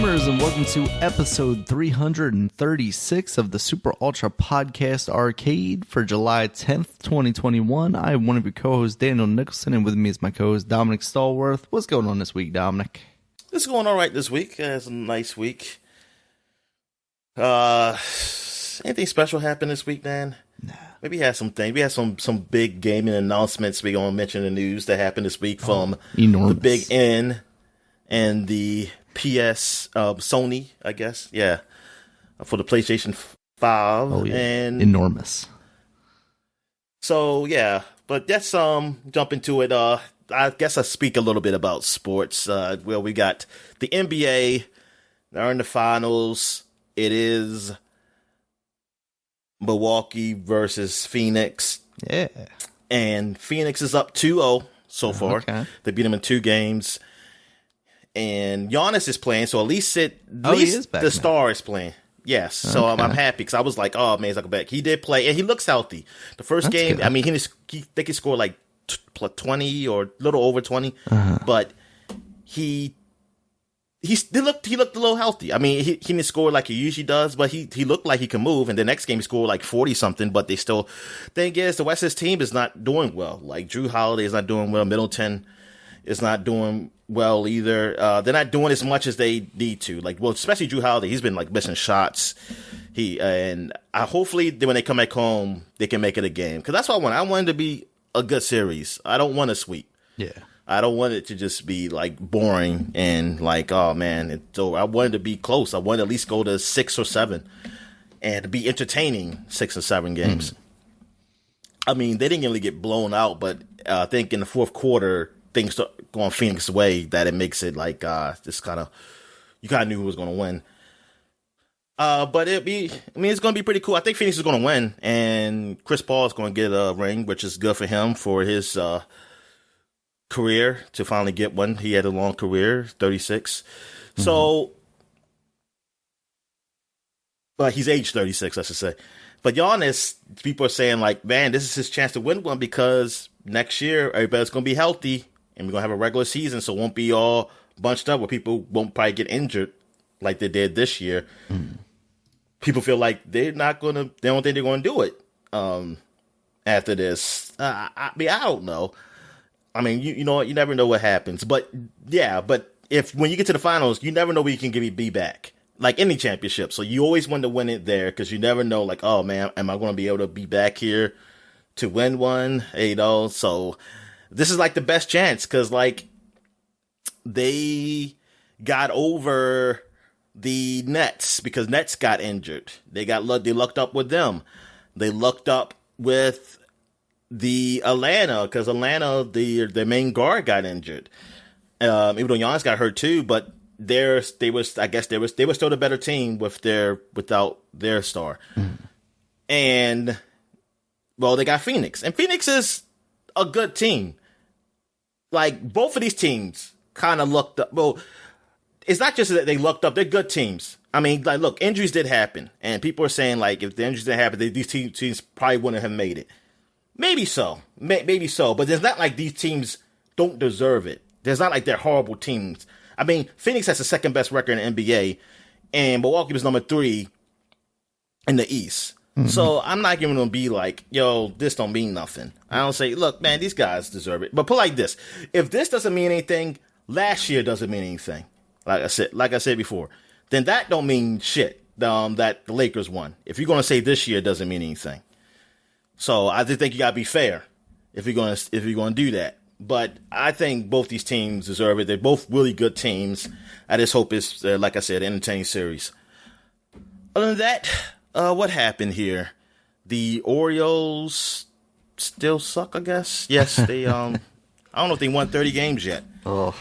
gamers, and welcome to episode 336 of the Super Ultra Podcast Arcade for July 10th, 2021. I am one of your co-hosts, Daniel Nicholson, and with me is my co-host, Dominic Stallworth. What's going on this week, Dominic? It's going all right this week. It's a nice week. Anything special happened this week, Dan? Nah. Maybe we had some things. We had some big gaming announcements we're going to mention in the news that happened this week from enormous. The Big N and the PS Sony, I guess. Yeah. For the PlayStation 5. Oh, yeah. And enormous. So, yeah. But let's jump into it. I guess I speak a little bit about sports. Well, we got the NBA. They're in the finals. It is Milwaukee versus Phoenix. Yeah. And Phoenix is up 2-0 so far. Okay. They beat them in 2 games. And Giannis is playing, so at least he is back the now. star is playing. Yes, so I'm happy because I was like, oh man, he's like back. He did play, and he looks healthy. The first That's game, good. I mean, he think he scored like 20 or a little over 20, but he looked a little healthy. I mean, he didn't score like he usually does, but he looked like he can move. And the next game he scored like 40 something. But they still, thing is, the West Coast team is not doing well. Like Drew Holiday is not doing well. Middleton is not doing well either. They're not doing as much as they need to. Like, well, especially Drew Holiday, he's been like missing shots. Hopefully when they come back home, they can make it a game. Because that's what I want. I want it to be a good series. I don't want a sweep. Yeah. I don't want it to just be like boring and like, oh man. So I want it to be close. I want to at least go to 6 or 7 and to be entertaining 6 or 7 games. I mean, they didn't really get blown out, but I think in the fourth quarter, things start going Phoenix's way that it makes it like, just kind of, you kind of knew who was going to win. But it's going to be pretty cool. I think Phoenix is going to win, and Chris Paul is going to get a ring, which is good for him for his career to finally get one. He had a long career, 36. So, but he's age 36, I should say. But Giannis, people are saying like, man, this is his chance to win one because next year everybody's going to be healthy and we're going to have a regular season, so it won't be all bunched up where people won't probably get injured like they did this year. People feel like they don't think they're going to do it after this. I mean, I don't know. I mean, you know what? You never know what happens. But yeah, when you get to the finals, you never know where you can be back. Like any championship. So you always want to win it there because you never know, like, oh man, am I going to be able to be back here to win one? You know, so this is like the best chance because like they got over the Nets because Nets got injured. They lucked up with them. They lucked up with the Atlanta because Atlanta, their main guard got injured. Even though Giannis got hurt too, but they were still the better team without their star. And well, they got Phoenix, and Phoenix is a good team. Like both of these teams kind of lucked up. Well, it's not just that they lucked up; they're good teams. I mean, like, look, injuries did happen, and people are saying like, if the injuries didn't happen, these teams probably wouldn't have made it. Maybe so, maybe so, but it's not like these teams don't deserve it. There's not like they're horrible teams. I mean, Phoenix has the second best record in the NBA, and Milwaukee was number 3 in the East. So I'm not giving them be like, yo, this don't mean nothing. I don't say, look, man, these guys deserve it. But put it like this: if this doesn't mean anything, last year doesn't mean anything. Like I said before, then that don't mean shit. That the Lakers won. If you're gonna say this year doesn't mean anything, so I just think you gotta be fair if you're gonna do that. But I think both these teams deserve it. They're both really good teams. I just hope it's like I said, an entertaining series. Other than that, what happened here? The Orioles still suck, I guess. Yes, they. I don't know if they won 30 games yet. Oh,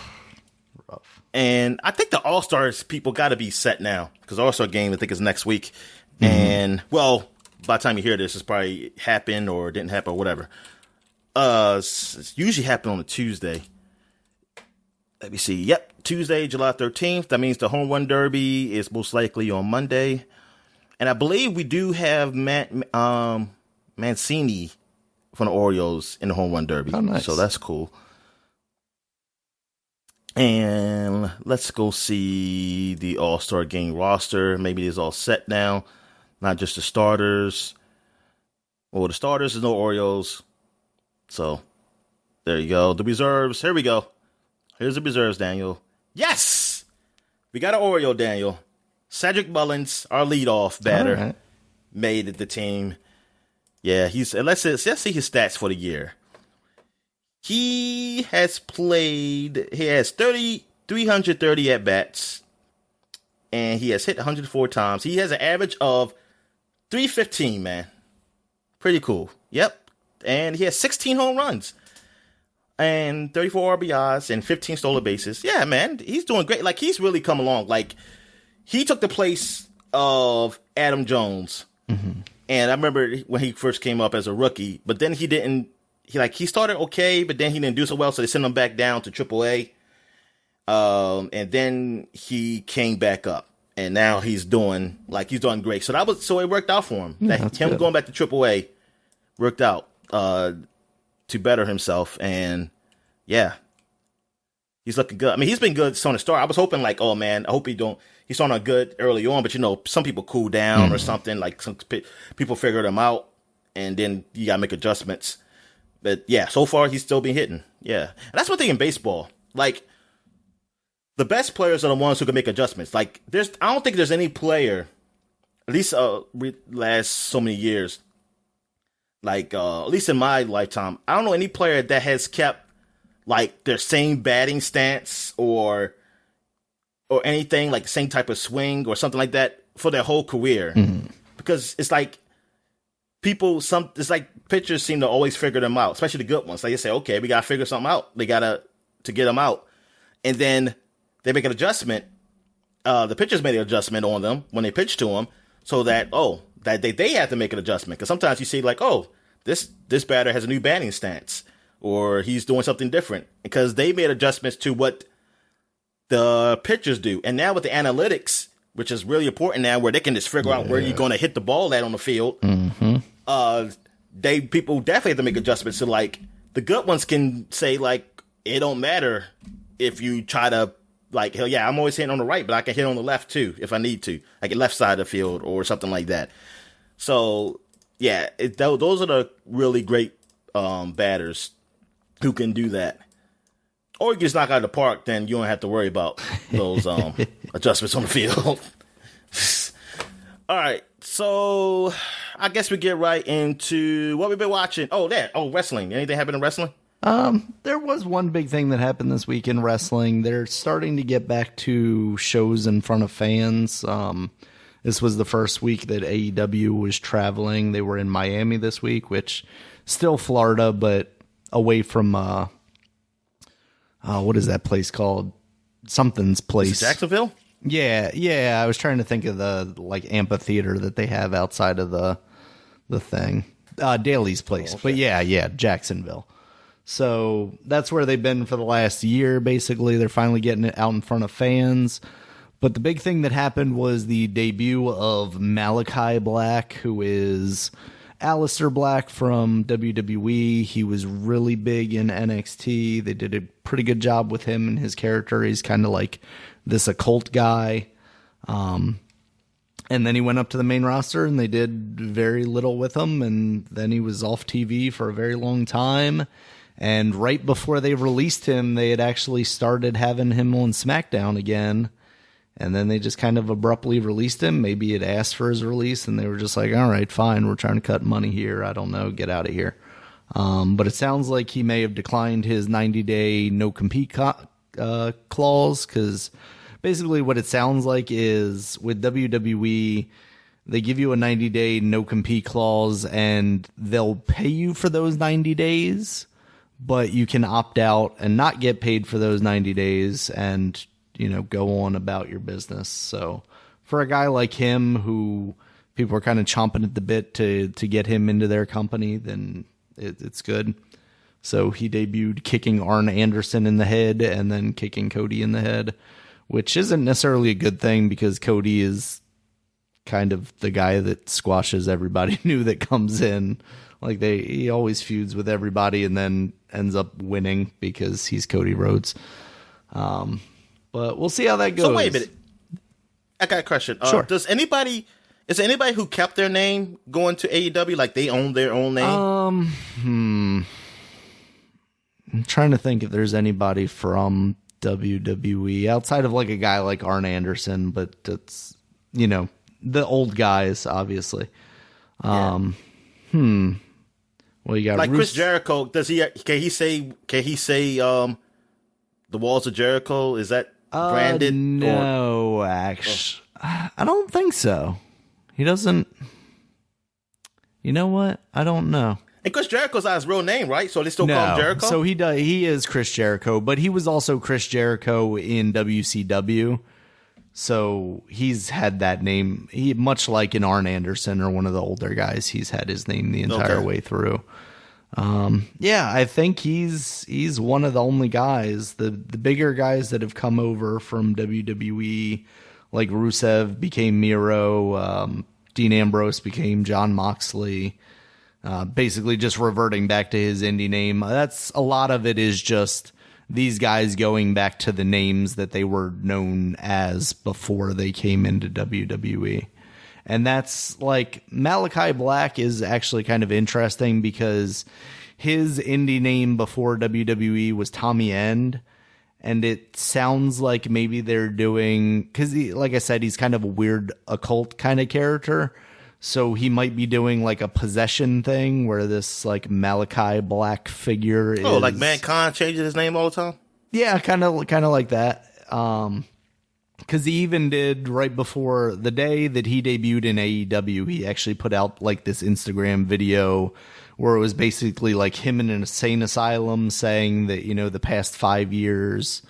rough. And I think the All-Stars people got to be set now because the All-Star game I think is next week. And well, by the time you hear this, it's probably happened or didn't happen or whatever. It's usually happen on a Tuesday. Let me see. Yep, Tuesday, July 13th. That means the Home Run Derby is most likely on Monday. And I believe we do have Mancini from the Orioles in the Home Run Derby. Oh, nice. So that's cool. And let's go see the All-Star Game roster. Maybe it's all set now. Not just the starters. Well, the starters is no Orioles. So, there you go. The reserves. Here we go. Here's the reserves, Daniel. Yes! We got an Oriole, Daniel. Cedric Mullins, our leadoff batter, right. Made it the team. Yeah, let's see his stats for the year. He has 330 at-bats, and he has hit 104 times. He has an average of 315, man. Pretty cool. Yep. And he has 16 home runs and 34 RBIs and 15 stolen bases. Yeah, man, he's doing great. Like, he's really come along. Like, he took the place of Adam Jones. Mm-hmm. And I remember when he first came up as a rookie, but then he started okay, but then he didn't do so well, so they sent him back down to AAA. And then he came back up, and now he's doing great. So it worked out for him. Yeah, him good. going back to AAA worked out to better himself, and yeah, he's looking good. I mean, he's been good on the start. I was hoping like, oh man, I hope he's on a good early on, but some people cool down or something. Like some people figure them out, and then you gotta make adjustments. But yeah, so far he's still been hitting. Yeah, and that's one thing in baseball. Like, the best players are the ones who can make adjustments. Like, I don't think there's any player, at least last so many years, like at least in my lifetime, I don't know any player that has kept like their same batting stance or anything, like the same type of swing or something like that for their whole career. Mm-hmm. Because it's like it's like pitchers seem to always figure them out, especially the good ones. Like they say, okay, we gotta figure something out. They gotta to get them out, and then they make an adjustment. The pitchers made an adjustment on them when they pitch to them, so that they have to make an adjustment. Because sometimes you see like, oh, this batter has a new batting stance, or he's doing something different because they made adjustments to what the pitchers do. And now with the analytics, which is really important now, where they can just figure out where you're going to hit the ball at on the field. Mm-hmm. People definitely have to make adjustments. So like the good ones can say like, it don't matter if you try to like, hell yeah, I'm always hitting on the right, but I can hit on the left too if I need to, like at left side of the field or something like that. So yeah, those are the really great batters who can do that. Or you just knock out of the park, then you don't have to worry about those adjustments on the field. All right, so I guess we get right into what we've been watching. Wrestling. Anything happen in wrestling? There was one big thing that happened this week in wrestling. They're starting to get back to shows in front of fans. This was the first week that AEW was traveling. They were in Miami this week, which still Florida, but away from what is that place called? Something's place. Is it Jacksonville? Yeah. I was trying to think of the like amphitheater that they have outside of the thing. Daly's place. Okay. But yeah, Jacksonville. So that's where they've been for the last year, basically. They're finally getting it out in front of fans. But the big thing that happened was the debut of Malachi Black, who is Aleister Black from WWE. He was really big in NXT. They did a pretty good job with him and his character. He's kind of like this occult guy. And then he went up to the main roster and they did very little with him. And then he was off TV for a very long time. And right before they released him, they had actually started having him on SmackDown again. And then they just kind of abruptly released him. Maybe it asked for his release, and they were just like, all right, fine, we're trying to cut money here. I don't know, get out of here. But it sounds like he may have declined his 90-day no-compete clause, because basically what it sounds like is with WWE, they give you a 90-day no-compete clause, and they'll pay you for those 90 days, but you can opt out and not get paid for those 90 days and go on about your business. So for a guy like him, who people are kind of chomping at the bit to get him into their company, then it's good. So he debuted kicking Arn Anderson in the head and then kicking Cody in the head, which isn't necessarily a good thing because Cody is kind of the guy that squashes everybody new that comes in. Like he always feuds with everybody and then ends up winning because he's Cody Rhodes. But we'll see how that goes. So wait a minute. I got a question. Sure. Is there anybody who kept their name going to AEW? Like they own their own name? I'm trying to think if there's anybody from WWE outside of like a guy like Arn Anderson, but it's, the old guys, obviously. Well, you got like Chris Jericho. Can he say the Walls of Jericho? Is that branded? No, actually, I don't think so. He doesn't. You know what? I don't know. And Chris Jericho's not his real name, right? So they still call him Jericho? So he is Chris Jericho, but he was also Chris Jericho in WCW. So he's had that name. He, much like in Arn Anderson or one of the older guys, he's had his name the entire way through. I think he's one of the only guys, the bigger guys that have come over from WWE, like Rusev became Miro, Dean Ambrose became Jon Moxley. Basically just reverting back to his indie name. That's a lot of it is just these guys going back to the names that they were known as before they came into WWE. And that's like Malachi Black is actually kind of interesting because his indie name before WWE was Tommy End. And it sounds like maybe they're doing, because like I said, he's kind of a weird occult kind of character. So he might be doing like a possession thing where this like Malachi Black figure is. Oh, like Mankind changes his name all the time? Yeah, kind of like that. Because he even did right before the day that he debuted in AEW, he actually put out like this Instagram video where it was basically like him in an insane asylum saying that, the past 5 years,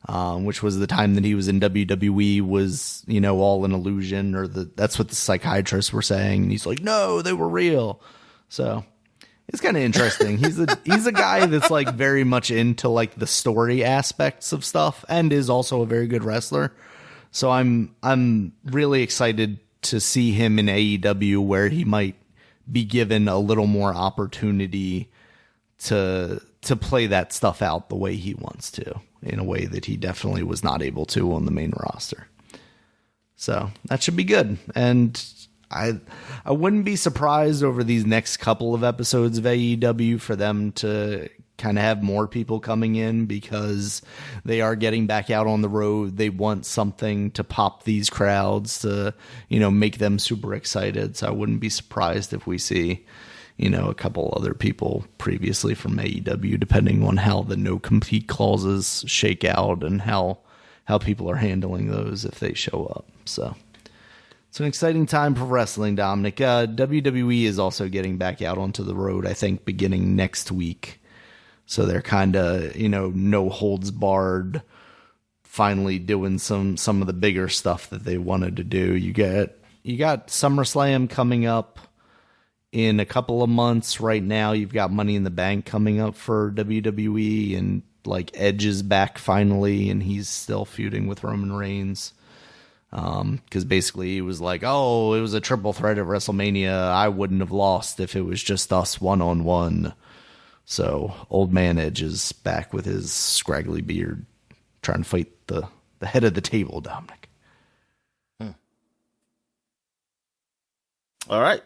which was the time that he was in WWE, was, all an illusion, or that's what the psychiatrists were saying. And he's like, no, they were real. So it's kind of interesting. He's a guy that's like very much into like the story aspects of stuff and is also a very good wrestler. So I'm really excited to see him in AEW where he might be given a little more opportunity to play that stuff out the way he wants to, in a way that he definitely was not able to on the main roster. So that should be good. And I wouldn't be surprised over these next couple of episodes of AEW for them to kind of have more people coming in because they are getting back out on the road. They want something to pop these crowds to, make them super excited. So I wouldn't be surprised if we see, a couple other people previously from AEW, depending on how the no compete clauses shake out and how people are handling those if they show up. So it's an exciting time for wrestling, Dominic. WWE is also getting back out onto the road, I think, beginning next week. So they're kind of, no holds barred, finally doing some of the bigger stuff that they wanted to do. You got SummerSlam coming up in a couple of months. Right now, you've got Money in the Bank coming up for WWE, and like Edge is back finally, and he's still feuding with Roman Reigns. Because basically he was like, oh, it was a triple threat at WrestleMania. I wouldn't have lost if it was just us one-on-one. So old man Edge is back with his scraggly beard trying to fight the head of the table, Dominic. All right.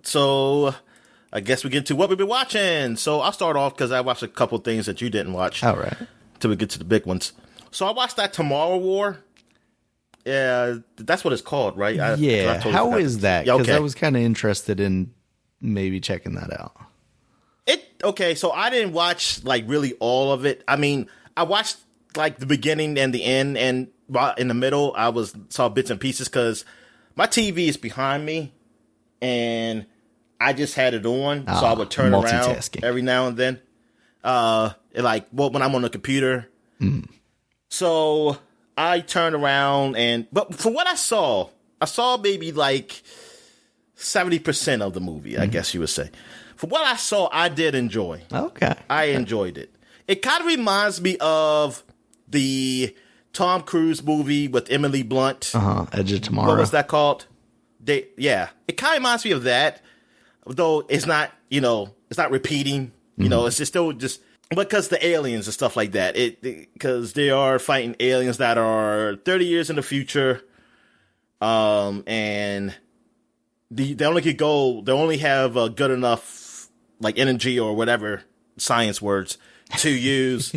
So I guess we get to what we've been watching. So I'll start off because I watched a couple things that you didn't watch. All right. Till we get to the big ones. So I watched that Tomorrow War. Yeah, that's what it's called, right? Yeah. How is that? Because okay. I was kind of interested in maybe checking that out. Okay, so I didn't watch like really all of it. I mean, I watched like the beginning and the end, and in the middle, saw bits and pieces because my TV is behind me, and I just had it on, so I would turn around every now and then. When I'm on the computer. So I turned around but for what I saw maybe like 70% of the movie, I guess you would say. For what I saw, I did enjoy. Okay. I enjoyed it. It kind of reminds me of the Tom Cruise movie with Emily Blunt. Edge of Tomorrow. What was that called? It kind of reminds me of that, though it's not, it's not repeating. It's just still just because the aliens and stuff like that. Because they are fighting aliens that are 30 years in the future, and they only have good enough like energy or whatever science words to use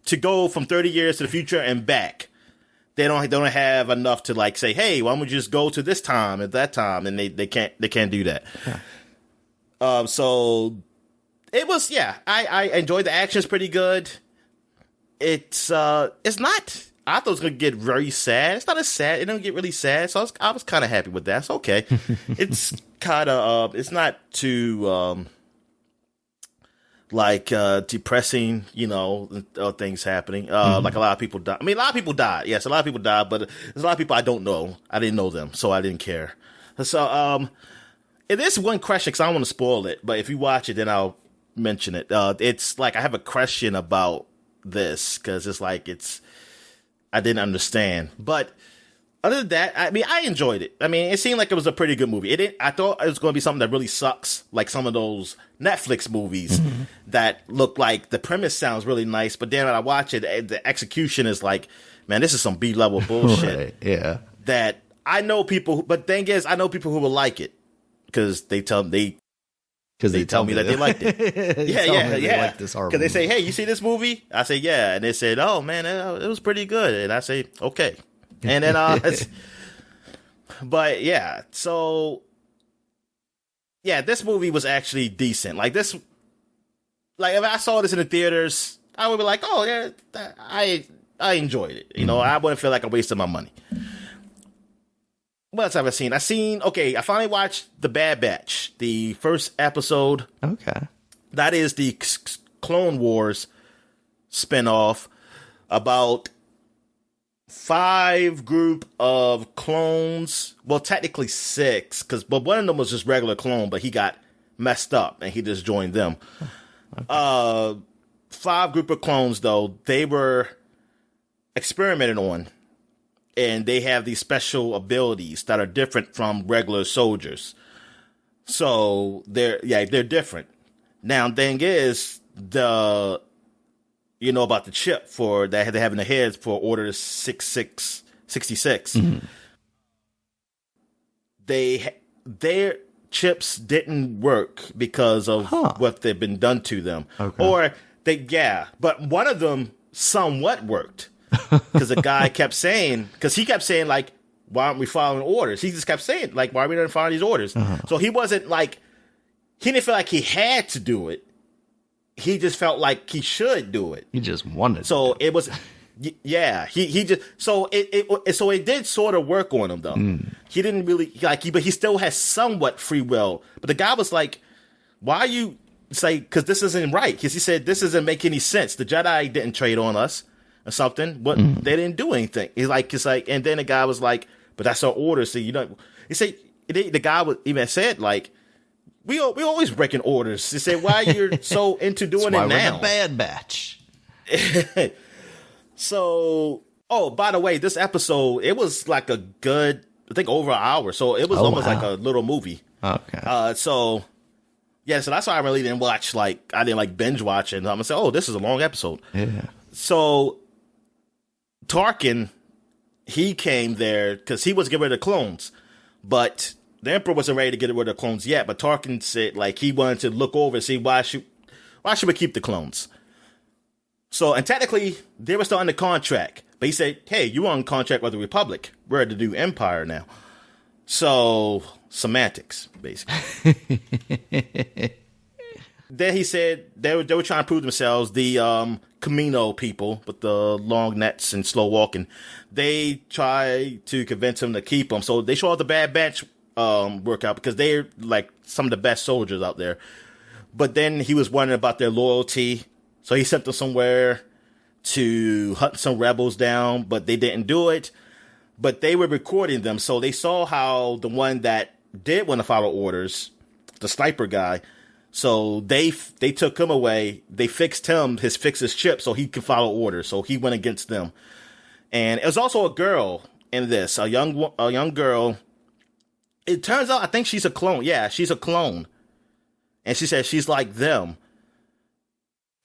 to go from 30 years to the future and back. They don't have enough to like say, hey, why don't we just go to this time at that time, and they can't do that. Yeah. So it was, yeah, I enjoyed the action. It's pretty good. It's not, I thought it was going to get very sad. It's not as sad. It don't get really sad. So I was kind of happy with that. It's okay. It's kind of, it's not too, depressing, things happening. Like a lot of people die. I mean, a lot of people died. Yes, a lot of people died, but there's a lot of people I don't know. I didn't know them, so I didn't care. So, it is one question, because I don't want to spoil it, but if you watch it, then I'll mention it. It's like I have a question about this, because it's like I didn't understand. But other than that, I mean, I enjoyed it. I mean, it seemed like it was a pretty good movie. I thought it was going to be something that really sucks, like some of those Netflix movies that look like the premise sounds really nice, but then when I watch it, the execution is like, man, this is some B-level bullshit. Right, yeah. That I know people, but thing is, I know people who will like it. Because they tell me that they liked it. Yeah. Like this because they say, "Hey, you see this movie?" I say, "Yeah," and they said, "Oh man, it was pretty good." And I say, "Okay," and then but yeah, so yeah, this movie was actually decent. Like this, like if I saw this in the theaters, I would be like, "Oh yeah, I enjoyed it." I wouldn't feel like I wasted my money. What else have I seen? I finally watched The Bad Batch, the first episode. Okay. That is the Clone Wars spinoff about 5 group of clones. Well, technically 6, but one of them was just regular clone, but he got messed up and he just joined them. Okay. 5 group of clones, though, they were experimented on. And they have these special abilities that are different from regular soldiers. So they're different. Now, the thing is, about the chip for that they have in the heads for Order 66. Their chips didn't work because of what they've been done to them. Okay. But one of them somewhat worked. Because the guy kept saying, like, why aren't we following orders? He just kept saying, like, why are we not following these orders? So he wasn't like, he didn't feel like he had to do it. He just felt like he should do it. He just wanted. So it was, yeah. He just so it did sort of work on him though. He didn't really but he still has somewhat free will. But the guy was like, why are you say? Because this isn't right. Because he said this doesn't make any sense. The Jedi didn't trade on us. Or something, but they didn't do anything. It's like, and then the guy was like, "But that's our order." So he said the guy even said like, "We always breaking orders." He said, "Why you're so into doing That's it why now?" We're the Bad Batch. So, by the way, this episode it was like a good, I think over an hour. So it was almost like a little movie. Okay. So that's why I really didn't watch. Like I didn't like binge watch it. I'm gonna say, "Oh, this is a long episode." Yeah. So. Tarkin, he came there because he was getting rid of the clones, but the Emperor wasn't ready to get rid of the clones yet. But Tarkin said like he wanted to look over and see why should we keep the clones. So and technically they were still under contract, but he said, "Hey, you on contract with the Republic? We're the new Empire now." So semantics, basically. Then he said they were trying to prove themselves. The Camino people with the long nets and slow walking, they try to convince him to keep them. So they show all the Bad Batch workout because they're like some of the best soldiers out there. But then he was wondering about their loyalty, so he sent them somewhere to hunt some rebels down, but they didn't do it. But they were recording them, so they saw how the one that did want to follow orders, the sniper guy. So they took him away. They fixed his chip so he could follow orders. So he went against them. And it was also a girl in this, a young girl. It turns out I think she's a clone. Yeah, she's a clone. And she said she's like them.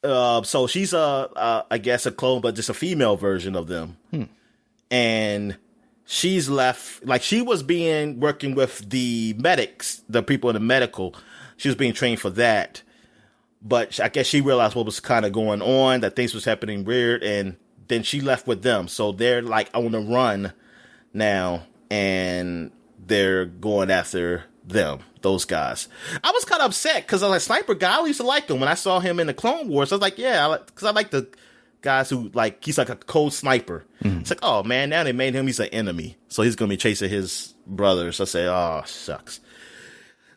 So she's I guess a clone, but just a female version of them. And she's left, like she was working with the medics, the people in the medical. She was being trained for that. But I guess she realized what was kind of going on, that things was happening weird, and then she left with them. So they're like on the run now, and they're going after them, those guys. I was kind of upset because I was like, Sniper guy, I used to like him when I saw him in the Clone Wars. I was like, yeah, because I like the guys who, like, he's like a cold sniper. It's like, oh man, now they made him, he's an enemy. So he's going to be chasing his brothers. I say, oh, shucks.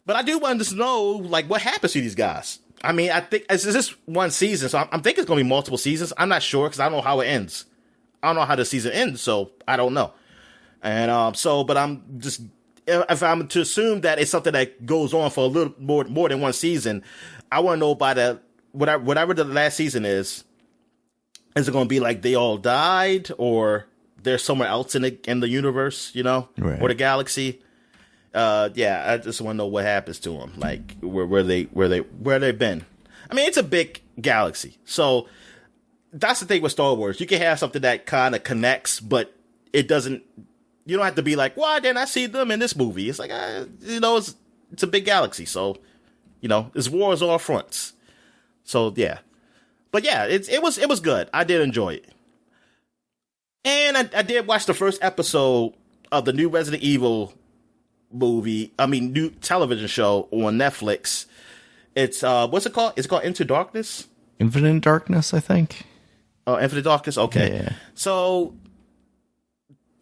But I do want to know, like, what happens to these guys? I mean, I think it's just one season, so I'm thinking it's going to be multiple seasons. I'm not sure because I don't know how it ends. I don't know how the season ends, so I don't know. And but I'm just, if I'm to assume that it's something that goes on for a little more than one season, I want to know by the whatever the last season is it going to be like they all died, or they're somewhere else in the universe, you know, right, or the galaxy? Yeah, I just want to know what happens to them, like where they've been. I mean, it's a big galaxy, so that's the thing with Star Wars. You can have something that kind of connects, but it doesn't. You don't have to be like, why didn't I see them in this movie? It's like, you know, it's a big galaxy, so you know, it's wars all fronts. So yeah, but yeah, it was good. I did enjoy it, and I did watch the first episode of the new Resident Evil new television show on Netflix. It's what's it called? It's called Into Darkness. Infinite Darkness, I think. Oh, Infinite Darkness. Okay. Yeah. So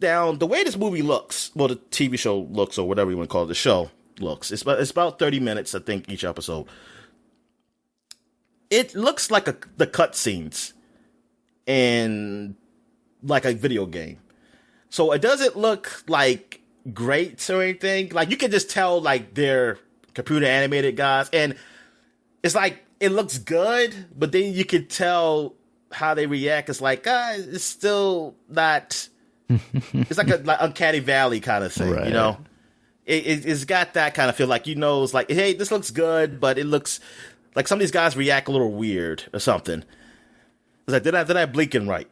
now the way this movie looks, well, the TV show looks, or whatever you want to call it, the show looks. It's about 30 minutes, I think, each episode. It looks like the cutscenes in like a video game. So it doesn't look like great or anything. Like, you can just tell, like, they're computer animated guys, and it's like it looks good, but then you can tell how they react. It's like, it's still not. It's like a uncanny valley kind of thing, right. You know. It's got that kind of feel, like, you know, it's like, hey, this looks good, but it looks like some of these guys react a little weird or something. It's like, they're not blinking right.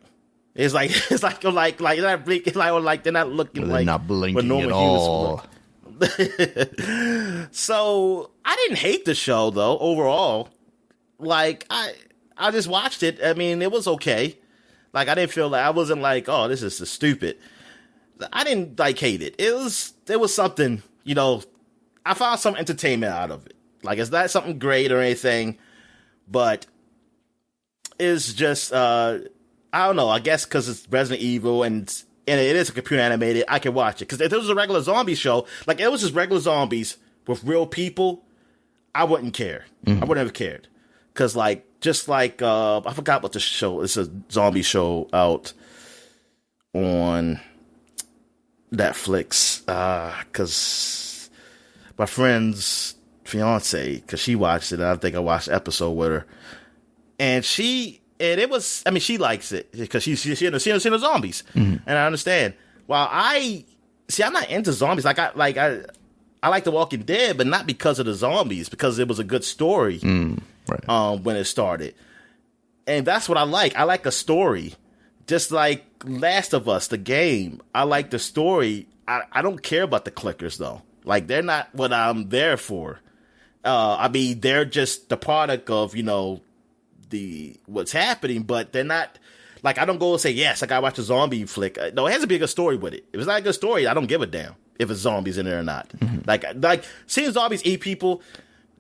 It's like they're not blinking, like they're not looking, they're like not blinking at all. So I didn't hate the show though overall. Like I just watched it. I mean, it was okay. Like, I didn't feel like, I wasn't like, oh, this is stupid. I didn't like hate it. It was something, you know. I found some entertainment out of it. Like, it's not something great or anything, but it's just I don't know. I guess because it's Resident Evil and it is a computer animated, I can watch it. Because if it was a regular zombie show, like it was just regular zombies with real people, I wouldn't care. I wouldn't have cared. Because I forgot what the show. It's a zombie show out on Netflix. Because my friend's fiance, because she watched it, and I think I watched the episode with her, and she likes it because she's seen the zombies, and I understand. While I'm not into zombies. I like The Walking Dead, but not because of the zombies, because it was a good story. Right. When it started, and that's what I like. I like a story, just like Last of Us, the game. I like the story. I don't care about the clickers though. Like, they're not what I'm there for. I mean, they're just the product of, you know, what's happening, but they're not, like, I don't go and say, yes, I gotta watch a zombie flick. No, it has to be a good story with it. If it's not a good story, I don't give a damn if it's zombies in there or not. Like seeing zombies eat people,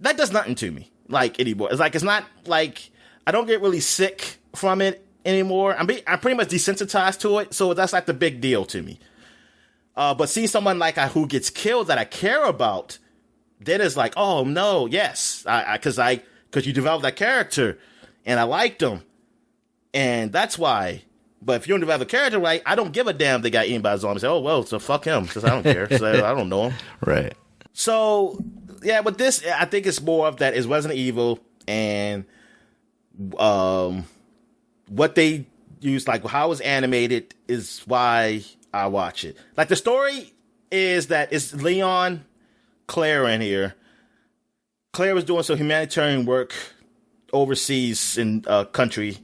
that does nothing to me, like, anymore. It's like, it's not like, I don't get really sick from it anymore. I'm pretty much desensitized to it, so that's like the big deal to me. But seeing someone like who gets killed that I care about, then it's like, oh no, yes, because you develop that character, and I liked them, and that's why. But if you don't develop a character right, I don't give a damn they got eaten by zombies. Oh well, so fuck him, because I don't care. So I don't know him. Right. So yeah, but this, I think it's more of that is Resident Evil, and what they use, like how it's animated, is why I watch it. Like, the story is that it's Leon, Claire in here. Claire was doing some humanitarian work overseas in country,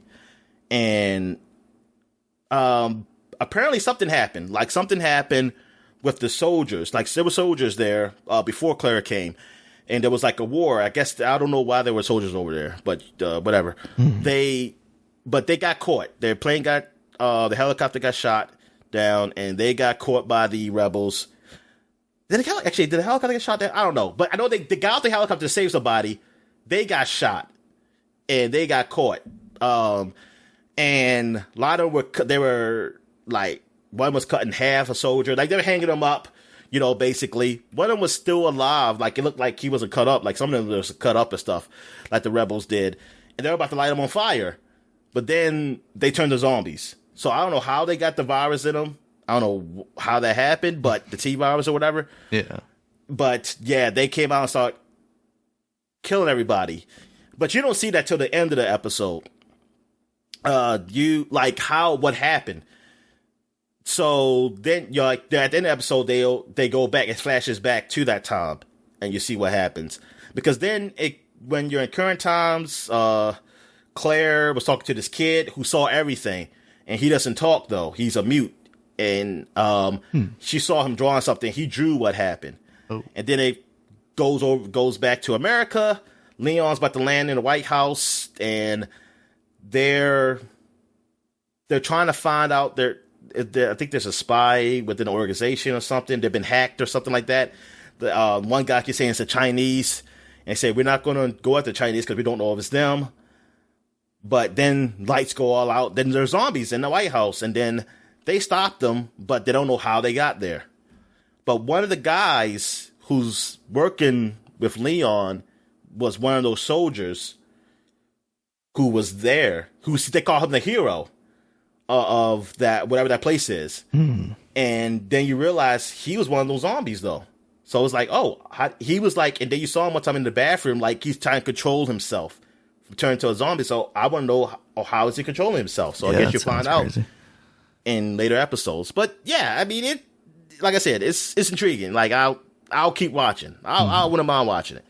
and apparently something happened. Like something happened with the soldiers. Like there were soldiers there before Clara came, and there was like a war. I guess I don't know why there were soldiers over there, but whatever. They got caught. Their plane got the helicopter got shot down, and they got caught by the rebels. Did the helicopter get shot down? I don't know, but I know they got out the helicopter to save somebody. They got shot, and they got caught. And a lot of them were like, one was cut in half, a soldier. Like, they were hanging them up, basically. One of them was still alive. Like, it looked like he wasn't cut up. Like, some of them was cut up and stuff, like the rebels did. And they were about to light him on fire. But then they turned to zombies. So I don't know how they got the virus in them. I don't know how that happened, but the T-virus or whatever. Yeah. But, yeah, they came out and started killing everybody. But you don't see that till the end of the episode. What happened. So then at the end of the episode, they go back, it flashes back to that time, and you see what happens. Because then when you're in current times, Claire was talking to this kid who saw everything, and he doesn't talk though. He's a mute. And she saw him drawing something. He drew what happened. Oh. And then it goes back to America. Leon's about to land in the White House, and they're trying to find out I think there's a spy within the organization or something. They've been hacked or something like that. The one guy keeps saying it's the Chinese, and they say we're not going to go after the Chinese because we don't know if it's them. But then lights go all out. Then there's zombies in the White House, and then they stop them, but they don't know how they got there. But one of the guys who's working with Leon was one of those soldiers who was there, they call him the hero of that, whatever that place is. And then you realize he was one of those zombies though. So it was like, he was like, and then you saw him one time in the bathroom, like he's trying to control himself from turning to a zombie. So I want to know how is he controlling himself. So I guess you find out in later episodes. But yeah, I mean, like I said, it's intriguing. Like I'll keep watching. I wouldn't mind watching it.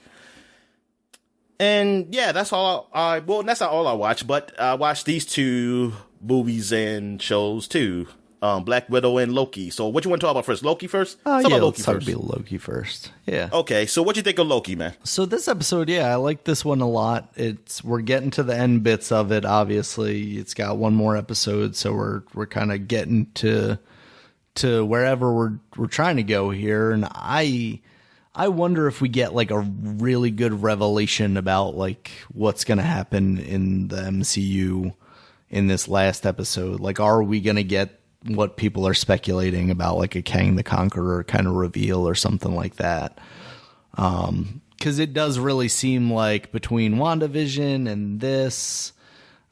And yeah, that's all. That's not all I watch, but I watched these two movies and shows too. Black Widow and Loki. So what you want to talk about first? Loki first? Let's talk about Loki first. Yeah. Okay, so what you think of Loki, man? So this episode, I like this one a lot. We're getting to the end bits of it. Obviously, it's got one more episode, so we're kind of getting to wherever we're trying to go here. And I wonder if we get like a really good revelation about like what's going to happen in the MCU in this last episode. Like, are we going to get what people are speculating about, like a Kang the Conqueror kind of reveal or something like that? Because it does really seem like between WandaVision and this,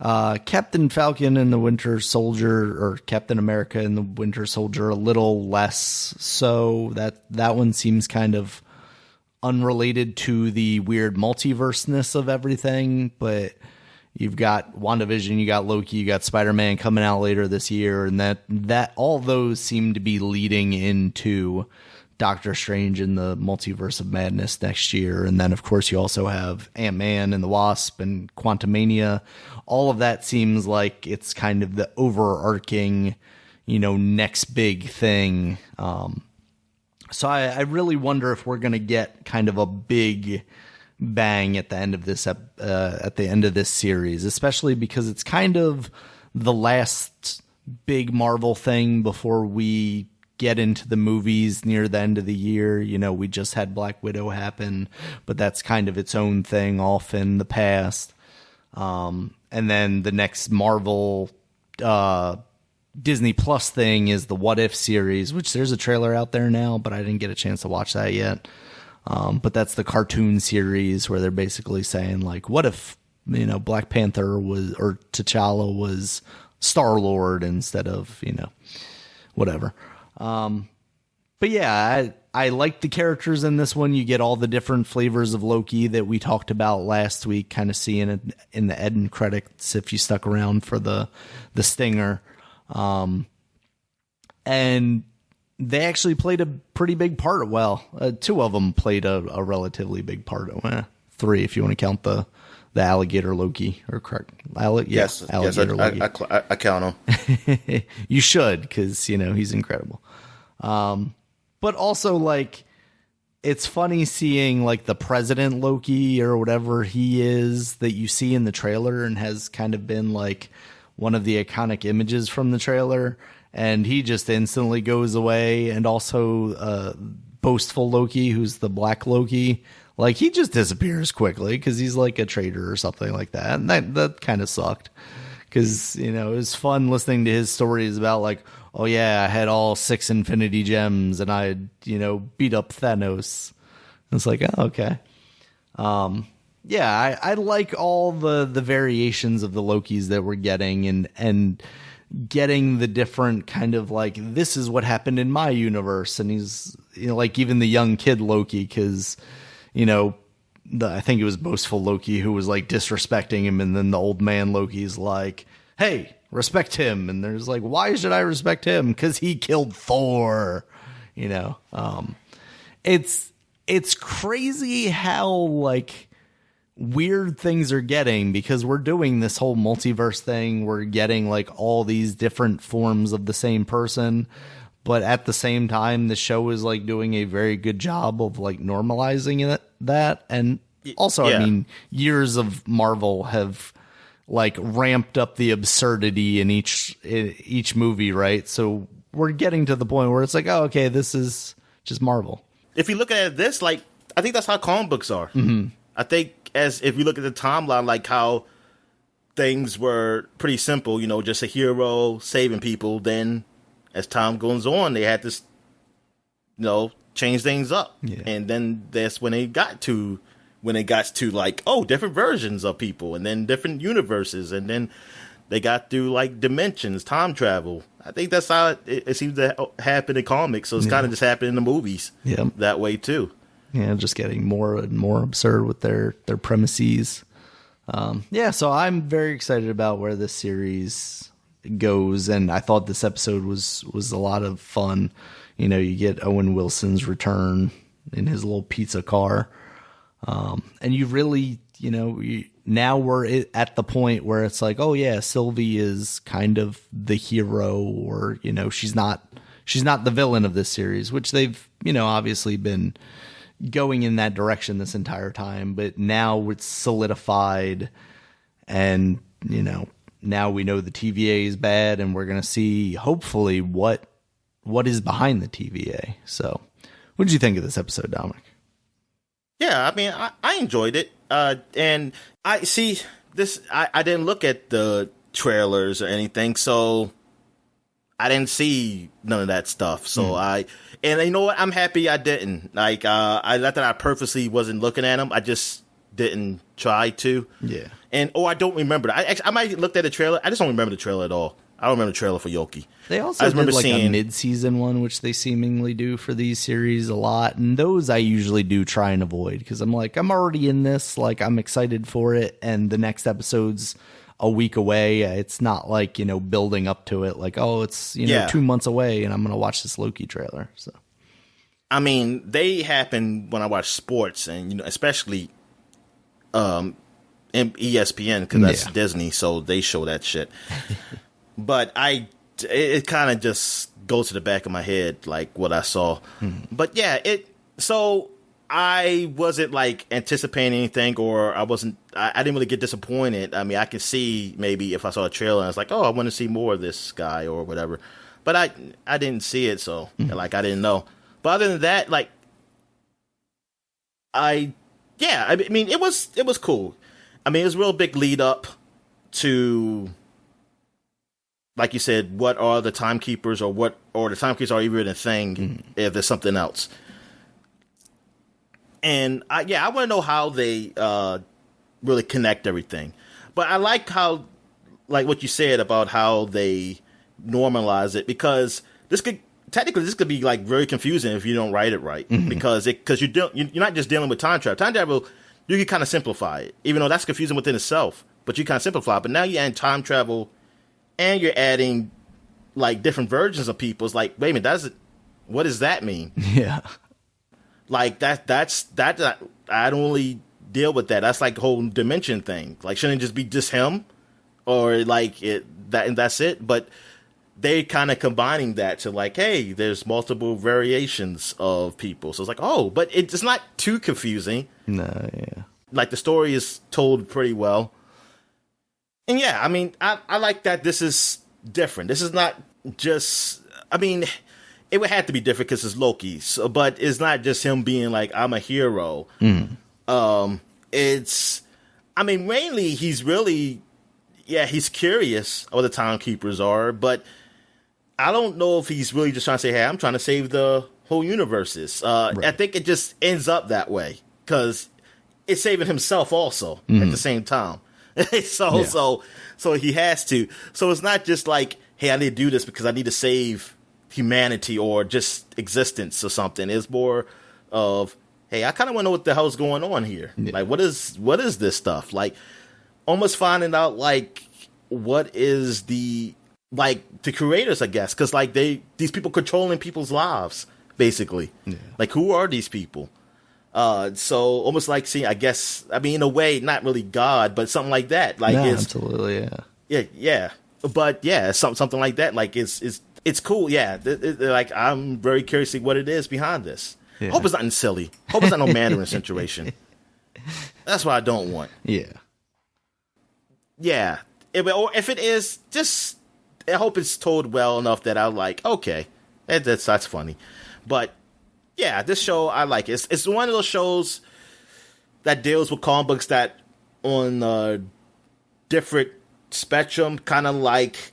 Captain Falcon and the Winter Soldier, or Captain America and the Winter Soldier, a little less so. That one seems kind of unrelated to the weird multiverse-ness of everything, but you've got WandaVision, you got Loki, you got Spider-Man coming out later this year, and that all those seem to be leading into Doctor Strange and the Multiverse of Madness next year. And then, of course, you also have Ant-Man and the Wasp and Quantumania. All of that seems like it's kind of the overarching, next big thing. So I really wonder if we're going to get kind of a big bang at the end of this series, especially because it's kind of the last big Marvel thing before we get into the movies near the end of the year. We just had Black Widow happen, but that's kind of its own thing off in the past. And then the next Marvel Disney Plus thing is the What If series, which there's a trailer out there now, but I didn't get a chance to watch that yet. But that's the cartoon series where they're basically saying, like, what if, Black Panther or T'Challa was Star-Lord instead of, whatever. But yeah, I like the characters in this one. You get all the different flavors of Loki that we talked about last week, kind of seeing it in the end credits if you stuck around for the stinger. And they actually played a pretty big part. Well, two of them played a relatively big part. Three, if you want to count the the alligator Loki, or correct? Yes, alligator Loki. I count him. You should, because he's incredible. But also, like, it's funny seeing like the President Loki or whatever he is that you see in the trailer and has kind of been like one of the iconic images from the trailer, and he just instantly goes away. And also boastful Loki, who's the Black Loki, like he just disappears quickly because he's like a traitor or something like that. And that kind of sucked, because it was fun listening to his stories about like, oh yeah, I had all 6 Infinity Gems and I beat up Thanos. It's like, oh, okay. Yeah, I like all the variations of the Lokis that we're getting, and getting the different kind of like, this is what happened in my universe. And he's like even the young kid Loki, because I think it was boastful Loki who was like disrespecting him, and then the old man Loki's like, hey, respect him. And there's like, why should I respect him? Because he killed Thor. It's crazy how like weird things are getting, because we're doing this whole multiverse thing. We're getting like all these different forms of the same person, but at the same time, the show is like doing a very good job of like normalizing that. And also, yeah. I mean, years of Marvel have like ramped up the absurdity in each movie, right? So we're getting to the point where it's like, oh, okay, this is just Marvel. If you look at this, like, I think that's how comic books are. Mm-hmm. I think if you look at the timeline, like how things were pretty simple, just a hero saving people. Then as time goes on, they had to, change things up. Yeah. And then that's when it got to like, oh, different versions of people, and then different universes, and then they got through like dimensions, time travel. I think that's how it seems to happen in comics. So it's kind of just happening in the movies that way too. Yeah, just getting more and more absurd with their premises. So I'm very excited about where this series goes, and I thought this episode was a lot of fun. You get Owen Wilson's return in his little pizza car. And you really, now we're at the point where it's like, oh yeah, Sylvie is kind of the hero, or, she's not the villain of this series, which they've, obviously been going in that direction this entire time, but now it's solidified, and, now we know the TVA is bad, and we're going to see hopefully what is behind the TVA. So what did you think of this episode, Dominic? Yeah, I mean, I enjoyed it. And I see this, I didn't look at the trailers or anything, so I didn't see none of that stuff. So and you know what? I'm happy I didn't. Like, not that I purposely wasn't looking at them. I just didn't try to. Yeah. And, I don't remember. I might have looked at the trailer. I just don't remember the trailer at all. I don't remember the trailer for Yoki. They also did like a mid-season one, which they seemingly do for these series a lot. And those I usually do try and avoid, because I'm like, I'm already in this. Like, I'm excited for it. And the next episode's a week away. It's not like, building up to it. Like, oh, it's, 2 months away and I'm going to watch this Loki trailer. So, I mean, they happen when I watch sports, and, especially ESPN, because that's Disney. So they show that shit. But it kind of just goes to the back of my head, like what I saw. But yeah, so I wasn't like anticipating anything, or I didn't really get disappointed. I mean, I can see maybe if I saw a trailer and I was like, oh, I want to see more of this guy or whatever. But I didn't see it, so like I didn't know. But other than that, like I mean, it was cool. I mean, it was a real big lead up to, like you said, what are the timekeepers, or the timekeepers are even a thing if there's something else. And I want to know how they really connect everything. But I like how, like what you said about how they normalize it, because this could be like very confusing if you don't write it right, because you're not just dealing with time travel. Time travel, you can kind of simplify it, even though that's confusing within itself. But you kind of simplify it. But now you're adding time travel, and you're adding like different versions of people. It's like, wait a minute, what does that mean? Yeah. Like that I don't really deal with that? That's like the whole dimension thing. Like, shouldn't it just be just him, or like that and that's it? But they kind of combining that to like, hey, there's multiple variations of people. So it's like, oh, but it's not too confusing. No, yeah. Like, the story is told pretty well. And yeah, I mean, I like that this is different. This is not just, I mean, it would have to be different because it's Loki. So, but it's not just him being like, I'm a hero. It's, I mean, mainly he's really, he's curious what the timekeepers are, but I don't know if he's really just trying to say, hey, I'm trying to save the whole universes. Right. I think it just ends up that way because it's saving himself also at the same time. So he has to. So it's not just like, hey, I need to do this because I need to save humanity or just existence or something. It's more of, hey, I kind of want to know what the hell's going on here. Yeah. Like, what is this stuff? Like, almost finding out, like, what is the creators, I guess, because like these people controlling people's lives, basically. Yeah. Like, who are these people? So almost like, see, I guess, I mean, in a way, not really God, but something like that. Like, no, absolutely, yeah. But yeah, something like that. Like, it's cool. Yeah, like, I'm very curious to see what it is behind this. Yeah. Hope it's nothing silly. Hope it's not no Mandarin situation. That's what I don't want. Yeah. Yeah. Or if it is, just I hope it's told well enough that I'm like, okay, that's funny. But yeah, this show, I like it. It's one of those shows that deals with comic books that on a different spectrum, kind of like,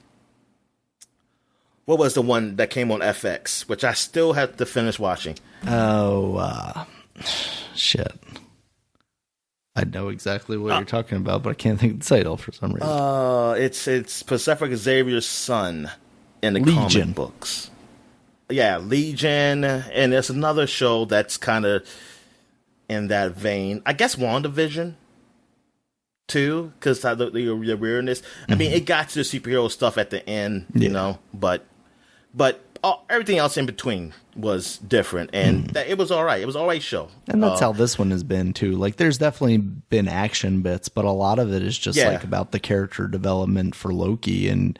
what was the one that came on FX, which I still have to finish watching? Oh, shit. I know exactly what you're talking about, but I can't think of the title for some reason. It's Pacific Xavier's son in the Legion. comic books. Yeah, Legion, and there's another show that's kind of in that vein. I guess WandaVision, too, because the weirdness. I mean, it got to the superhero stuff at the end, you know, but everything else in between was different, and it was all right. It was an all right show. And that's how this one has been, too. Like, there's definitely been action bits, but a lot of it is just, like, about the character development for Loki. And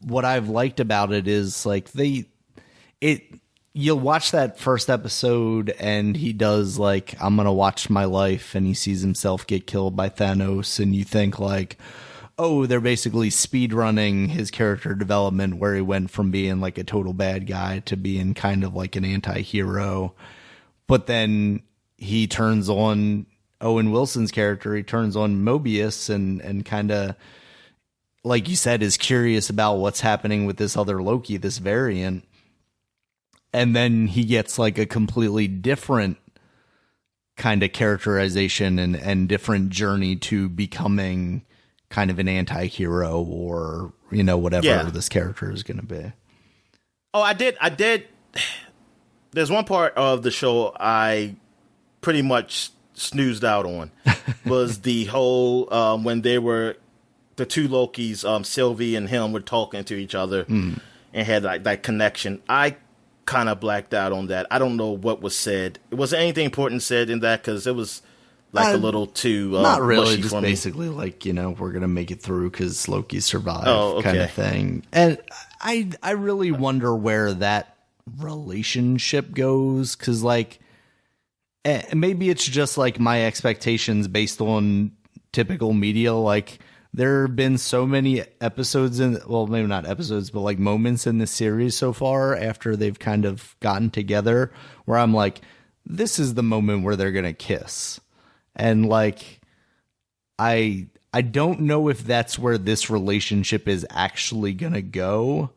what I've liked about it is, like, you'll watch that first episode, and he does, like, I'm going to watch my life, and he sees himself get killed by Thanos, and you think, like, oh, they're basically speed running his character development where he went from being like a total bad guy to being kind of like an anti-hero. But then he turns on Owen Wilson's character. He turns on Mobius and kind of, like you said, is curious about what's happening with this other Loki, this variant. And then he gets like a completely different kind of characterization and different journey to becoming kind of an anti-hero or, you know, whatever this character is going to be. Oh, I did. There's one part of the show I pretty much snoozed out on was the whole, when they were, the two Lokis, Sylvie and him were talking to each other and had like that connection. I kind of blacked out on that. I don't know what was said. Was there anything important said in that? Because it was like a little too not really, just for basically like, you know, we're gonna make it through because Loki survived, kind of thing. And I really wonder where that relationship goes, because like maybe it's just like my expectations based on typical media. Like, there have been so many episodes well, maybe not episodes, but like moments in the series so far after they've kind of gotten together where I'm like, this is the moment where they're gonna kiss. And like, I don't know if that's where this relationship is actually gonna go.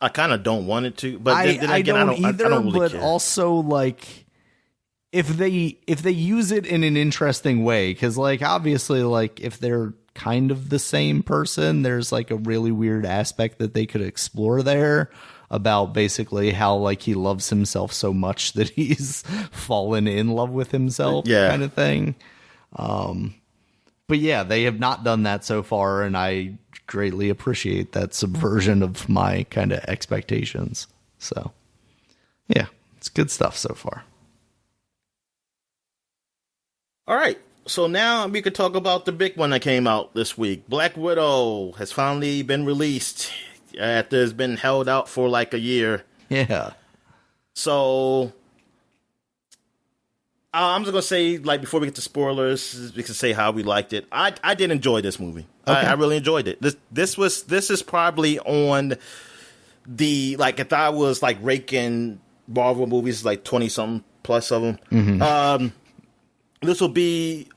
I kind of don't want it to, but I don't either. I don't really but care. Also, like, if they use it in an interesting way, because like obviously, like if they're kind of the same person, there's like a really weird aspect that they could explore there about basically how like he loves himself so much that he's fallen in love with himself, kind of thing. But yeah, they have not done that so far, and I greatly appreciate that subversion of my kind of expectations. So yeah, it's good stuff so far. All right. So now we could talk about the big one that came out this week. Black Widow has finally been released after it's been held out for like a year. Yeah. So I'm just gonna say, like, before we get to spoilers, we can say how we liked it. I did enjoy this movie. Okay. I really enjoyed it. This is probably on the, like, if I was like raking Marvel movies, like 20 something plus of them. Mm-hmm. This will be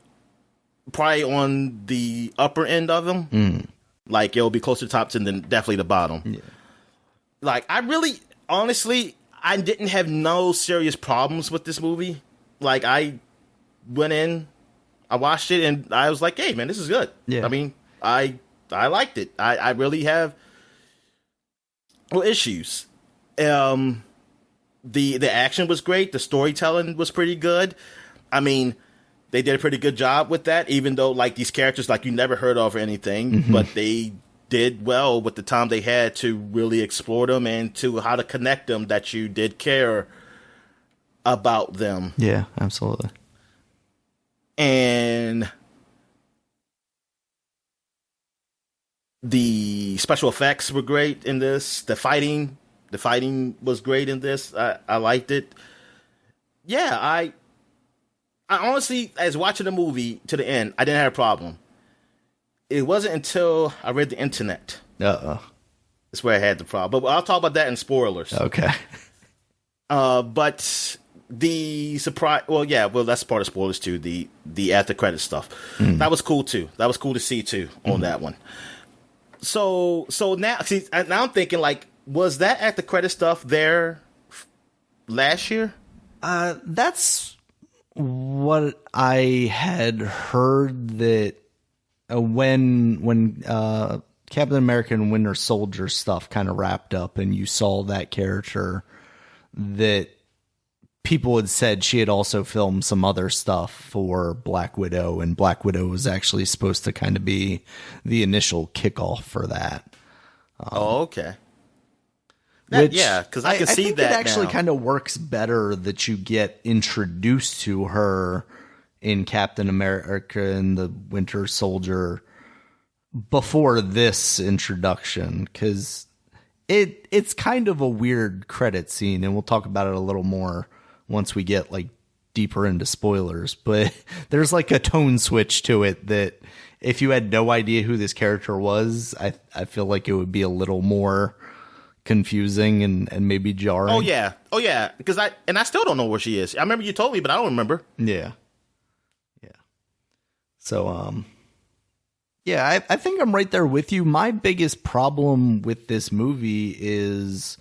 probably on the upper end of them. Mm. Like, it'll be closer to the top and then definitely the bottom. Yeah. Like, honestly, I didn't have no serious problems with this movie. Like, I went in, I watched it, and I was like, hey, man, this is good. Yeah. I mean, I liked it. I really have no issues. The action was great. The storytelling was pretty good. I mean, they did a pretty good job with that, even though, like, these characters, like, you never heard of or anything, mm-hmm. but they did well with the time they had to really explore them and to how to connect them, that you did care about them. Yeah, absolutely. And the special effects were great in this. The fighting was great in this. I liked it. Yeah, I honestly, as watching the movie to the end, I didn't have a problem. It wasn't until I read the internet. That's where I had the problem. But I'll talk about that in spoilers. Okay. But the surprise, that's part of spoilers too. The after credit stuff, that was cool too. That was cool to see too on that one. So now, see, now I'm thinking, like, was that after credit stuff there last year? That's what I had heard, that when Captain America and Winter Soldier stuff kind of wrapped up and you saw that character, that people had said she had also filmed some other stuff for Black Widow, and Black Widow was actually supposed to kind of be the initial kickoff for that. Okay. Because I can see think that it actually kind of works better that you get introduced to her in Captain America and the Winter Soldier before this introduction, because it's kind of a weird credit scene, and we'll talk about it a little more once we get, like, deeper into spoilers. But there's, like, a tone switch to it that if you had no idea who this character was, I feel like it would be a little more confusing and maybe jarring. Oh yeah. Because I still don't know where she is. I remember you told me, but I don't remember. Yeah. So I think I'm right there with you. My biggest problem with this movie is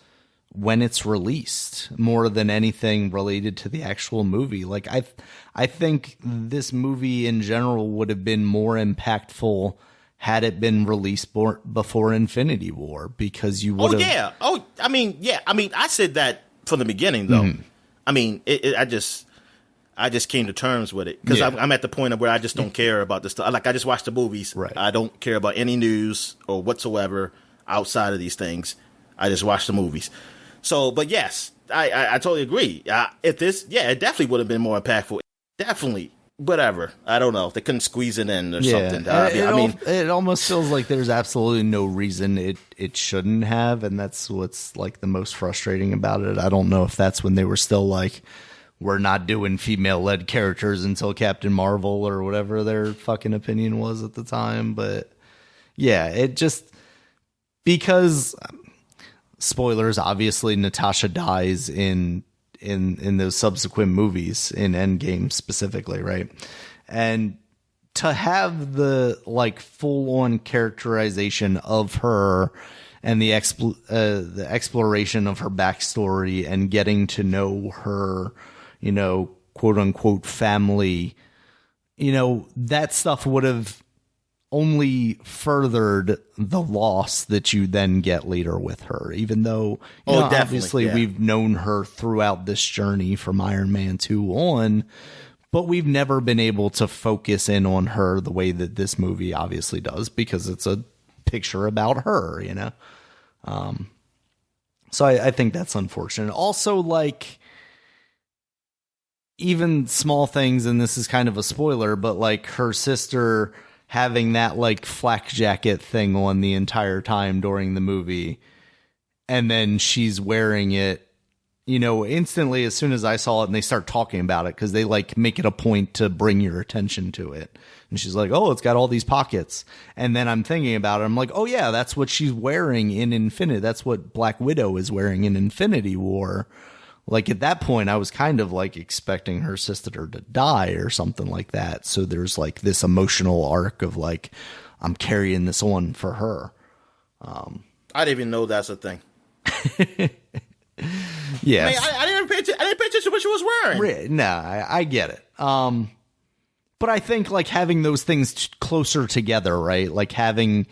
when it's released, more than anything related to the actual movie. Like, I think this movie in general would have been more impactful had it been released before Infinity War, because you would have... I mean, I said that from the beginning, though. Mm-hmm. I mean, I just came to terms with it, because I'm at the point of where I just don't care about this stuff. Like, I just watch the movies. Right. I don't care about any news or whatsoever outside of these things. I just watch the movies. So, but yes, I totally agree. If this, it definitely would have been more impactful. Definitely. Whatever. I don't know. They couldn't squeeze it in or something. It almost feels like there's absolutely no reason it shouldn't have, and that's what's, like, the most frustrating about it. I don't know if that's when they were still like, we're not doing female-led characters until Captain Marvel or whatever their fucking opinion was at the time. But yeah, it just, because spoilers, obviously Natasha dies in those subsequent movies, in Endgame specifically, right? And to have the, like, full-on characterization of her and the exploration of her backstory and getting to know her, you know, quote unquote family, you know, that stuff would have only furthered the loss that you then get later with her, even though, obviously we've known her throughout this journey from Iron Man 2 on, but we've never been able to focus in on her the way that this movie obviously does, because it's a picture about her, you know? So I think that's unfortunate. Also, like, even small things, and this is kind of a spoiler, but like her sister having that like flak jacket thing on the entire time during the movie, and then she's wearing it, you know, instantly as soon as I saw it, and they start talking about it because they like make it a point to bring your attention to it. And she's like, oh, it's got all these pockets. And then I'm thinking about it. I'm like, oh yeah, that's what she's wearing in Infinity. That's what Black Widow is wearing in Infinity War. Like at that point, I was kind of like expecting her sister to die or something like that. So there's like this emotional arc of like, I'm carrying this on for her. I didn't even know that's a thing. Yeah, I didn't pay attention to what she was wearing. No, I get it. But I think like having those things closer together, right? Like having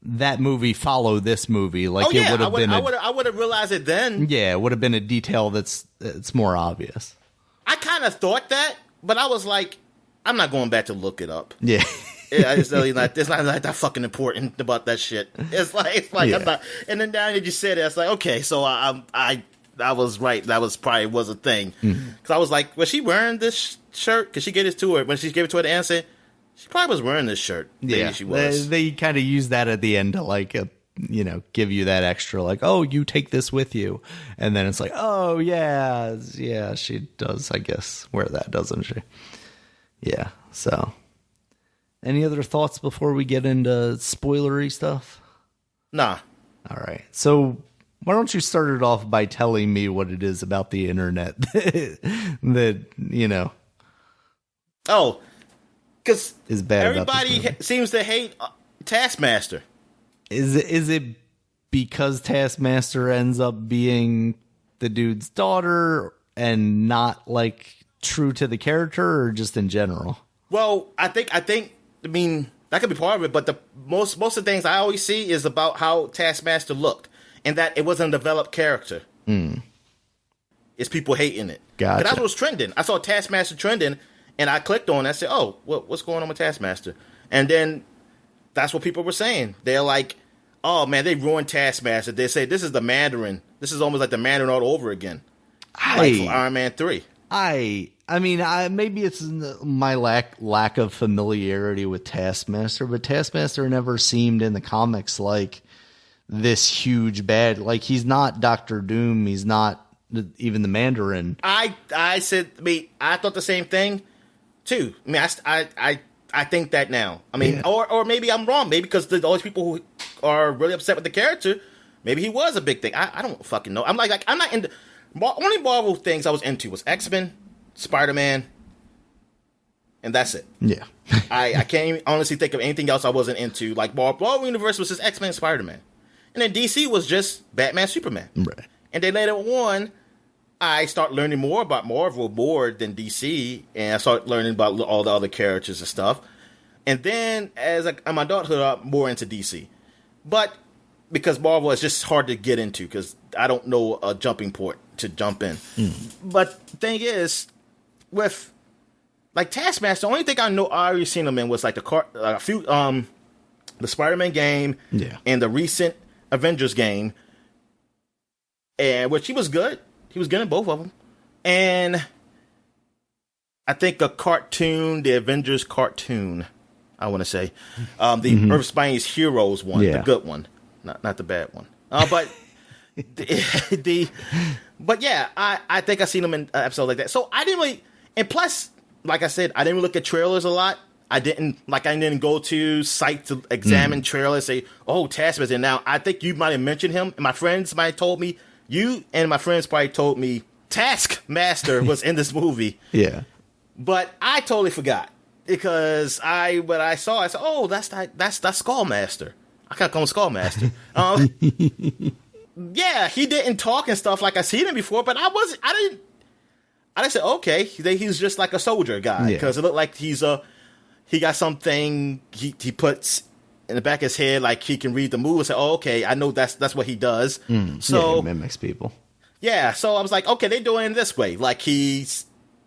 that movie follow this movie, like it would have been. I would have realized it then. Yeah, it would have been a detail it's more obvious. I kind of thought that, but I was like, I'm not going back to look it up. Yeah. It's not like that fucking important about that shit. It's like yeah. I'm not. And then now that you said it, it's like, okay, so I was right. That was probably was a thing. Because I was like, was she wearing this shirt? Because she gave it to her when she gave it to her to answer. She probably was wearing this shirt. Yeah, she was. They kind of use that at the end to like, give you that extra like, oh, you take this with you, and then it's like, oh yeah, she does, I guess, wear that, doesn't she? Yeah. So, any other thoughts before we get into spoilery stuff? Nah. All right. So, why don't you start it off by telling me what it is about the internet that Oh. Because is bad. Everybody seems to hate Taskmaster. Is it because Taskmaster ends up being the dude's daughter and not like true to the character, or just in general? Well, I mean that could be part of it, but the most of the things I always see is about how Taskmaster looked, and that it wasn't a developed character. It's people hating it. Gotcha. That's what was trending. I saw Taskmaster trending. And I clicked on it. I said, oh, what's going on with Taskmaster? And then that's what people were saying. They're like, oh, man, they ruined Taskmaster. They say, this is the Mandarin. This is almost like the Mandarin all over again. Like for Iron Man 3. I mean, maybe it's my lack of familiarity with Taskmaster, but Taskmaster never seemed in the comics like this huge bad. Like, he's not Doctor Doom. He's not even the Mandarin. I thought the same thing. Too. I mean, I think that now. I mean, yeah. or maybe I'm wrong. Maybe because all these people who are really upset with the character, maybe he was a big thing. I don't fucking know. I'm like I'm not into. Only Marvel things I was into was X-Men, Spider-Man, and that's it. Yeah. I can't even honestly think of anything else I wasn't into. Like Marvel Universe was just X-Men, Spider-Man, and then DC was just Batman, Superman. Right. And then later on, I start learning more about Marvel more than DC, and I start learning about all the other characters and stuff. And then, as my adulthood, I'm more into DC. But because Marvel is just hard to get into, because I don't know a jumping port to jump in. But the thing is, with like Taskmaster, the only thing I know I already seen him in was like the Spider-Man game, and the recent Avengers game, and which he was good. He was good in both of them. And I think a cartoon, the Avengers cartoon, I want to say. The Earth Spines Heroes one, the good one. Not the bad one. But but yeah, I think I seen them in episodes like that. So I didn't really, and plus, like I said, I didn't look at trailers a lot. I didn't go to site to examine trailers, say, oh, Taskmaster. Now, I think you might have mentioned him, and my friends might have told me. You and my friends probably told me Taskmaster was in this movie. Yeah. But I totally forgot. Because when I saw it, I said, oh, that's Skullmaster. I can't call him Skullmaster. Yeah, he didn't talk and stuff like I seen him before, but I just said, okay, he's just like a soldier guy. Because it looked like he got something he puts in the back of his head, like he can read the moves and say, oh, okay, I know that's what he does. So he mimics people. Yeah, so I was like, okay, they're doing it this way. Like he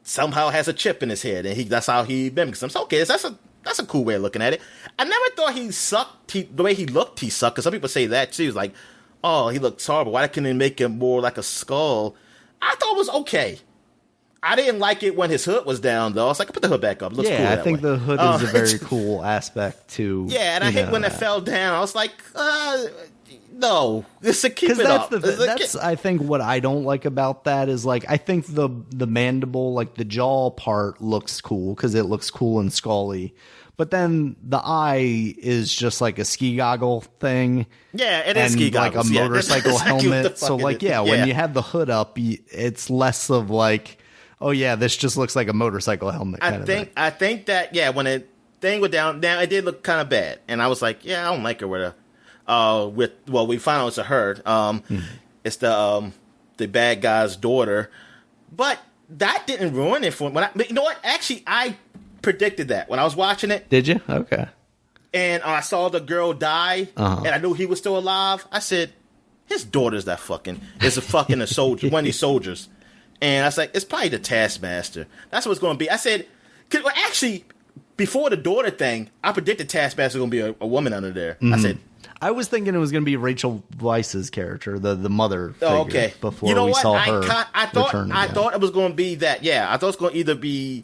somehow has a chip in his head, and that's how he mimics them. So okay, that's a cool way of looking at it. I never thought he sucked. The way he looked, he sucked. Because some people say that too. It's like, oh, he looks horrible. Why couldn't they make him more like a skull? I thought it was okay. I didn't like it when his hood was down, though. I was like, put the hood back up. It looks cool I that think way. the hood is a very cool aspect to. Yeah, and I hate when it fell down. I was like, no, just to keep it up. That's I think what I don't like about that is like I think the mandible, like the jaw part, looks cool because it looks cool and scully. But then the eye is just like a ski goggle thing. Yeah, it is ski goggles. Like a motorcycle helmet. So like, when you have the hood up, it's less of like, oh yeah, this just looks like a motorcycle helmet. I think that when the thing went down, it did look kind of bad, and I was like, yeah, I don't like her with we found out it's a her. It's the bad guy's daughter, but that didn't ruin it for me. You know what? Actually, I predicted that when I was watching it. Did you? Okay. And I saw the girl die, and I knew he was still alive. I said, his daughter's a soldier, one of these soldiers. And I was like, it's probably the Taskmaster. That's what it's going to be. I said, actually, before the daughter thing, I predicted Taskmaster was going to be a woman under there. I said, I was thinking it was going to be Rachel Weisz's character, the mother figure. Oh, okay. Before we saw her. I thought it was going to be that. Yeah, I thought it was going to either be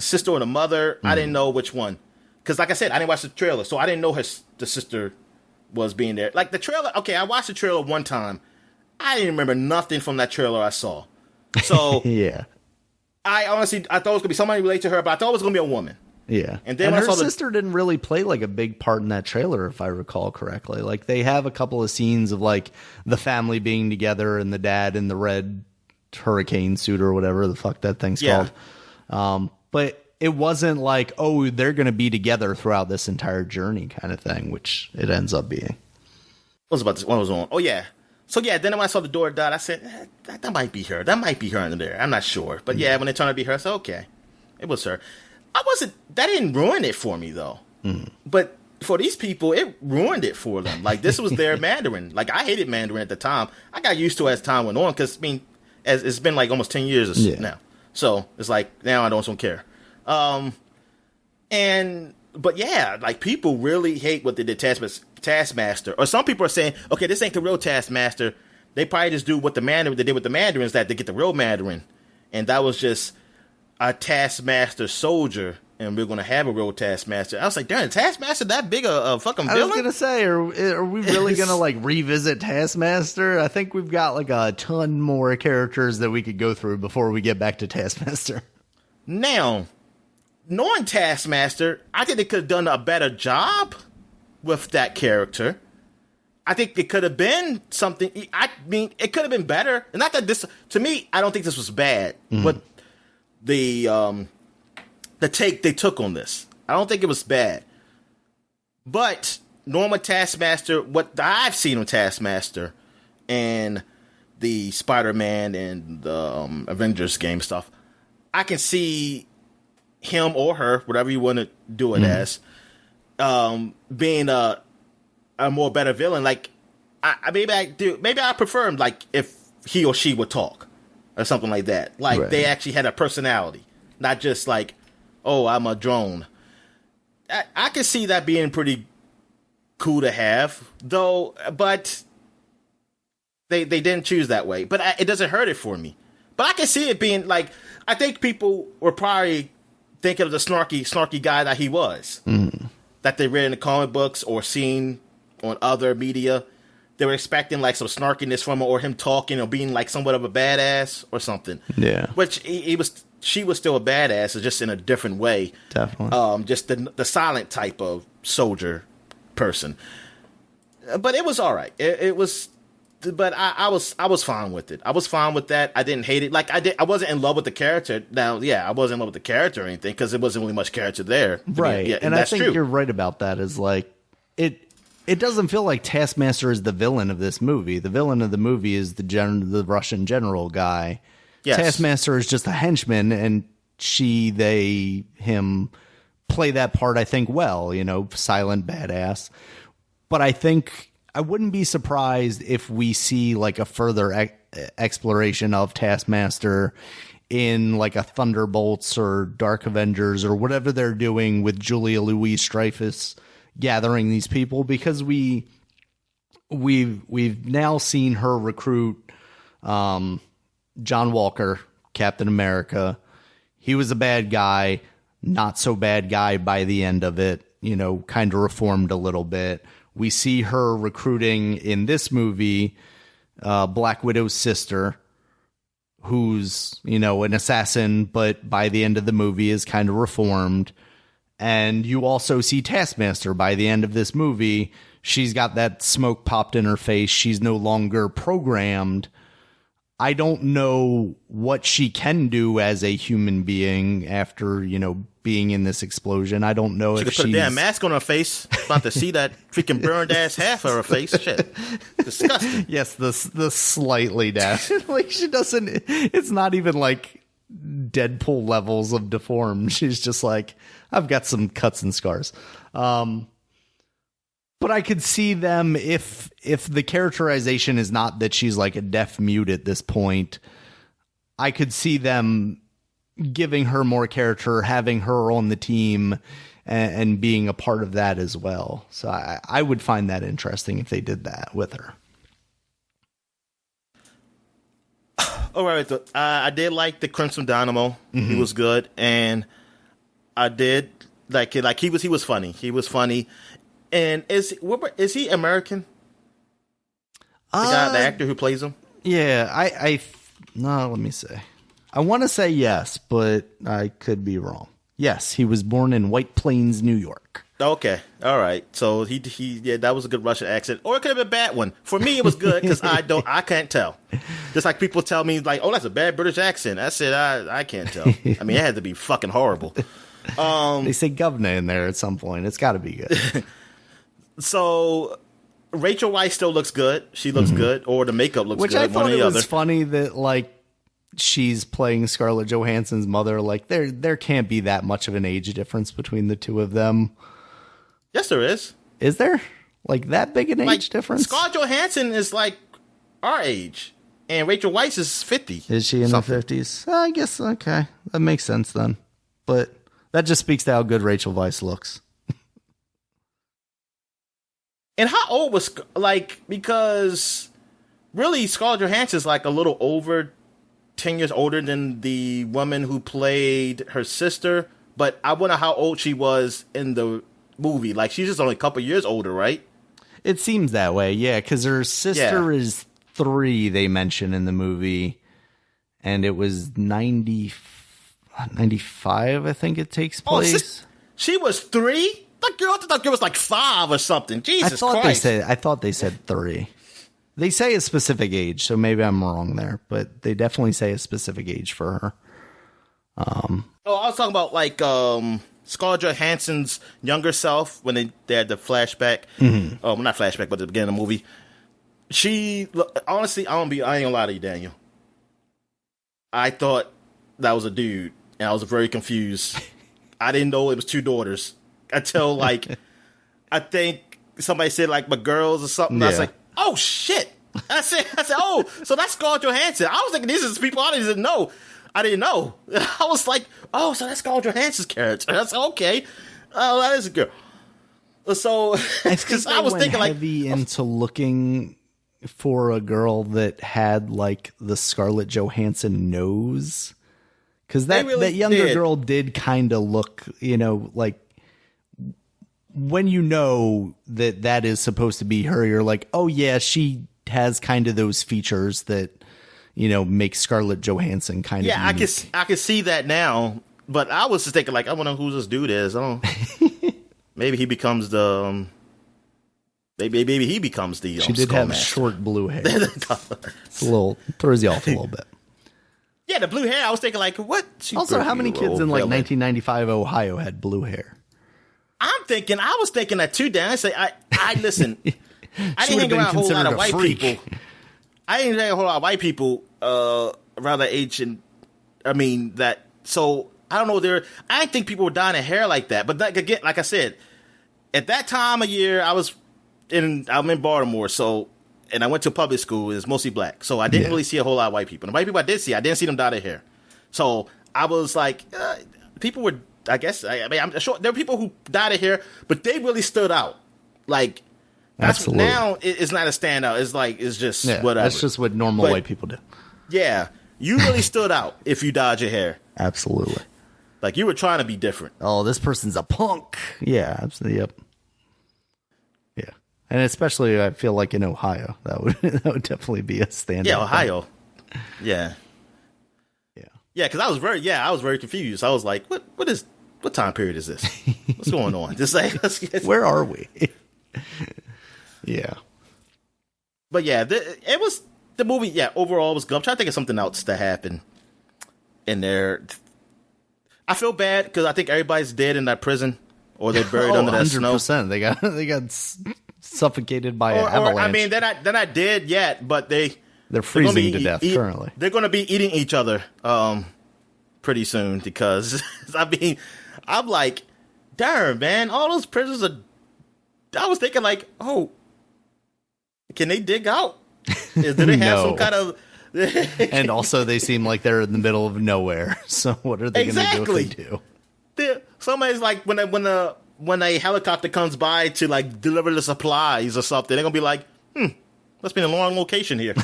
sister or the mother. I didn't know which one, because like I said, I didn't watch the trailer, so I didn't know the sister was being there. Like the trailer, okay, I watched the trailer one time. I didn't remember nothing from that trailer I saw. So yeah, I thought it was gonna be somebody related to her, but I thought it was gonna be a woman. Yeah, and then her sister didn't really play like a big part in that trailer, if I recall correctly. Like they have a couple of scenes of like the family being together and the dad in the red hurricane suit or whatever the fuck that thing's called. But it wasn't like, oh, they're going to be together throughout this entire journey kind of thing, which it ends up being. What was about this? What was on? Oh, yeah. So, yeah, then when I saw the door died, I said, that might be her. That might be her under there. I'm not sure. But, yeah, when it turned out to be her, I said, okay, it was her. That didn't ruin it for me, though. But for these people, it ruined it for them. Like, this was their Mandarin. Like, I hated Mandarin at the time. I got used to it as time went on because, it's been like almost 10 years now. So it's like now I don't care. But yeah, like people really hate what they did Taskmaster. Or some people are saying, okay, this ain't the real Taskmaster. They probably just do what they did with the Mandarins, that they get the real Mandarin. And that was just a Taskmaster soldier, and we're gonna have a real Taskmaster. I was like, darn, Taskmaster that big a fucking villain? I was gonna say, are we really gonna like revisit Taskmaster? I think we've got like a ton more characters that we could go through before we get back to Taskmaster. Now, knowing Taskmaster, I think they could have done a better job with that character. I think it could have been something. It could have been better. And not that this, to me, I don't think this was bad. But the take they took on this, I don't think it was bad. But Norma Taskmaster, what I've seen of Taskmaster and the Spider-Man and the Avengers game stuff, I can see him or her, whatever you want to do it as, being a more better villain. Like, maybe I prefer him, like, if he or she would talk or something like that. Like, they actually had a personality, not just like, oh, I'm a drone. I can see that being pretty cool to have, though, but they didn't choose that way. But it doesn't hurt it for me. But I can see it being, like, I think people were probably thinking of the snarky guy that he was. That they read in the comic books or seen on other media. They were expecting, like, some snarkiness from him, or him talking or being, like, somewhat of a badass or something. Yeah. Which she was still a badass, just in a different way. Definitely. Just the silent type of soldier person. But it was all right. It was, but I was fine with it. I was fine with that. I didn't hate it. Like, I wasn't in love with the character. Now, yeah, I wasn't in love with the character or anything, because there wasn't really much character there. Right. Yeah, and I think you're right about that. Is like, it doesn't feel like Taskmaster is the villain of this movie. The villain of the movie is the Russian general guy. Yes. Taskmaster is just a henchman, and him play that part, I think, well, silent badass. But I think I wouldn't be surprised if we see like a further exploration of Taskmaster in like a Thunderbolts or Dark Avengers or whatever they're doing with Julia Louis-Dreyfus gathering these people, because we've now seen her recruit John Walker Captain America. He was a bad guy, not so bad guy by the end of it, you know, kind of reformed a little bit. We see her recruiting in this movie Black Widow's sister, who's, you know, an assassin, but by the end of the movie is kind of reformed. And you also see Taskmaster by the end of this movie. She's got that smoke popped in her face. She's no longer programmed. I don't know what she can do as a human being after, you know, being in this explosion. I don't know if she's... She could put a damn mask on her face. About to see that freaking burned ass half of her face. Shit. Disgusting. Yes, the slightly dash. Like, she doesn't... It's not even like Deadpool levels of deformed. She's just like, I've got some cuts and scars. But I could see them, if the characterization is not that she's like a deaf mute at this point, I could see them giving her more character, having her on the team, and being a part of that as well. So I would find that interesting if they did that with her. All right, I did like the Crimson Dynamo. Mm-hmm. He was good, and I did like it. Like he was funny. He was funny. And is he American? The actor who plays him? Yeah, no, let me say. I want to say yes, but I could be wrong. Yes, he was born in White Plains, New York. Okay, all right. So he that was a good Russian accent, or it could have been a bad one. For me, it was good because I can't tell. Just like people tell me, like, oh, that's a bad British accent. I said I can't tell. I mean, it had to be fucking horrible. They say governor in there at some point. It's got to be good. So Rachel Weisz still looks good. She looks good, or the makeup looks good. Which I thought it was funny that, like, she's playing Scarlett Johansson's mother. Like, there can't be that much of an age difference between the two of them. Yes, there is. Is there? Like, that big an age difference? Scarlett Johansson is like our age, and Rachel Weisz is 50. Is she in her 50s? I guess, okay. That makes sense then. But that just speaks to how good Rachel Weisz looks. And how old was, like, because really Scarlett Johansson's like a little over 10 years older than the woman who played her sister, but I wonder how old she was in the movie. Like, she's just only a couple years older, right? It seems that way, yeah, because her sister is 3, they mention in the movie, and it was 95, I think it takes place. She was 3? I thought girl was like 5 or something. Jesus Christ. I thought they said 3. They say a specific age, so maybe I'm wrong there, but they definitely say a specific age for her. I was talking about like Scarlett Johansson's younger self when they had the flashback. Mm-hmm. Not flashback, but at the beginning of the movie. She honestly, I ain't gonna lie to you, Daniel. I thought that was a dude, and I was very confused. I didn't know it was 2 daughters. Until, like, I think somebody said, like, my girls or something. Yeah. I was like, oh, shit. I said, oh, so that's Scarlett Johansson. I was thinking these are people I didn't know. I was like, oh, so that's Scarlett Johansson's character. I said, okay. Oh, that is a girl. So, because I was thinking, like, heavy into looking for a girl that had, like, the Scarlett Johansson nose. Because that younger girl did kind of look, you know, like, when you know that is supposed to be her, you're like, oh yeah, she has kind of those features that, you know, make Scarlett Johansson kind of unique. I can see that now, but I was just thinking, like, I wonder who this dude is. I don't. Maybe he becomes the. Maybe he becomes the. She did have short blue hair. It's a little throws you off a little bit. Yeah, the blue hair. I was thinking, like, what? Also, how many kids in like 1995 Ohio had blue hair? I was thinking that too, Dan. I say, I listen. I didn't hang around a whole lot of white people. I didn't hang around a whole lot of white people around that age, and I mean that. So I don't know. I didn't think people were dyeing their hair like that. But again, like I said, at that time of year, I'm in Baltimore, so and I went to public school. It's mostly black, so I didn't really see a whole lot of white people. And the white people I didn't see them dye their hair. So I was like, people were. I guess I'm sure there are people who dyed their hair, but they really stood out. Like that's now it's not a standout. It's like it's just whatever. That's just what normal white people do. Yeah, You really stood out if you dyed your hair. Absolutely. Like, you were trying to be different. Oh, this person's a punk. Yeah, absolutely. Yep. Yeah. And especially, I feel like in Ohio, that would definitely be a standout. Yeah, Ohio. Yeah. Yeah. Yeah, because I was very confused. I was like, what time period is this? What's going on? Just like, where are we? Yeah. But yeah, it was the movie. Yeah, overall was good. I'm trying to think of something else that happened in there. I feel bad because I think everybody's dead in that prison, or they're buried under that 100%. Snow. They got suffocated by an avalanche. Or, I mean, they're not dead yet, but they're freezing to death currently. They're going to be eating each other pretty soon because I mean, I'm like, darn man, all those prisoners are. I was thinking like, oh, can they dig out? Do they have some kind of? And also, they seem like they're in the middle of nowhere. So what are they going to do if they do? Somebody's like when a helicopter comes by to like deliver the supplies or something, they're gonna be like, must be a long location here.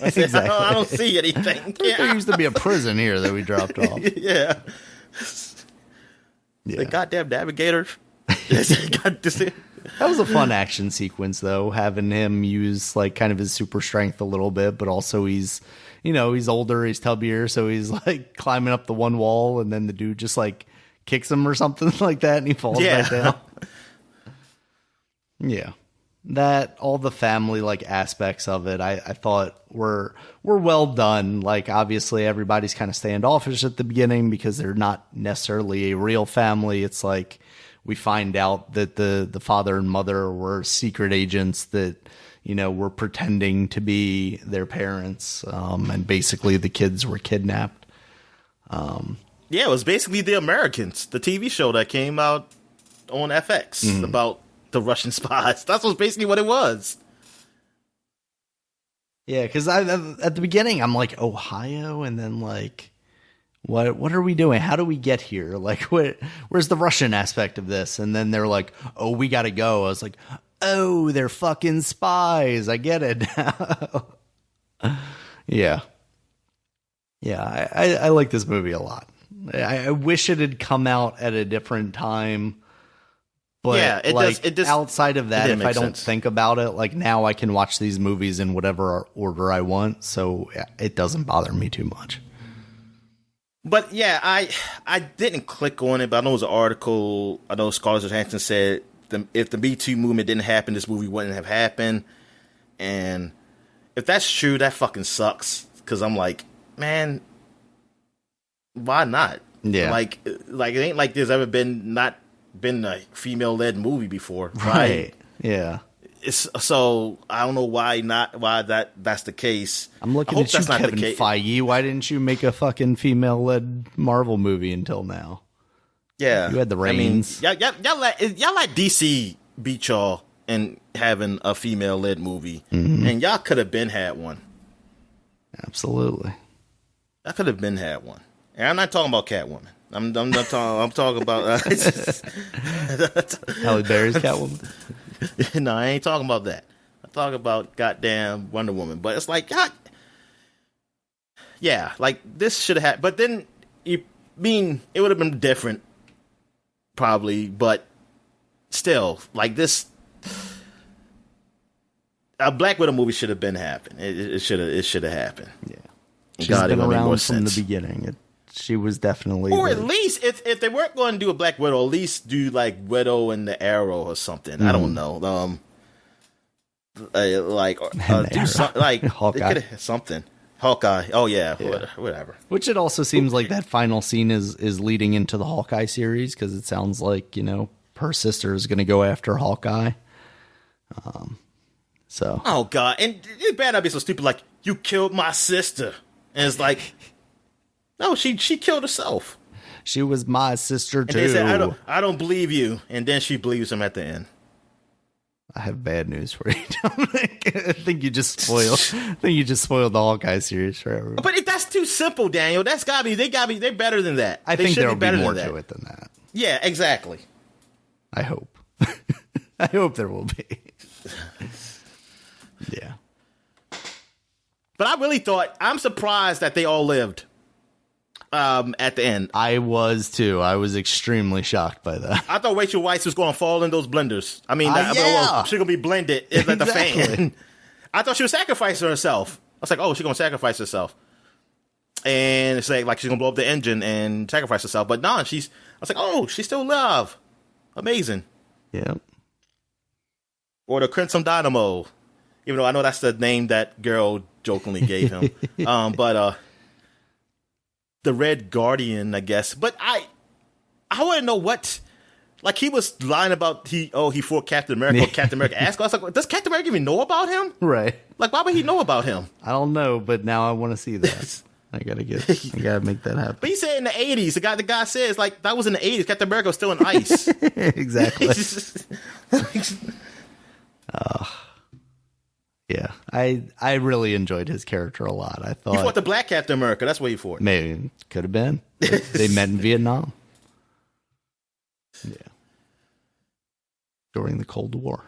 Exactly. I don't see anything. There used to be a prison here that we dropped off. Yeah. The goddamn navigator. That was a fun action sequence, though, having him use like kind of his super strength a little bit, but also he's older, he's tubbier, so he's like climbing up the one wall, and then the dude just like kicks him or something like that, and he falls back down. Yeah, that all the family like aspects of it, I thought were well done. Like obviously everybody's kind of standoffish at the beginning because they're not necessarily a real family. It's like we find out that the father and mother were secret agents that, were pretending to be their parents. And basically the kids were kidnapped. Yeah, it was basically The Americans, the TV show that came out on FX about the Russian spies. That's basically what it was. Yeah, because at the beginning, I'm like, Ohio, and then like, what are we doing? How do we get here? Like, where's the Russian aspect of this? And then they're like, oh, we got to go. I was like, oh, they're fucking spies. I get it now. Yeah. Yeah, I like this movie a lot. I wish it had come out at a different time. But yeah, it does, outside of that, if I don't sense. think about it, like now I can watch these movies in whatever order I want. So it doesn't bother me too much. But yeah, I didn't click on it, but I know it was an article. I know Scarlett Johansson said if the Me Too movement didn't happen, this movie wouldn't have happened. And if that's true, that fucking sucks. Because I'm like, man, why not? Yeah. Like it ain't like there's ever been a female-led movie before. Right. Yeah. So I don't know why that's the case. I'm looking at you, Kevin Feige. Why didn't you make a fucking female-led Marvel movie until now? Yeah, you had the reins. I mean, y'all let DC beat y'all in having a female-led movie, and y'all could have been had one. Absolutely, I could have been had one. And I'm not talking about Catwoman. I'm not talking. I'm talking about Halle Berry's Catwoman. No, I ain't talking about that. I'm talking about goddamn Wonder Woman. But it's like, God, yeah, like this should have had. But then, it would have been different, probably. But still, like this, a Black Widow movie should have been happening. It should have happened. Yeah, she's been around from the beginning. She was definitely, or at least if they weren't going to do a Black Widow, at least do like Widow and the Arrow or something. I don't know. Do something like Hawkeye. They could have something. Hawkeye. Oh yeah, whatever. Which it also seems like that final scene is leading into the Hawkeye series because it sounds like her sister is going to go after Hawkeye. So. Oh God, and it better not be so stupid. Like you killed my sister, and it's like. No, she killed herself. She was my sister too. And they said, I don't believe you. And then she believes him at the end. I have bad news for you, Dominic. I think you just spoiled the Hawkeye series for everyone. But that's too simple, Daniel. They're better than that. I think there'll be more to it than that. Yeah, exactly. I hope. I hope there will be. Yeah. But I really thought, I'm surprised that they all lived at the end. I was too. I was extremely shocked by that. I thought Rachel Weisz was going to fall in those blenders. I mean, yeah. she's going to be blended like the Exactly. fan. I thought she was sacrificing herself. I was like, oh, she's going to sacrifice herself. And it's like she's going to blow up the engine and sacrifice herself. But no, I was like, oh, she's still alive. Amazing. Yeah. Or the Crimson Dynamo. Even though I know that's the name that girl jokingly gave him. But the Red Guardian, I guess. But I want to know what... Like, he was lying about he fought Captain America. Or Captain America asked. I was like, does Captain America even know about him? Right. Like, why would he know about him? I don't know, but now I want to see that. I gotta make that happen. But he said in the 80s, the guy says, like, that was in the 80s. Captain America was still in ice. Exactly. Yeah. I really enjoyed his character a lot. I thought He fought the black Captain America. That's what he fought. maybe could have been. They met in Vietnam. Yeah. During the Cold War.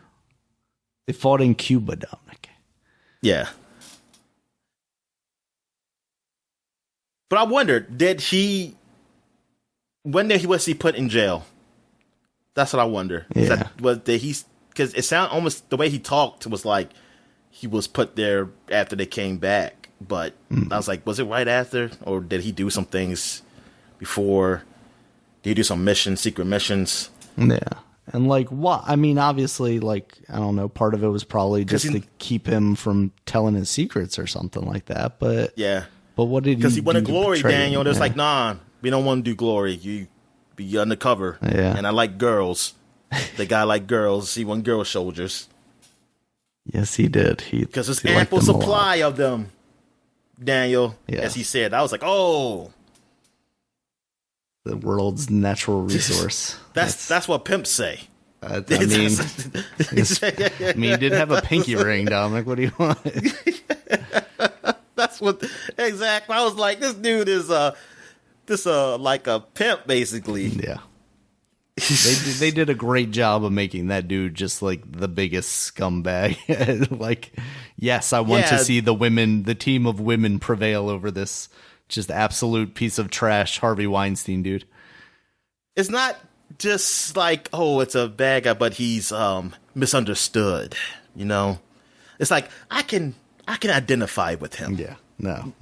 They fought in Cuba, Dominic. Yeah. But I wondered, when was he put in jail? That's what I wonder. Yeah. Because it sounded almost, the way he talked was like he was put there after they came back. But I was like, was it right after? Or did he do some things before? Did he do some secret missions? Yeah. And like, what? I mean, obviously, like, I don't know, part of it was probably just to keep him from telling his secrets or something like that. But yeah. But what did he do? Because he wanted glory, Daniel. There's Yeah. like, nah, we don't want to do glory. You be undercover. Yeah. And I like girls. The guy like girls. He want girl soldiers. Yes, he did. Because there's he liked ample them a lot. supply of them, Daniel. Yeah. As he said. I was like, oh. The world's natural resource. That's what pimps say. I mean, he did have a pinky ring, Dominic. What do you want? That's what exactly. I was like, this dude is like a pimp, basically. Yeah. They did a great job of making that dude just like the biggest scumbag. Like, yes, I want to see the team of women prevail over this just absolute piece of trash Harvey Weinstein dude. It's not just like, oh, it's a bad guy, but he's misunderstood. You know, it's like I can identify with him. Yeah, no.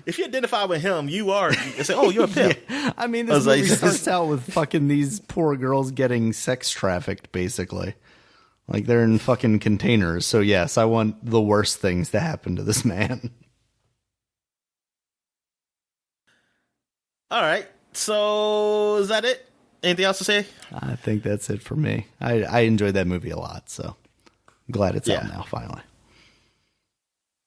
If you identify with him, it's like, oh, you're a pimp. Yeah. I mean, this movie starts out with fucking these poor girls getting sex trafficked, basically. Like, they're in fucking containers. So, yes, I want the worst things to happen to this man. All right. So, is that it? Anything else to say? I think that's it for me. I enjoyed that movie a lot, so I'm glad it's out now, finally.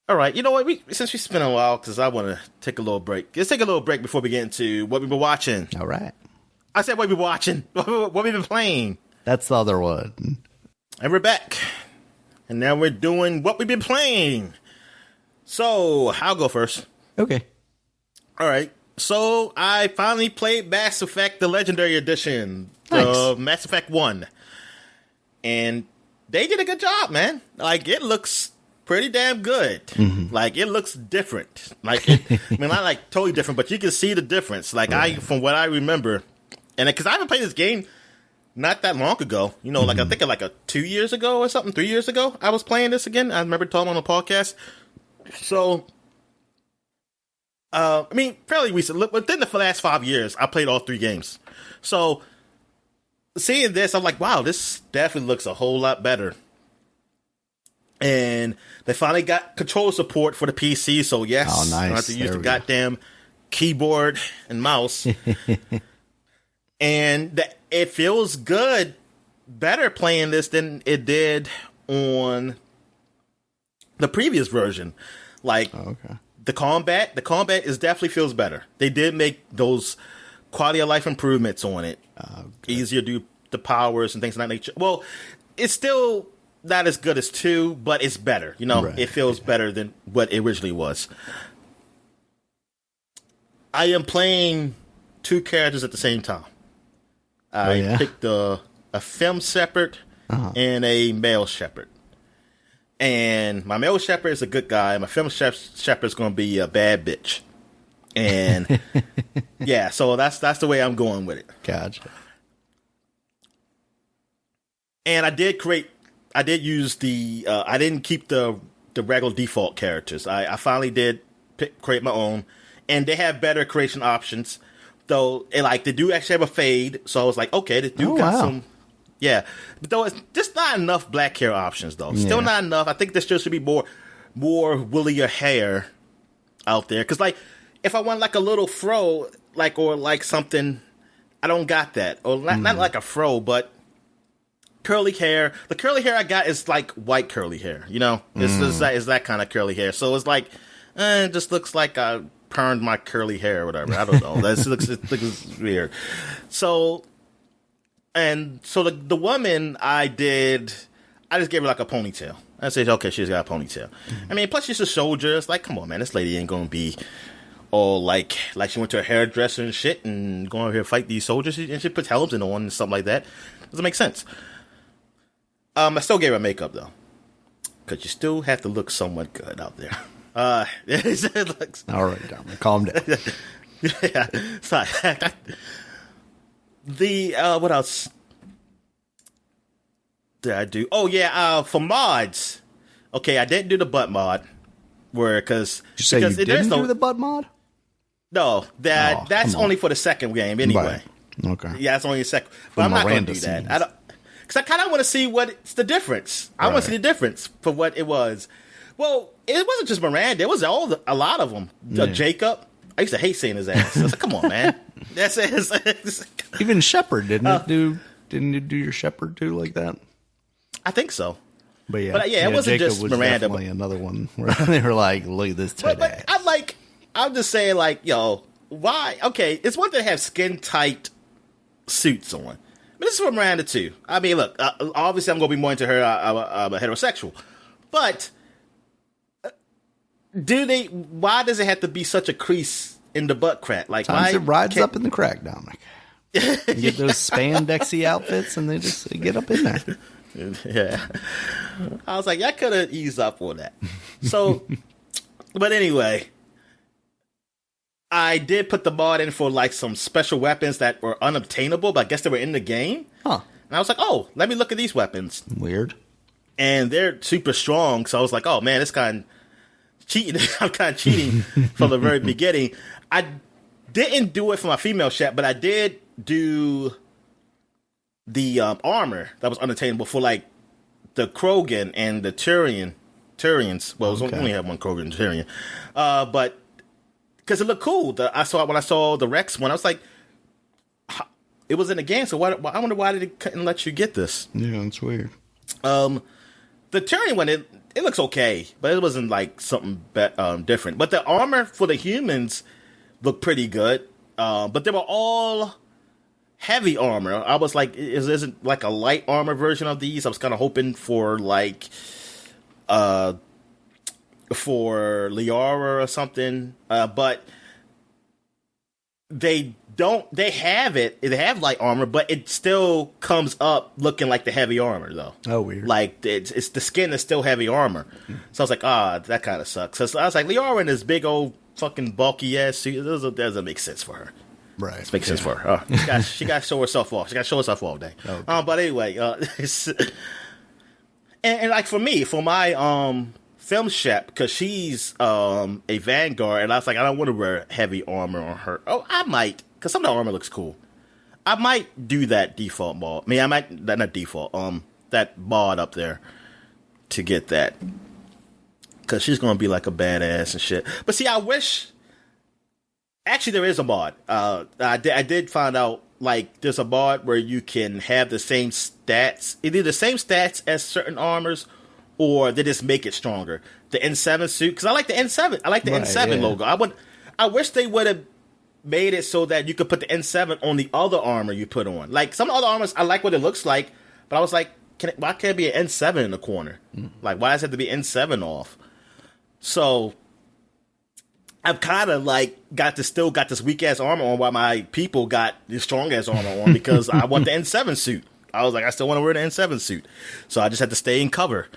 All right, you know what? Since we spent a while, because I want to take a little break. Let's take a little break before we get into what we've been watching. All right. I said what we've been watching. What we've been playing. That's the other one. And we're back. And now we're doing what we've been playing. So, I'll go first. Okay. All right. So, I finally played Mass Effect, the Legendary Edition. Nice. Mass Effect 1. And they did a good job, man. Like, it looks pretty damn good. Mm-hmm. Like, it looks different. Like, I mean, not like totally different, but you can see the difference. Like, from what I remember, and because I haven't played this game not that long ago, you know, like I think like 2 years ago or something, 3 years ago, I was playing this again. I remember talking on the podcast. So, I mean, fairly recent. Within the last 5 years, I played all 3 games. So, seeing this, I'm like, wow, this definitely looks a whole lot better. And they finally got control support for the PC, so yes, oh, nice. I don't have to use the goddamn keyboard and mouse. And it feels good, better playing this than it did on the previous version. Like, the combat is definitely feels better. They did make those quality of life improvements on it. Easier to do the powers and things of that nature. Well, it's still not as good as 2, but it's better. You know, It feels better than what it originally was. I am playing 2 characters at the same time. I picked a femme shepherd and a male shepherd. And my male shepherd is a good guy. My female shepherd is going to be a bad bitch. And yeah, so that's the way I'm going with it. Gotcha. And I did use I didn't keep the regular default characters. I finally did create my own, and they have better creation options. Though, they do actually have a fade, so I was like, okay, they do got some. Yeah, but though it's just not enough black hair options, though. Still not enough. I think there still should be more woollier hair out there. Because, if I want, a little fro, or something, I don't got that. Or not like a fro, but curly hair. The curly hair I got is, white curly hair, you know? It's that kind of curly hair. So it's it just looks like I permed my curly hair or whatever. I don't know. It looks weird. So... And so the woman I just gave her a ponytail. I said, okay, she's got a ponytail. I mean, plus she's a soldier. It's come on, man, this lady ain't gonna be all like she went to a hairdresser and shit and going over here to fight these soldiers. And she puts helmets on and something like that. Doesn't make sense. I still gave her makeup though, because you still have to look somewhat good out there. It looks... All right, Dominic, calm down. Yeah, sorry. What else did I do? Oh, yeah, for mods. Okay, I didn't do the butt mod. Because you didn't do the butt mod? No, that's only for the second game anyway. Right. Okay. Yeah, it's only a second. But I'm not going to do that. Because I kind of want to see what's the difference. I want to see the difference for what it was. Well, it wasn't just Miranda. It was a lot of them. Jacob. I used to hate seeing his ass. I was like, come on, man. That's it. Even Shepard didn't you do your Shepard too like that? I think so. But it wasn't Jacob just was Miranda. Definitely another one where they were like, look at this tight ass. I'm just saying, yo, why? Okay, it's one thing to have skin tight suits on, but this is for Miranda too. I mean, look, obviously I'm gonna be more into her. I'm a heterosexual, but. Why does it have to be such a crease in the butt crack? Sometimes it rides up in the crack, Dominic. You get those spandexy outfits and they just get up in there. Yeah. I was like, I could have eased up on that. So, but anyway, I did put the mod in for some special weapons that were unobtainable, but I guess they were in the game. Huh. And I was like, oh, let me look at these weapons. Weird. And they're super strong, so I was like, oh man, this kind cheating. I'm kind of cheating from the very beginning. I didn't do it for my female shep, but I did do the armor that was unattainable for the Krogan and the Turians. Well, it only had one Krogan and Turian, but because it looked cool. When I saw the Rex one, I was like, it was in the game. So I wonder why they couldn't let you get this. Yeah, it's weird. The Turian one, it looks okay, but it wasn't something different. But the armor for the humans looked pretty good. But they were all heavy armor. I was like, isn't a light armor version of these? I was kind of hoping for for Liara or something. But they don't. They have it. They have light armor, but it still comes up looking like the heavy armor, though. Oh, weird. It's the skin is still heavy armor. So I was like, that kind of sucks. So I was like, Liara in this big old fucking bulky ass suit, it doesn't make sense for her. Right. It makes sense for her. She got to show herself off. She got to show herself all day. Okay. But anyway, and for me, for my film shep, because she's a Vanguard, and I was like, I don't want to wear heavy armor on her. Oh, I might, because some of the armor looks cool. I might do that default mod. I mean, I might, not default, that mod up there to get that. Because she's going to be a badass and shit. But see, I wish, actually there is a mod. I did find out, there's a mod where you can have the same stats, either the same stats as certain armors, or they just make it stronger. The N7 suit, because I like the N7. I like the N7 logo. I wish they would have made it so that you could put the N7 on the other armor you put on. Some other armors, I like what it looks like, but I was like, why can't it be an N7 in the corner? Why does it have to be N7 off? So I've kind of got this weak ass armor on while my people got this strong ass armor on because I want the N7 suit. I was like, I still want to wear the N7 suit, so I just had to stay in cover.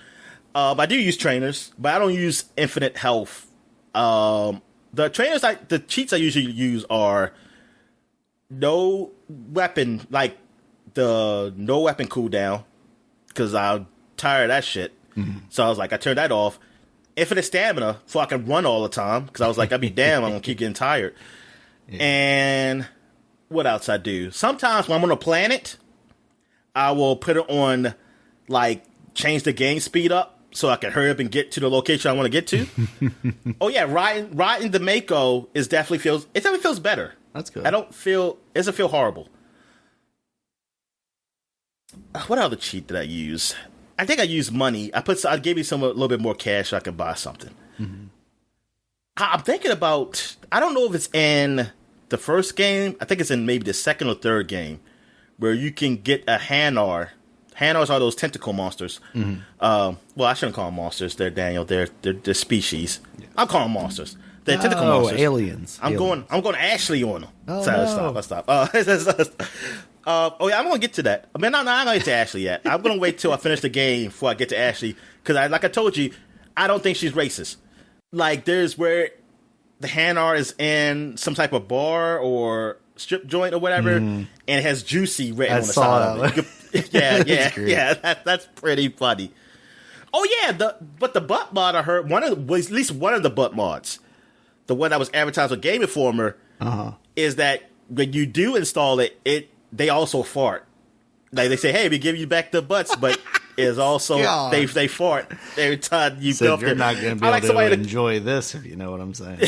I do use trainers, but I don't use infinite health. The cheats I usually use are no weapon, like the no weapon cooldown, because I'm tired of that shit. Mm-hmm. So I was like, I turned that off. Infinite stamina, so I can run all the time, because I was like, I'd be damn, I'm gonna keep getting tired. Yeah. And what else I do? Sometimes when I'm on a planet, I will put it on, like, change the game speed up so I can hurry up and get to the location I want to get to. Oh yeah, riding the Mako definitely feels better. That's good. It doesn't feel horrible. What other cheat did I use? I think I used money. I gave you a little bit more cash so I could buy something. Mm-hmm. I'm thinking about, I don't know if it's in the first game. I think it's in maybe the second or third game where you can get a Hanar. Hanars are those tentacle monsters. Mm-hmm. Well, I shouldn't call them monsters. They're species. Yeah. I'll call them monsters. They're tentacle monsters. Aliens. I'm going Ashley on them. Oh, Sorry, no. Let's stop. Oh yeah, I'm gonna get to that. I mean, no, I'm not gonna get to Ashley yet. I'm gonna wait till I finish the game before I get to Ashley, because like I told you, I don't think she's racist. Like, there's where the Hanar is in some type of bar or strip joint or whatever, and it has juicy written on the side of it. Yeah. That's pretty funny. Oh yeah, but the butt mod I heard at least one of the butt mods, the one that was advertised on Game Informer, is that when you do install it they also fart. Like, they say, hey, we give you back the butts, but it's also they fart every time you go up there. You're not going to be able to enjoy this, if you know what I'm saying.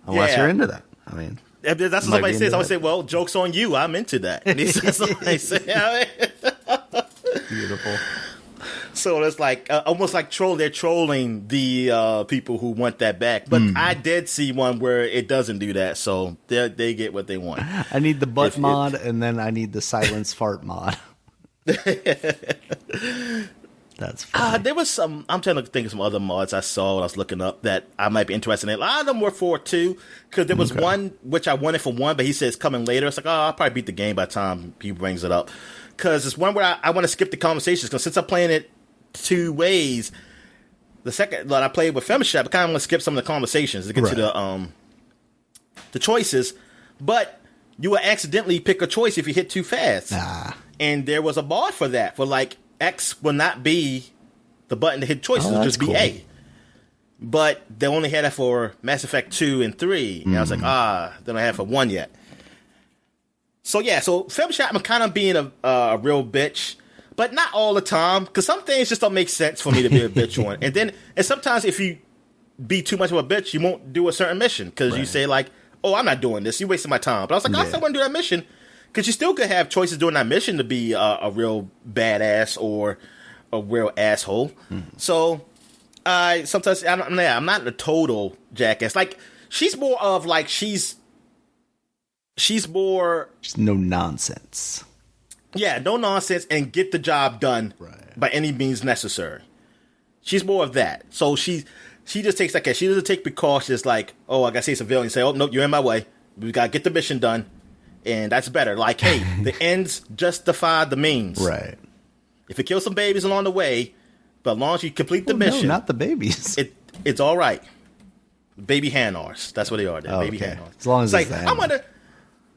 Unless you're into that. I mean, that's what somebody says. I would say, well, joke's on you. I'm into that. And that's what they say. Beautiful. So it's like almost like they're trolling the people who want that back. But I did see one where it doesn't do that, so they get what they want. I need the butt mod, and then I need the silence fart mod. That's funny. There was some. I'm trying to think of some other mods I saw when I was looking up that I might be interested in. A lot of them were for 2, because there was one which I wanted for 1, but he says coming later. It's like, I'll probably beat the game by the time he brings it up. Because it's one where I want to skip the conversations, because since I'm playing it 2 ways, the second that I played with Femshap, I kind of want to skip some of the conversations to get to the choices. But you will accidentally pick a choice if you hit too fast. And there was a bar for that. For like, X will not be the button to hit choices. It'll just be A. But they only had that for Mass Effect 2 and 3. And I was like, they don't have it for 1 yet. So yeah, so Femshap, I'm kind of being a real bitch. But not all the time, because some things just don't make sense for me to be a bitch on. And sometimes if you be too much of a bitch, you won't do a certain mission, because you say like, oh, I'm not doing this. You wasting my time. But I was like, I still want to do that mission, because you still could have choices during that mission to be a real badass or a real asshole. So sometimes I'm not a total jackass. Like, she's more of like she's more just no nonsense. Yeah, no nonsense, and get the job done by any means necessary. She's more of that. So she just takes that care. She doesn't take precautions like, oh, I gotta see a civilian. Say, oh, no, you're in my way. We gotta get the mission done, and that's better. Like, hey, the ends justify the means. Right. If it kills some babies along the way, but as long as you complete the mission, no, not the babies. It's all right. Baby Hanars. That's what they are. Baby Hanars. As long as it's like, I wonder.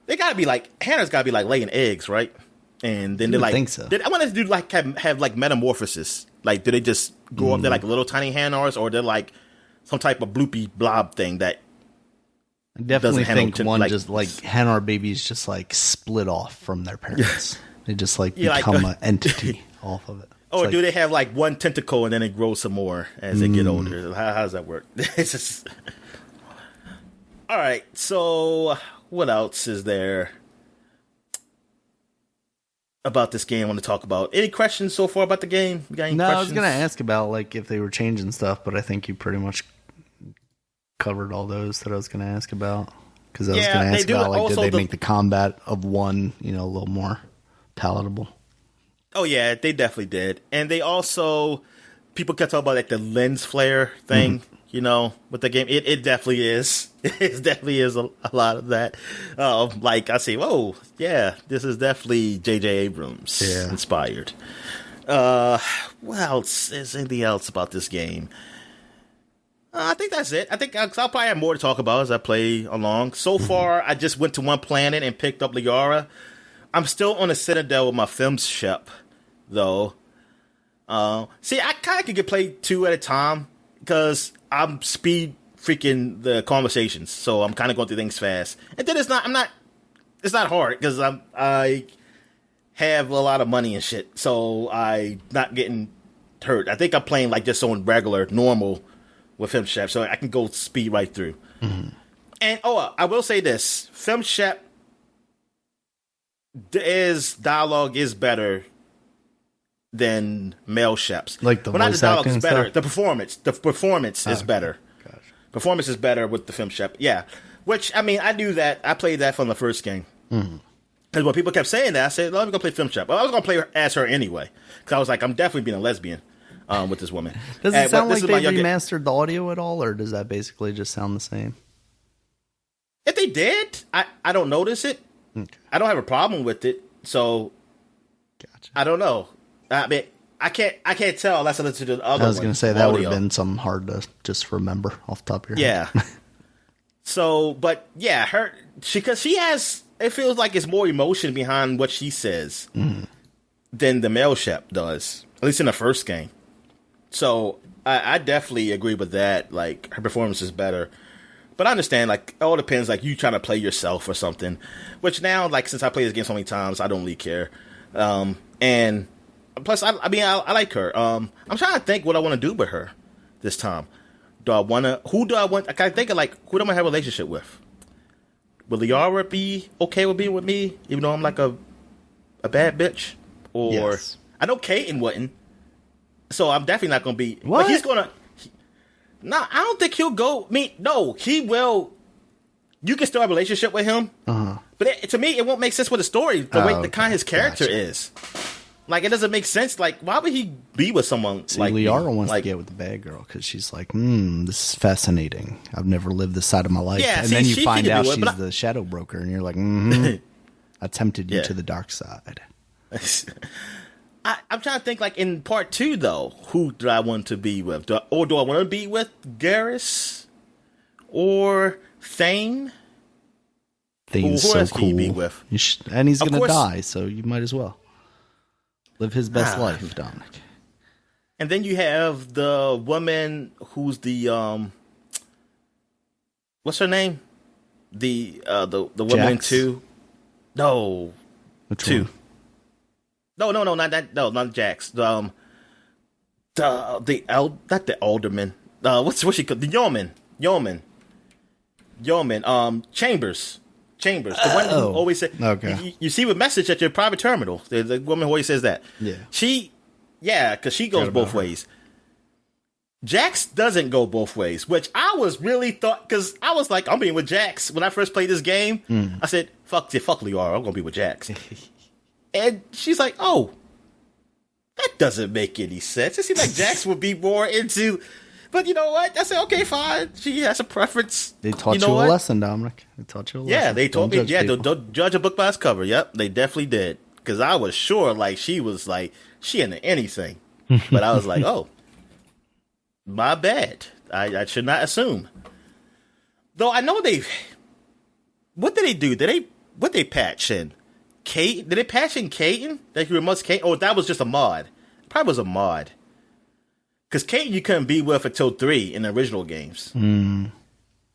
They gotta be like Hannah's gotta be like laying eggs, right? And then they're like, think so. I wanted to do like have like metamorphosis. Like, do they just grow up? They're like little tiny Hanars, or they're like some type of bloopy blob thing that. I definitely think one like, just like Hanar babies just like split off from their parents. They just like become an entity off of it. Or do they have like one tentacle and then it grows some more as they get older? How does that work? It's just. All right, so what else is there about this game I want to talk about? Any questions so far about the game? You got any questions? I was going to ask about like if they were changing stuff, but I think you pretty much covered all those that I was going to ask about. Because I was going to ask about like, did they make the combat of 1, a little more palatable? Oh yeah, they definitely did. And they also, people kept talking about like the lens flare thing, with the game. It definitely is. It definitely is a lot of that. Like I say, whoa, yeah, this is definitely J.J. Abrams inspired. What else? Is anything else about this game? I think that's it. I think I'll probably have more to talk about as I play along. So far, I just went to one planet and picked up Liara. I'm still on the Citadel with my film ship, though. See, I kind of could play 2 at a time because I'm speed freaking the conversations, so I'm kind of going through things fast. And then it's not hard because I have a lot of money and shit, so I not getting hurt. I think I'm playing like just on regular, normal with Film Chef, so I can go speed right through. Mm-hmm. And I will say this: Film Chef dialogue is better than male chefs. Like the voice acting is better. The performance is better. Gotcha. Performance is better with the Film Chef. Yeah, which I mean, I knew that. I played that from the first game. Because when people kept saying that, I said, "Let me go play Film Chef." Well, I was going to play her as her anyway, because I was like, "I'm definitely being a lesbian with this woman." Does it sound like they remastered the audio at all, or does that basically just sound the same? If they did, I don't notice it. Okay. I don't have a problem with it, so gotcha. I don't know. I mean, I can't tell unless I listen to the other. I was going to say that would have been something hard to just remember off the top of your head. Yeah. So, but yeah, because she has. It feels like it's more emotion behind what she says than the male chef does, at least in the first game. So I definitely agree with that. Like, her performance is better. But I understand, like, it all depends, like, you trying to play yourself or something. Which now, like, since I play this game so many times, I don't really care. And plus, I like her. I'm trying to think what I want to do with her this time. I kind of think of, like, who do I want to have a relationship with? Will Liara be okay with being with me, even though I'm like a bad bitch? Or yes. I know Kaiten wouldn't, so I'm definitely not going to be. What? But he's going to. No, I don't think he'll go. No, he will. You can still have a relationship with him, but to me, it won't make sense with the story. The kind his character is. Like, it doesn't make sense. Like, why would he be with someone like Liara wants to get with the bad girl because she's like, this is fascinating. I've never lived this side of my life. Yeah, and then you find out she's the shadow broker, and you're like, I tempted you to the dark side. I'm trying to think, like, in part 2, though, who do I want to be with? Do I want to be with Garrus or Thane? Thane's so cool. Be with? And he's going to die, so you might as well. Live his best life, Dominic. And then you have the woman who's the what's her name? The woman in 2. No. Which 2. One? No, not that. No, not Jax. Not the alderman. What's she called? The yeoman. Chambers. The one who always said, okay. You see a message at your private terminal. The woman who always says that. Yeah. Because she goes both ways. Jax doesn't go both ways, which I was really because I was like, I'm being with Jax. When I first played this game, I said, fuck Liara, I'm going to be with Jax. And she's like, oh, that doesn't make any sense. It seems like Jax would be more into... But you know what? I said, okay, fine. She has a preference. They taught you a lesson, Dominic. They taught you a lesson. Yeah, they told me. Yeah, don't judge a book by its cover. Yep, they definitely did. Because I was sure, like, she was like, she into anything. But I was like, oh, my bad. I should not assume. Though I know what did they do? What they patch in? Did they patch in Kaiten? That you must Kaiten? Oh, that was just a mod. Probably was a mod. Because Kaiten you couldn't be with until 3 in the original games. And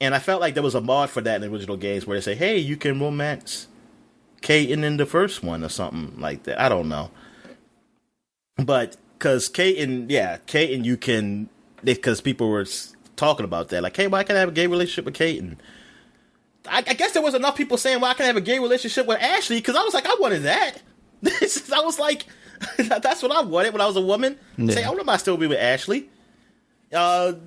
I felt like there was a mod for that in the original games where they say, hey, you can romance Kaiten in the first one or something like that. I don't know. But because Kaiten you can... Because people were talking about that. Like, hey, why can't I have a gay relationship with Kaiten? I guess there was enough people saying, well, I can have a gay relationship with Ashley, because I was like, I wanted that. I was like... That's what I wanted when I was a woman. Yeah. Say, I don't know if I still be with Ashley. But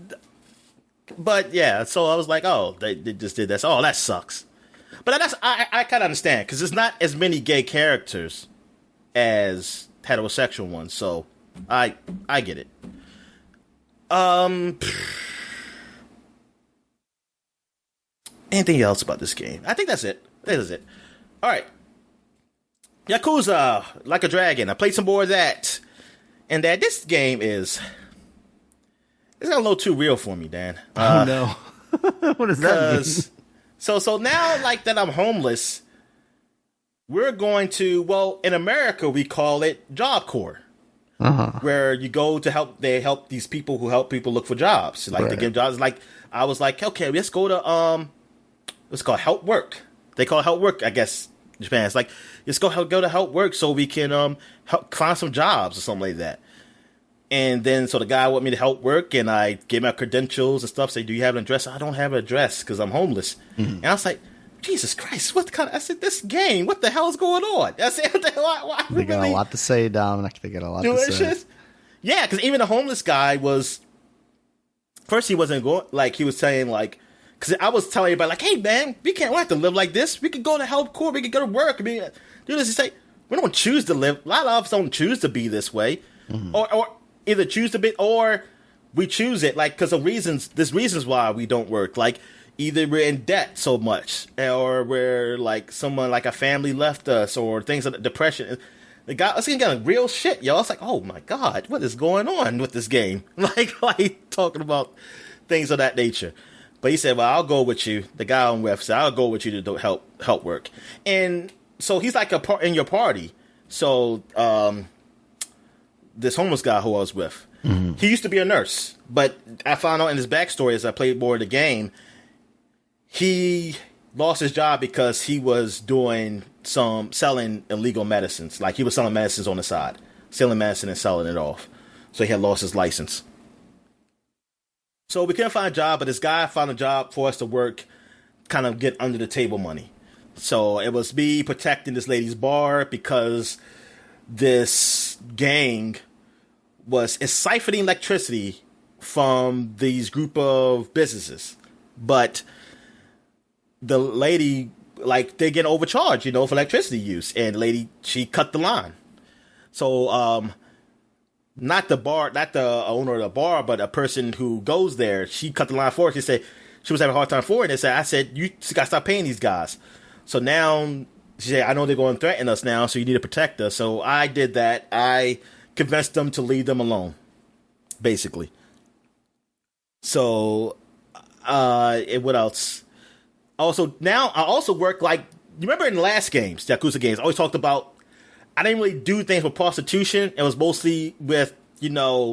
yeah, so I was like, oh, they just did that. Oh, that sucks. But I kind of understand because there's not as many gay characters as heterosexual ones. So I get it. Anything else about this game? I think that's it. That is it. All right. Yakuza Like a Dragon. I played some more of that. and that this game it's got a little too real for me, Dan. Oh no. What does that mean? So now, like that I'm homeless, we're going to, well, in America, we call it Job Corps. Where you go to they help these people who help people look for jobs. Like, they give jobs. Like, I was like, okay, let's go to, what's it called? Help Work. They call it Help Work, I guess, in Japan. It's like, let's go to Help Work so we can, help find some jobs or something like that. And then, so the guy wanted me to help work, and I gave my credentials and stuff. Say, do you have an address? I don't have an address because I'm homeless. And I was like, Jesus Christ, I said, this game, what the hell is going on? I said, why they got a lot to say, Dominic. They got a lot to say. Shit? Yeah, because even the homeless guy first he wasn't going, like, he was saying, like, because I was telling everybody, like, hey, man, we have to live like this. We could go to Help Corps. We could go to work. I mean, do this. He say, we don't choose to live. A lot of us don't choose to be this way. Or either choose to be, or we choose it, like, because of reasons. There's reasons why we don't work. Like, either we're in debt so much, or we're like someone, like a family left us, or things like depression. The guy, it's getting real shit, yo. It's like, oh my God, what is going on with this game? Like talking about things of that nature. But he said, well, I'll go with you. The guy on Web said, I'll go with you to do help work. And so he's like a part in your party. So, this homeless guy who I was with, he used to be a nurse, but I found out in his backstory as I played more of the game, he lost his job because he was doing selling illegal medicines. Like, he was selling medicines on the side, selling medicine and selling it off. So he had lost his license. So we couldn't find a job, but this guy found a job for us to work, kind of get under the table money. So it was me protecting this lady's bar because this gang is siphoning electricity from these group of businesses. But the lady, like, they get overcharged, for electricity use. And the lady, she cut the line. So, not the owner of the bar, but a person who goes there, she cut the line for us. She said she was having a hard time for it. And I said, you got to stop paying these guys. So now, she said, I know they're going to threaten us now, so you need to protect us. So I did that. I convinced them to leave them alone, basically. So, and what else? Also, now I also work, like, you remember in the last games, Yakuza games, I always talked about, I didn't really do things with prostitution. It was mostly with, what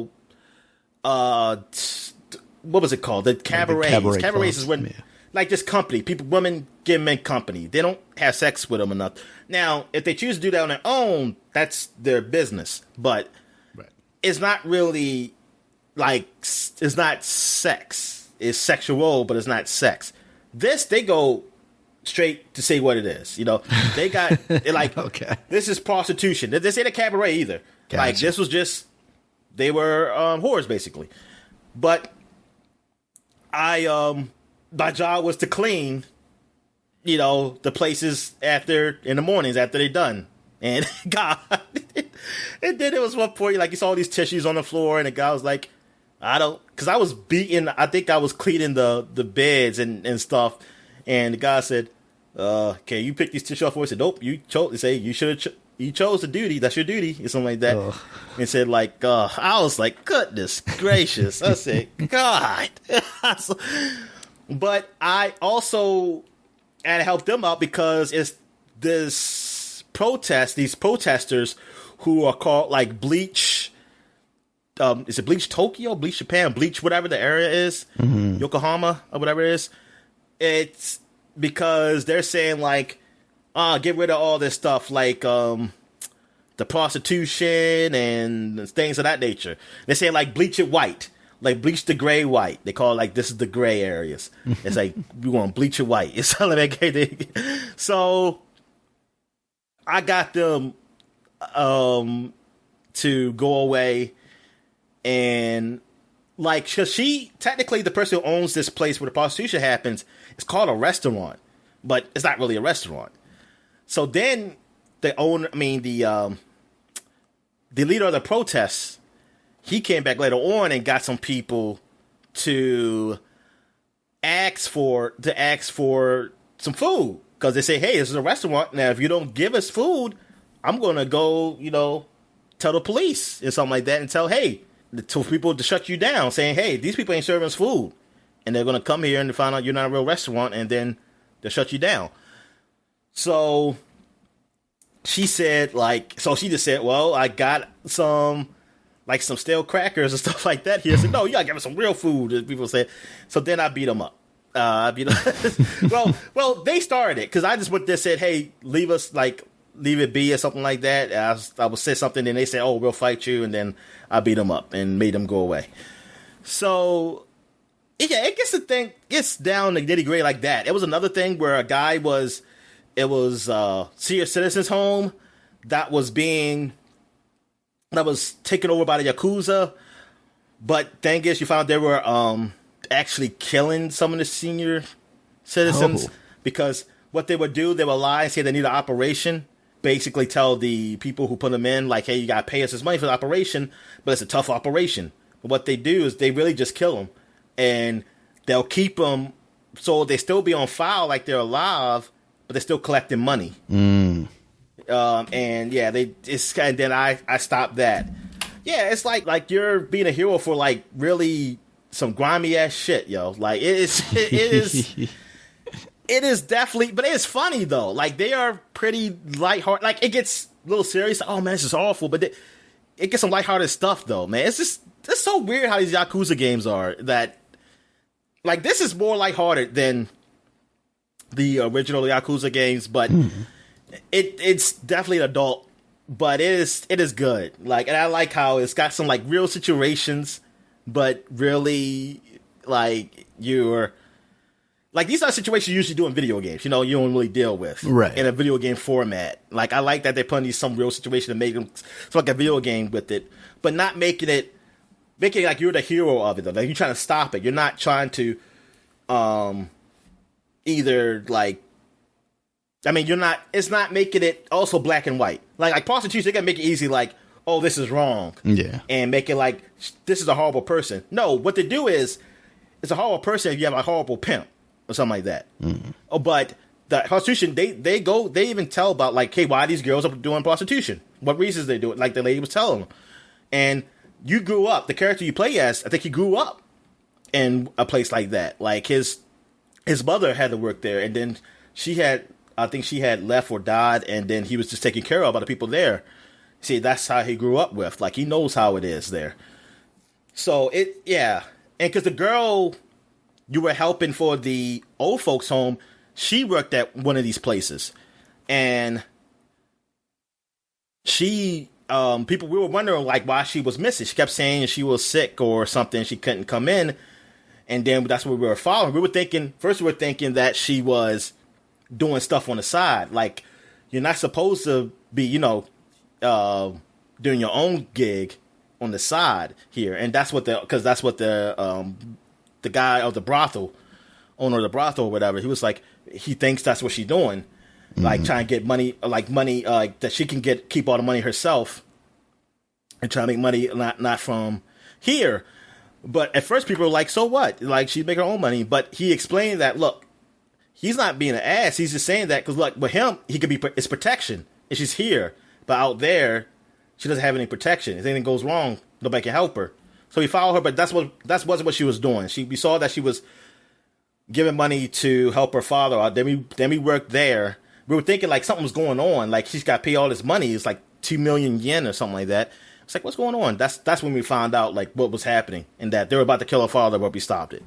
was it called? The cabarets. Like cabarets is when, like, this company, women give men company. They don't have sex with them enough. Now, if they choose to do that on their own, that's their business. But it's not really, like, it's not sex. It's sexual, but it's not sex. This, they go straight to say what it is. They got, like, okay. This is prostitution. They say the cabaret either. Gotcha. Like, this was just, they were whores, basically. But my job was to clean, the places in the mornings after they're done. And God, and then it was one point, like, you saw all these tissues on the floor, and the guy was like, because I was beating, I think I was cleaning the beds and stuff. And the guy said, "Okay, you pick these tissues off for us." I said, "Nope, you chose." They say, "You should have. You chose the duty. That's your duty," or something like that. Ugh. And said, like, I was like, "Goodness gracious!" I said, "God." But I also had to help them out because it's these protesters who are called, like, Bleach. Is it Bleach Tokyo, Bleach Japan, Bleach whatever the area is, Yokohama or whatever it is? It's because they're saying, like, get rid of all this stuff, like the prostitution and things of that nature. They're saying, like, bleach it white, like, bleach the gray white. They call it, like, this is the gray areas. It's like, we want to bleach it white. It's like, so I got them to go away. And, like, she technically, the person who owns this place where the prostitution happens, it's called a restaurant, but it's not really a restaurant. So then the leader of the protests, he came back later on and got some people to ask for some food, because they say, hey, this is a restaurant. Now, if you don't give us food, I'm going to go, tell the police and something like that, and tell people to shut you down, saying, hey, these people ain't serving us food, and they're gonna come here and find out you're not a real restaurant, and then they'll shut you down. So she said, she just said, well, I got some stale crackers and stuff like that here. I said, no, you gotta give us some real food, as people said. So then I beat them up. Well, they started it, because I just went there and said, hey, leave it be or something like that. I would say something, and they said, oh, we'll fight you, and then I beat them up and made them go away. So, yeah, it gets down to nitty gritty like that. It was another thing where a guy senior citizens home that was taken over by the Yakuza, but thing is, you found they were actually killing some of the senior citizens, because what they would do, they would lie and say they need an operation, basically tell the people who put them in, like, hey, you gotta pay us this money for the operation, but it's a tough operation. But what they do is they really just kill them, and they'll keep them so they still be on file like they're alive, but they're still collecting money. And yeah, then I stopped that. Yeah, it's like you're being a hero for like really some grimy ass shit, yo. Like it is definitely, but it is funny though. Like they are pretty lighthearted. Like it gets a little serious. Oh man, this is awful, but it gets some lighthearted stuff though, man. It's so weird how these Yakuza games are. That like this is more lighthearted than the original Yakuza games, but it's definitely an adult. But it is good. Like, and I like how it's got some like real situations, but really like you're like these are situations you usually do in video games. You know, you don't really deal with in a video game format. Like I like that they're putting some real situation to make them it's like a video game with it, but not making it like you're the hero of it. Though. Like you're trying to stop it. You're not trying to either like. I mean, it's not making it also black and white. Like prostitution, they gotta make it easy, like, oh, this is wrong. Yeah. And make it like, this is a horrible person. No, what they do is, it's a horrible person if you have a horrible pimp or something like that. Oh, but the prostitution, they even tell about, like, hey, why are these girls are doing prostitution? What reasons they do it? Like the lady was telling them. And you grew up, the character you play as, I think he grew up in a place like that. Like his mother had to work there, and then I think she had left or died, and then he was just taken care of by the people there. See, that's how he grew up with. Like, he knows how it is there. So, yeah. And because the girl you were helping for the old folks' home, she worked at one of these places. And we were wondering, like, why she was missing. She kept saying she was sick or something. She couldn't come in. And then that's what we were following. We were thinking that she was doing stuff on the side. Like, you're not supposed to be, doing your own gig on the side here. And that's what the guy of the brothel, owner of the brothel or whatever, he was like, he thinks that's what she's doing. Like trying to get money, that she can keep all the money herself and try to make money not from here. But at first people were like, so what? Like, she'd make her own money. But he explained that, look, he's not being an ass. He's just saying that because, like, with him, it's protection. And she's here. But out there, she doesn't have any protection. If anything goes wrong, nobody can help her. So we followed her, but that wasn't what she was doing. We saw that she was giving money to help her father out. Then we worked there. We were thinking, like, something was going on. Like, she's got to pay all this money. It's like 2 million yen or something like that. It's like, what's going on? That's when we found out, like, what was happening and that they were about to kill her father, but we stopped it.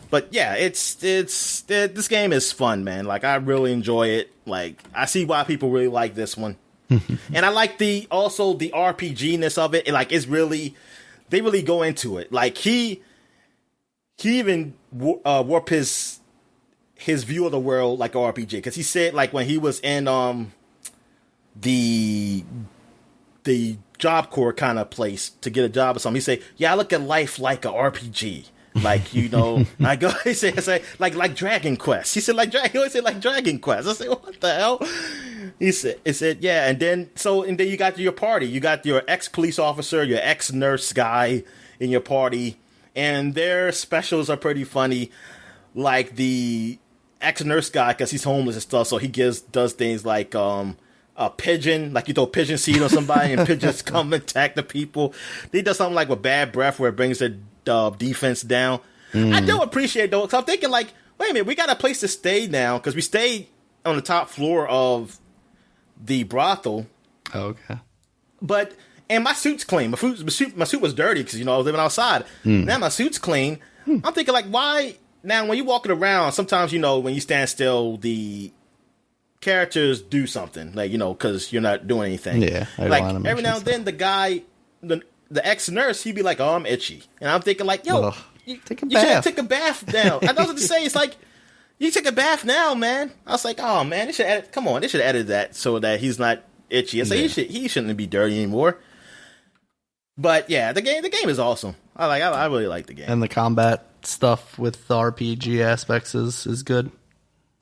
But yeah, this game is fun, man. Like, I really enjoy it. Like, I see why people really like this one. And I like the RPG-ness of it. Like, they really go into it. Like, he even warped his view of the world like an RPG. Because he said, like, when he was in the Job Corps kind of place to get a job or something, he said, yeah, I look at life like an RPG. Like, he said, like Dragon Quest. He said, he always said, like Dragon Quest. I said, what the hell? He said, yeah. And then you got your party. You got your ex-police officer, your ex-nurse guy in your party. And their specials are pretty funny. Like the ex-nurse guy, because he's homeless and stuff, so he does things like a pigeon, like you throw pigeon seed on somebody and pigeons come and attack the people. They do something like with bad breath where it brings the defense down. I do appreciate though, because I'm thinking like, wait a minute, we got a place to stay now because we stayed on the top floor of the brothel. Oh, okay. And my suit's clean. My suit was dirty because, I was living outside. Now my suit's clean. I'm thinking, like, why? Now, when you're walking around, sometimes, when you stand still, the characters do something. Like, because you're not doing anything. Yeah. Like, every now and then, the guy, the ex-nurse, he'd be like, oh, I'm itchy. And I'm thinking, like, yo, you should take a bath now. I know what to say. It's like, you take a bath now, man. I was like, oh, man, they should have edited that so that he's not itchy. I say he shouldn't be dirty anymore. But yeah, the game is awesome. I really like the game. And the combat stuff with the RPG aspects is good.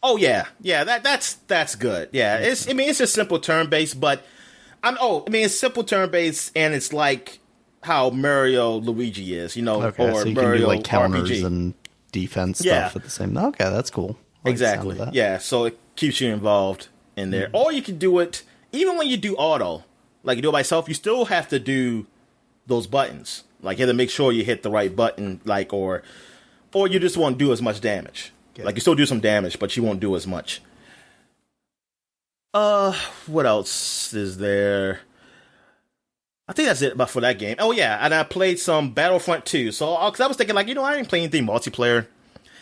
Oh yeah, that's good. Yeah, it's just simple turn based, but it's simple turn based, and it's like how Mario Luigi is, okay, or so you Mario can do like counters RPG. And defense stuff at the same. Okay, that's cool. Exactly. Yeah, so it keeps you involved in there, or you can do it even when you do auto, like you do it by yourself. You still have to do those buttons. Like, you have to make sure you hit the right button, like, or you just won't do as much damage. Okay. Like, you still do some damage, but you won't do as much. What else is there? I think that's it about for that game. Oh, yeah, and I played some Battlefront 2. So, because I was thinking, like, I didn't play anything multiplayer. And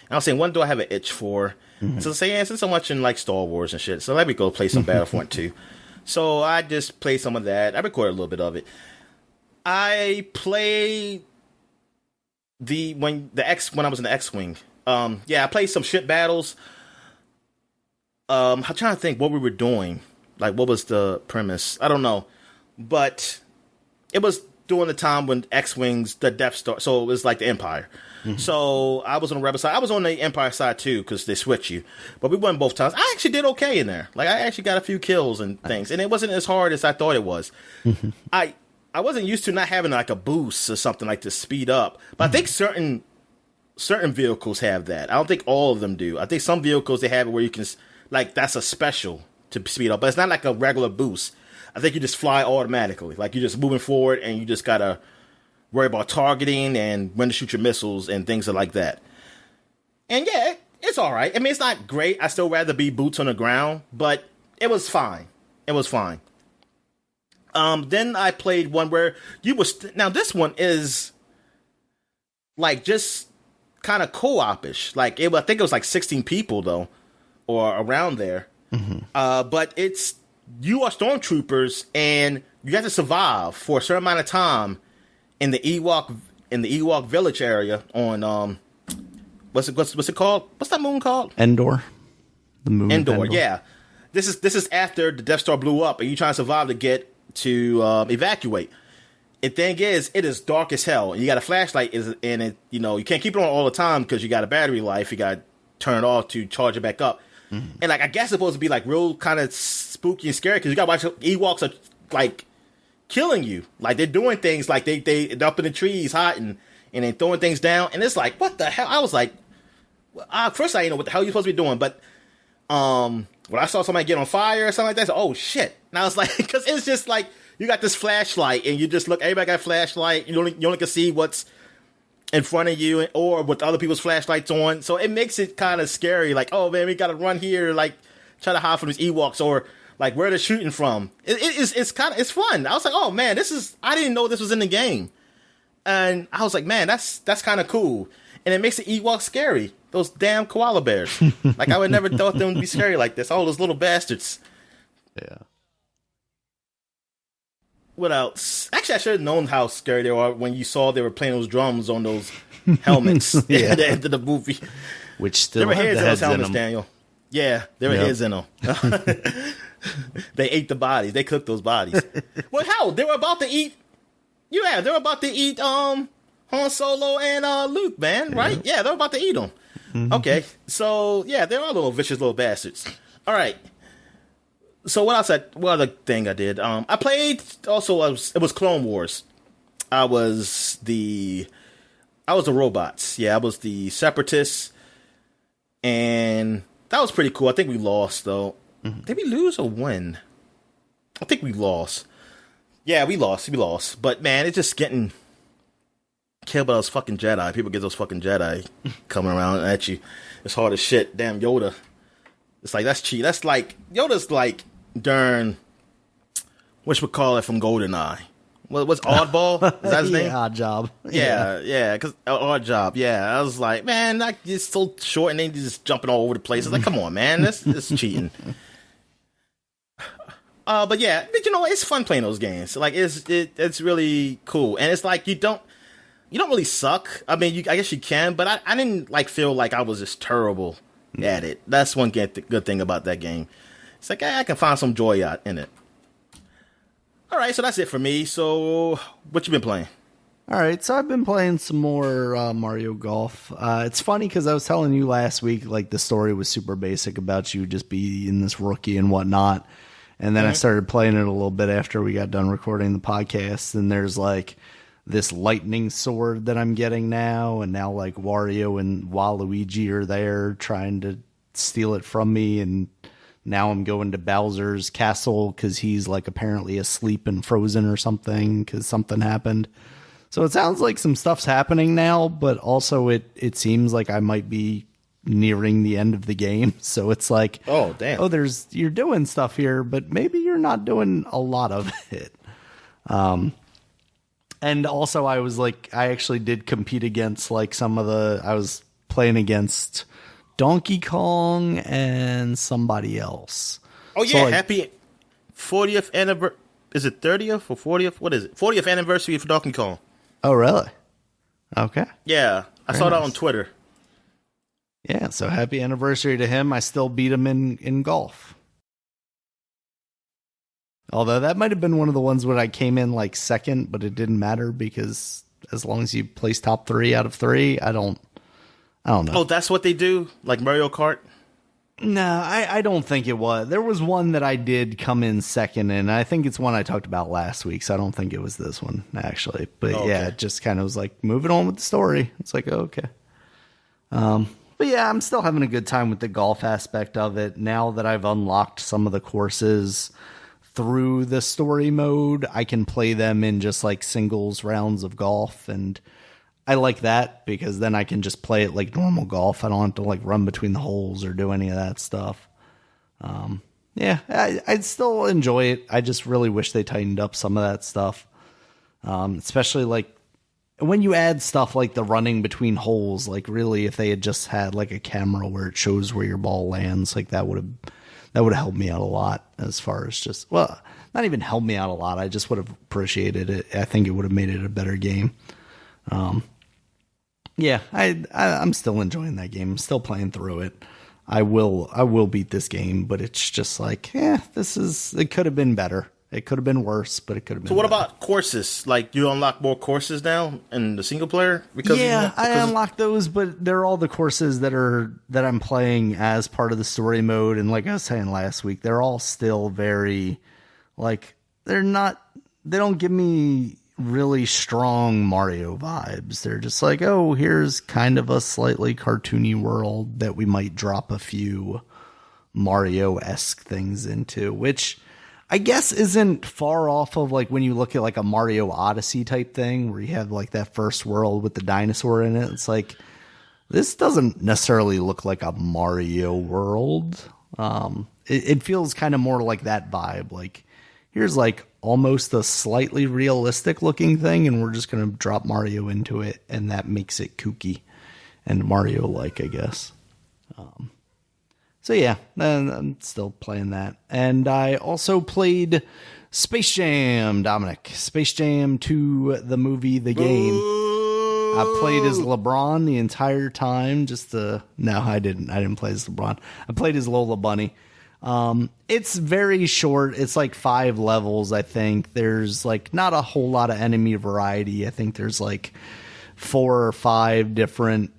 I was saying, what do I have an itch for? So I say, since I'm watching, like, Star Wars and shit, so let me go play some Battlefront 2. So I just played some of that. I recorded a little bit of it. I played when I was in the X-Wing. I played some ship battles. I'm trying to think what we were doing. Like, what was the premise? I don't know. But it was during the time when X-Wings, the Death Star, so it was like the Empire. So I was on the Rebel side. I was on the Empire side too, because they switch you. But we won both times. I actually did okay in there. Like, I actually got a few kills and things. And it wasn't as hard as I thought it was. I wasn't used to not having like a boost or something like to speed up, but I think certain vehicles have that. I don't think all of them do. I think some vehicles they have it where you can, like, that's a special to speed up, but it's not like a regular boost. I think you just fly automatically, like you're just moving forward and you just gotta worry about targeting and when to shoot your missiles and things like that. And yeah, it's all right. I mean, it's not great. I still rather be boots on the ground, but it was fine. It was fine. Then I played one where now this one is like just kind of co-op-ish. Like, I think it was like 16 people though, or around there. But you are stormtroopers and you have to survive for a certain amount of time in the Ewok village area on what's it called? What's that moon called? Endor. The moon. Endor. Yeah. This is after the Death Star blew up and you trying to survive to get to evacuate. The thing is, it is dark as hell. You got a flashlight, and it, you can't keep it on all the time because you got a battery life. You got to turn it off to charge it back up. And like, I guess it's supposed to be like real kind of spooky and scary because you got to watch Ewoks are like killing you. Like, they're doing things like they're up in the trees hiding and they throwing things down. And it's like, what the hell? I was like, first I didn't know what the hell you're supposed to be doing, but when I saw somebody get on fire or something like that, I said, oh shit. And I was like, because it's just like, you got this flashlight and you just look, everybody got a flashlight. You only can see what's in front of you or with other people's flashlights on. So it makes it kind of scary. Like, oh man, we got to run here, like try to hide from these Ewoks or like where they're shooting from. It's fun. I was like, oh man, I didn't know this was in the game. And I was like, man, that's kind of cool. And it makes the Ewoks scary. Those damn koala bears. Like, I would never thought them would be scary like this. Oh, those little bastards. Yeah. What else? Actually, I should have known how scary they were when you saw they were playing those drums on those helmets at the end of the movie. Which still there were have heads the in those heads in helmets, them. Daniel. Yeah, there were heads in them. They ate the bodies. They cooked those bodies. Well, hell, they were about to eat. Yeah, they were about to eat Han Solo and Luke, man. Right? Yeah, they were about to eat them. Okay, so yeah, they are little vicious little bastards. All right. So what other thing I did? I played also. It was Clone Wars. I was the robots. Yeah, I was the Separatists, and that was pretty cool. I think we lost though. Did we lose or win? I think we lost. Yeah, we lost. But man, it's just getting killed by those fucking Jedi. People get those fucking Jedi coming around at you. It's hard as shit. Damn Yoda. It's like, that's cheat. That's like, Yoda's like during, whatchamacallit from GoldenEye. What's Oddball? Is that his name? Odd Job. Yeah, because Odd Job. Yeah, I was like, man, like, it's so short and then he's just jumping all over the place. It's like, come on, man, that's cheating. But yeah, but you know, it's fun playing those games. Like, it's really cool, and it's like you don't really suck. I mean, I guess you can, but I didn't like feel like I was just terrible at it. That's one good thing about that game. It's like I can find some joy out in it. All right, so that's it for me. So, what you been playing? All right, so I've been playing some more Mario Golf. It's funny because I was telling you last week, like, the story was super basic about you just being this rookie and whatnot. And then I started playing it a little bit after we got done recording the podcast. And there's, like, this lightning sword that I'm getting now. And now, like, Wario and Waluigi are there trying to steal it from me. And now I'm going to Bowser's castle because he's, like, apparently asleep and frozen or something because something happened. So it sounds like some stuff's happening now, but also it seems like I might be nearing the end of the game. So it's like, oh, damn. Oh, you're doing stuff here, but maybe you're not doing a lot of it. And also I was like, I actually did compete against like I was playing against Donkey Kong and somebody else. Oh yeah, so, like, happy 40th anniversary. Is it 30th or 40th? What is it? 40th anniversary for Donkey Kong. Oh, really? Okay. Yeah, I saw that on Twitter. Yeah, so happy anniversary to him. I still beat him in golf. Although that might have been one of the ones where I came in like second, but it didn't matter because as long as you place top 3 out of 3, I don't know. Oh, that's what they do? Like Mario Kart? No, I don't think it was. There was one that I did come in second, and I think it's one I talked about last week, so I don't think it was this one, actually. But yeah, it just kind of was like, moving on with the story. It's like, oh, okay. But yeah, I'm still having a good time with the golf aspect of it. Now that I've unlocked some of the courses through the story mode, I can play them in just like singles rounds of golf, and I like that because then I can just play it like normal golf. I don't have to like run between the holes or do any of that stuff. Yeah, I still enjoy it. I just really wish they tightened up some of that stuff. Especially like when you add stuff like the running between holes, like really if they had just had like a camera where it shows where your ball lands, like that would have helped me out a lot as far as just, well, not even helped me out a lot. I just would have appreciated it. I think it would have made it a better game. Yeah, I'm still enjoying that game. I'm still playing through it. I will beat this game, but it's just like, it could have been better. It could have been worse, but it could have been. So what better. about courses? Like, you unlock more courses now in the single player? I unlocked those, but they're all the courses that I'm playing as part of the story mode. And like I was saying last week, they're all still very, like, they don't give me really strong Mario vibes. They're just like, oh, here's kind of a slightly cartoony world that we might drop a few Mario-esque things into, which I guess isn't far off of like when you look at like a Mario Odyssey type thing where you have like that first world with the dinosaur in it. It's like, this doesn't necessarily look like a Mario world. It feels kind of more like that vibe. Like, here's like almost a slightly realistic looking thing, and we're just going to drop Mario into it, and that makes it kooky and Mario-like, I guess. So yeah, I'm still playing that. And I also played Space Jam, Dominic. Space Jam 2, the movie, the game. I played as LeBron the entire time. No, I didn't play as LeBron. I played as Lola Bunny. It's very short. It's like 5 levels, I think. There's like not a whole lot of enemy variety. I think there's like 4 or 5 different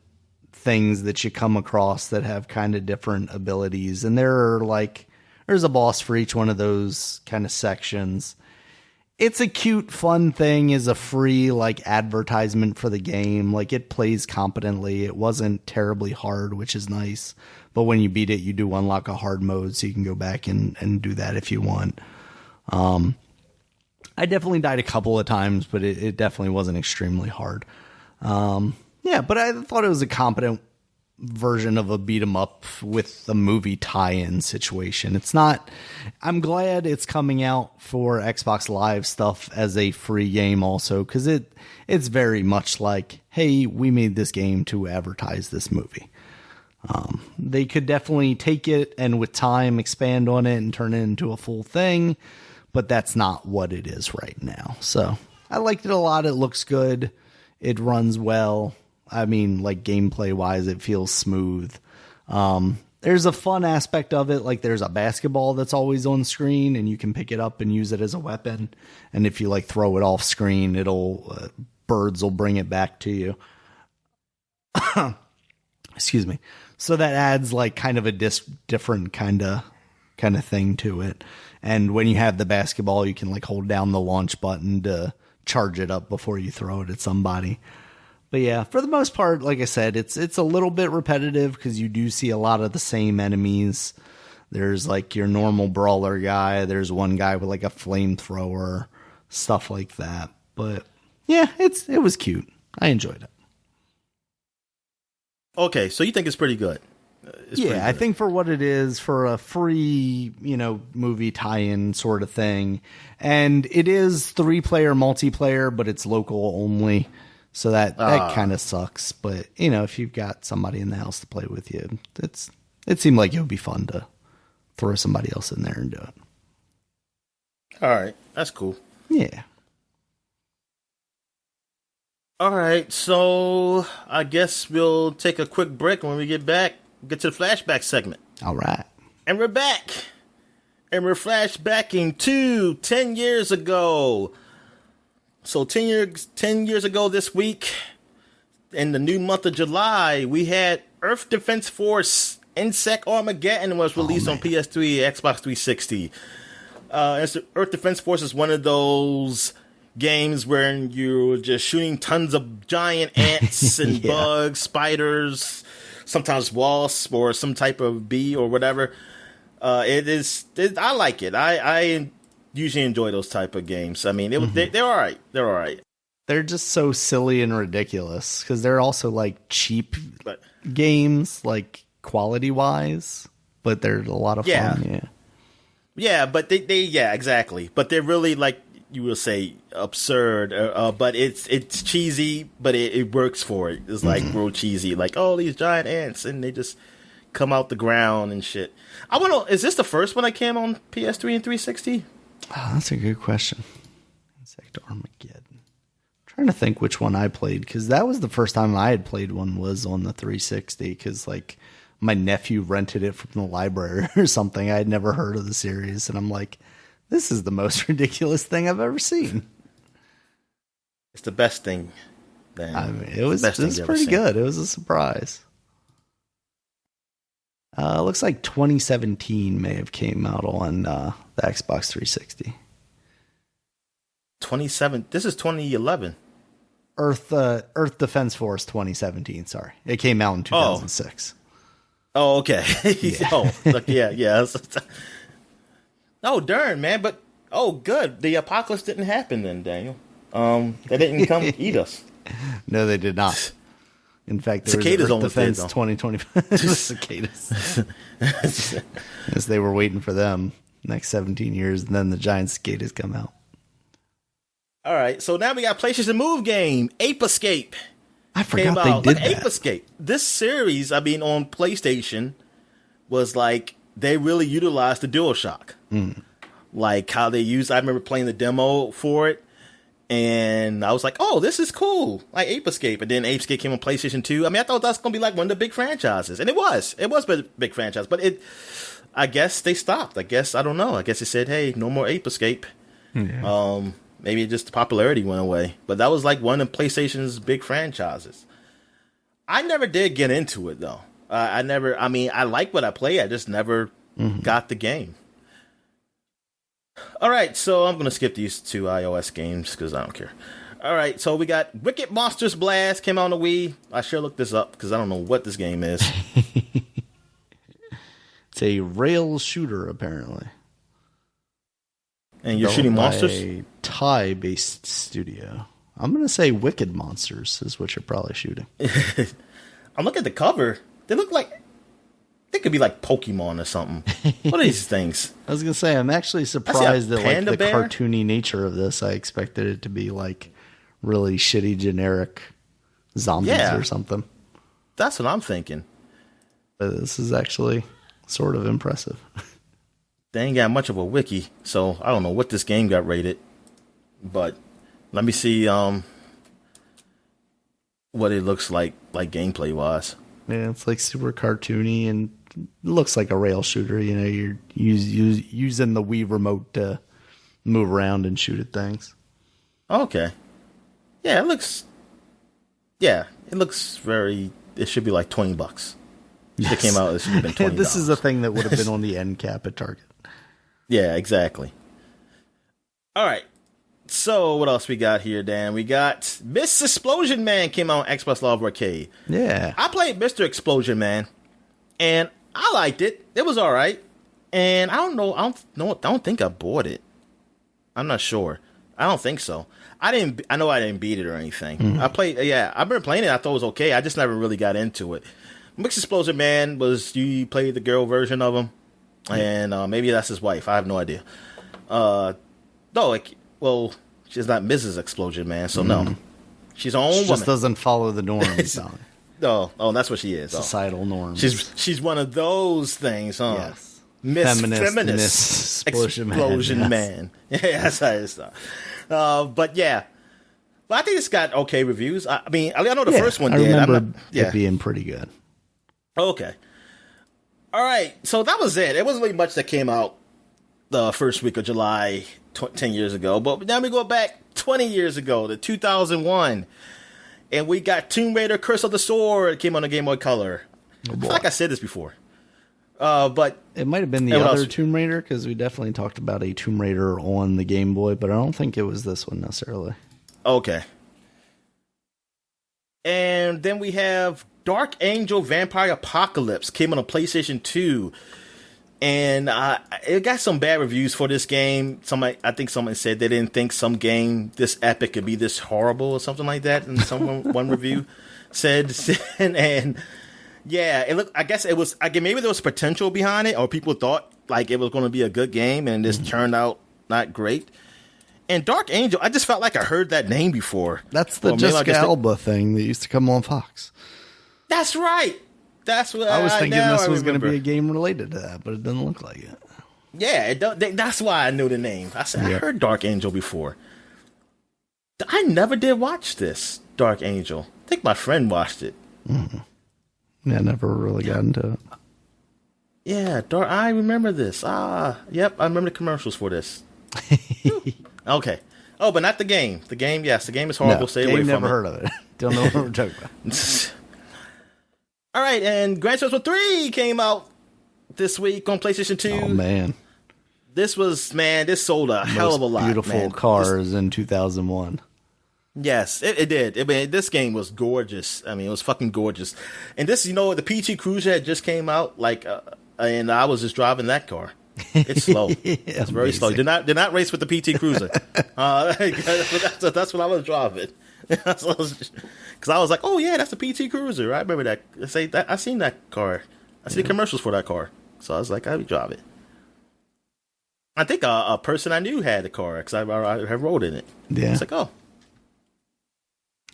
things that you come across that have kind of different abilities. And there's a boss for each one of those kind of sections. It's a cute, fun thing as a free like advertisement for the game. Like, it plays competently. It wasn't terribly hard, which is nice. But when you beat it, you do unlock a hard mode, so you can go back and do that if you want. I definitely died a couple of times, but it definitely wasn't extremely hard. But I thought it was a competent version of a beat 'em up with a movie tie-in situation. It's not. I'm glad it's coming out for Xbox Live stuff as a free game also, because it's very much like, hey, we made this game to advertise this movie. They could definitely take it and with time expand on it and turn it into a full thing, but that's not what it is right now. So I liked it a lot. It looks good. It runs well. I mean, like gameplay wise, it feels smooth. There's a fun aspect of it. Like there's a basketball that's always on screen and you can pick it up and use it as a weapon. And if you like throw it off screen, birds will bring it back to you. Excuse me. So that adds like kind of a different kind of thing to it. And when you have the basketball, you can like hold down the launch button to charge it up before you throw it at somebody. But yeah, for the most part, like I said, it's a little bit repetitive because you do see a lot of the same enemies. There's like your normal brawler guy. There's one guy with like a flamethrower, stuff like that. But yeah, it was cute. I enjoyed it. Okay, so you think it's pretty good? Yeah, I think for what it is, for a free, movie tie-in sort of thing, and it is 3-player multiplayer, but it's local only. So that kind of sucks. But, if you've got somebody in the house to play with you, it seemed like it would be fun to throw somebody else in there and do it. All right. That's cool. Yeah. All right. So I guess we'll take a quick break. When we get back, get to the flashback segment. All right. And we're back. And we're flashbacking to 10 years ago. So 10 years ago this week, in the new month of July, we had Earth Defense Force Insect Armageddon was released on PS3, Xbox 360. Earth Defense Force is one of those games where you're just shooting tons of giant ants and bugs, spiders, sometimes wasps or some type of bee or whatever. I like it. I usually enjoy those type of games. I mean, they're all right. They're all right. They're just so silly and ridiculous because they're also like cheap games, like quality wise, but they're a lot of fun. Yeah, but they exactly. But they're really like you will say absurd. But it's cheesy, but it works for it. It's like real cheesy, like these giant ants and they just come out the ground and shit. I want to. Is this the first one that came on PS3 and 360? Oh, that's a good question. Insect Armageddon. I'm trying to think which one I played because that was the first time I had played one was on the 360 because like my nephew rented it from the library or something. I had never heard of the series and I'm like, this is the most ridiculous thing I've ever seen. It's the best thing. Then I mean, it was pretty good. It was a surprise. Looks like 2017 may have came out on the Xbox 360. 27. This is 2011. Earth Defense Force 2017. Sorry, it came out in 2006. Oh, okay. Yeah. yeah. Oh, darn, man. But good. The apocalypse didn't happen then, Daniel. They didn't come eat us. No, they did not. In fact, there cicadas was Earth Defense 2025. Cicadas. As they were waiting for them next 17 years, and then the giant cicadas come out. All right, so now we got PlayStation Move game, Ape Escape. I forgot they did that. Ape Escape. This series, I mean, on PlayStation, was like, they really utilized the DualShock. Like how they used, I remember playing the demo for it. And I was like, this is cool. Like Ape Escape. And then Ape Escape came on PlayStation 2. I mean, I thought that's going to be like one of the big franchises. And it was. It was a big franchise. But I guess they stopped. I don't know. I guess they said, hey, no more Ape Escape. Yeah. Maybe just the popularity went away. But that was like one of PlayStation's big franchises. I never did get into it, though. I like what I play. I just never got the game. All right, so I'm going to skip these two iOS games because I don't care. All right, so we got Wicked Monsters Blast came out on the Wii. I sure looked this up because I don't know what this game is. It's a rail shooter, apparently. and you're shooting monsters. A Thai-based studio. I'm gonna say Wicked Monsters is what you're probably shooting. I'm looking at the cover. They look like they could be like Pokemon or something. What are these things? I was gonna say I'm actually surprised at like the bear? cartoony nature of this. I expected it to be like really shitty generic zombies or something. That's what I'm thinking. But this is actually sort of impressive. They ain't got much of a wiki, so I don't know what this game got rated. But let me see what it looks like gameplay wise. Yeah, it's like super cartoony and looks like a rail shooter. You know, you're using the Wii remote to move around and shoot at things. Okay. Yeah, it looks very. It should be like $20. Yes. It came out. It should have been $20. This is a thing that would have been on the end cap at Target. Yeah, exactly. All right. So what else we got here, Dan? We got Miss Explosion Man came out on Xbox Live Arcade. Yeah. I played Mr. Explosion Man, and I liked it. It was all right. And I don't know. I don't think I bought it. I'm not sure. I don't think so. I know I didn't beat it or anything. Mm-hmm. I've been playing it. I thought it was okay. I just never really got into it. Mixed Explosion Man you played the girl version of him, and maybe that's his wife. I have no idea. She's not Mrs. Explosion Man, so no, she's her own woman. Just doesn't follow the norms. That's what she is. Societal norms. She's one of those things, huh? Yes. Feminist Explosion Man. Yeah, that's how it's done. But I think it's got okay reviews. I mean, I know the first one did. I remember it being pretty good. Okay. All right. So that was it. It wasn't really much that came out the first week of July 10 years ago. But now we go back 20 years ago to 2001. And we got Tomb Raider Curse of the Sword. It came on the Game Boy Color. I feel like I said this before. But it might have been the other Tomb Raider, because we definitely talked about a Tomb Raider on the Game Boy, but I don't think it was this one necessarily. Okay. And then we have Dark Angel Vampire Apocalypse came on a PlayStation 2. And it got some bad reviews for this game. I think someone said they didn't think some game this epic could be this horrible or something like that. And one review said, and yeah, it looked. I guess it was. Maybe there was potential behind it, or people thought like it was going to be a good game, and this turned out not great. And Dark Angel, I just felt like I heard that name before. That's the Jessica Alba thing that used to come on Fox. That's right. That's what I was thinking. This was going to be a game related to that, but it doesn't look like it. Yeah, that's why I knew the name. I said I heard Dark Angel before. I never did watch this Dark Angel. I think my friend watched it. Mm-hmm. Yeah, I never really got into it. Yeah, I remember this. Yep, I remember the commercials for this. Okay. Oh, but not the game. The game, yes, the game is horrible. Stay away from it. Never heard of it. Don't know what we're talking about. All right, and Gran Turismo 3 came out this week on PlayStation 2. Oh, man. This sold a hell of a lot. Beautiful cars in 2001. Yes, it did. I mean, this game was gorgeous. I mean, it was fucking gorgeous. And this, the PT Cruiser had just came out, and I was just driving that car. It's slow. It's very slow. Did not race with the PT Cruiser. That's what I was driving. Because I was like, oh yeah, that's the PT Cruiser. I remember that. I seen that car. I see the commercials for that car. So I was like, I would drive it. I think a person I knew had the car because I have rode in it. Yeah. It's like, oh.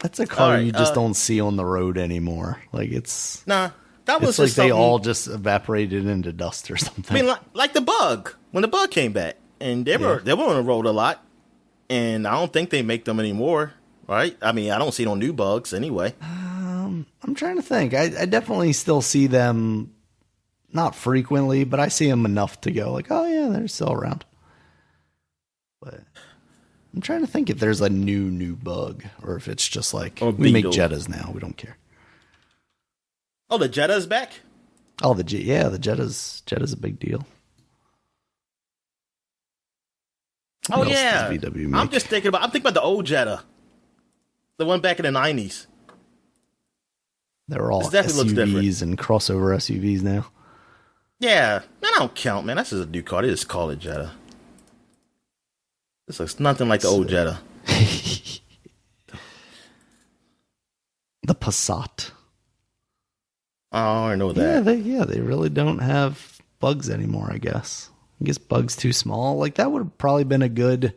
That's a car you just don't see on the road anymore. Like it's that was it's like they all just evaporated into dust or something. I mean, like the Bug when the Bug came back, and they were on the road a lot, and I don't think they make them anymore, right? I mean, I don't see no new Bugs anyway. I'm trying to think. I definitely still see them, not frequently, but I see them enough to go like, oh yeah, they're still around. But I'm trying to think if there's a new Bug, or if it's just like we make Jettas now. We don't care. Oh, the Jetta's back? Oh, the Jetta's a big deal. Oh yeah, I'm thinking about the old Jetta, the one back in the 90s. They're all SUVs and crossover SUVs now. Yeah, man, I don't count, man. That's just a new car. They just call it Jetta. This looks nothing like the old Jetta. The Passat. Oh, I know that. They really don't have bugs anymore, I guess. I guess bugs too small. Like, that would have probably been a good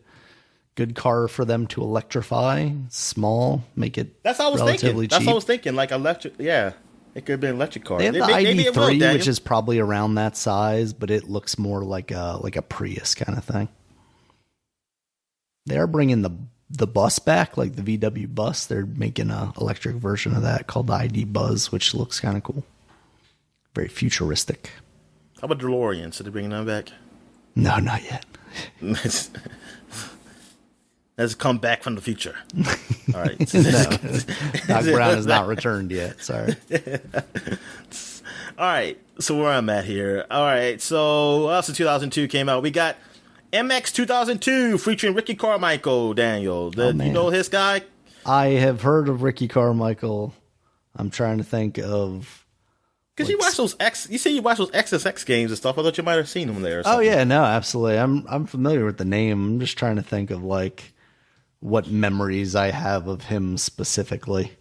car for them to electrify. Small, make it That's what I was relatively thinking. That's cheap. what I was thinking. Like electric, yeah. It could have been an electric car. They have the ID3, which is probably around that size, but it looks more like a Prius kind of thing. They are bringing the bus back, like the VW bus. They're making an electric version of that called the ID Buzz, which looks kind of cool. Very futuristic. How about DeLorean? So they're bringing that back? No, not yet. Let's come back from the future. All right. Doc Brown has not returned yet. Sorry. All right. So where I'm at here. All right. So also 2002 came out. We got MX 2002 featuring Ricky Carmichael, Daniel. You know this guy? I have heard of Ricky Carmichael. I'm trying to think of... Because you watch those you say you watch those XSX games and stuff. I thought you might have seen him there or something. Oh, yeah. No, absolutely. I'm familiar with the name. I'm just trying to think of, like, what memories I have of him specifically.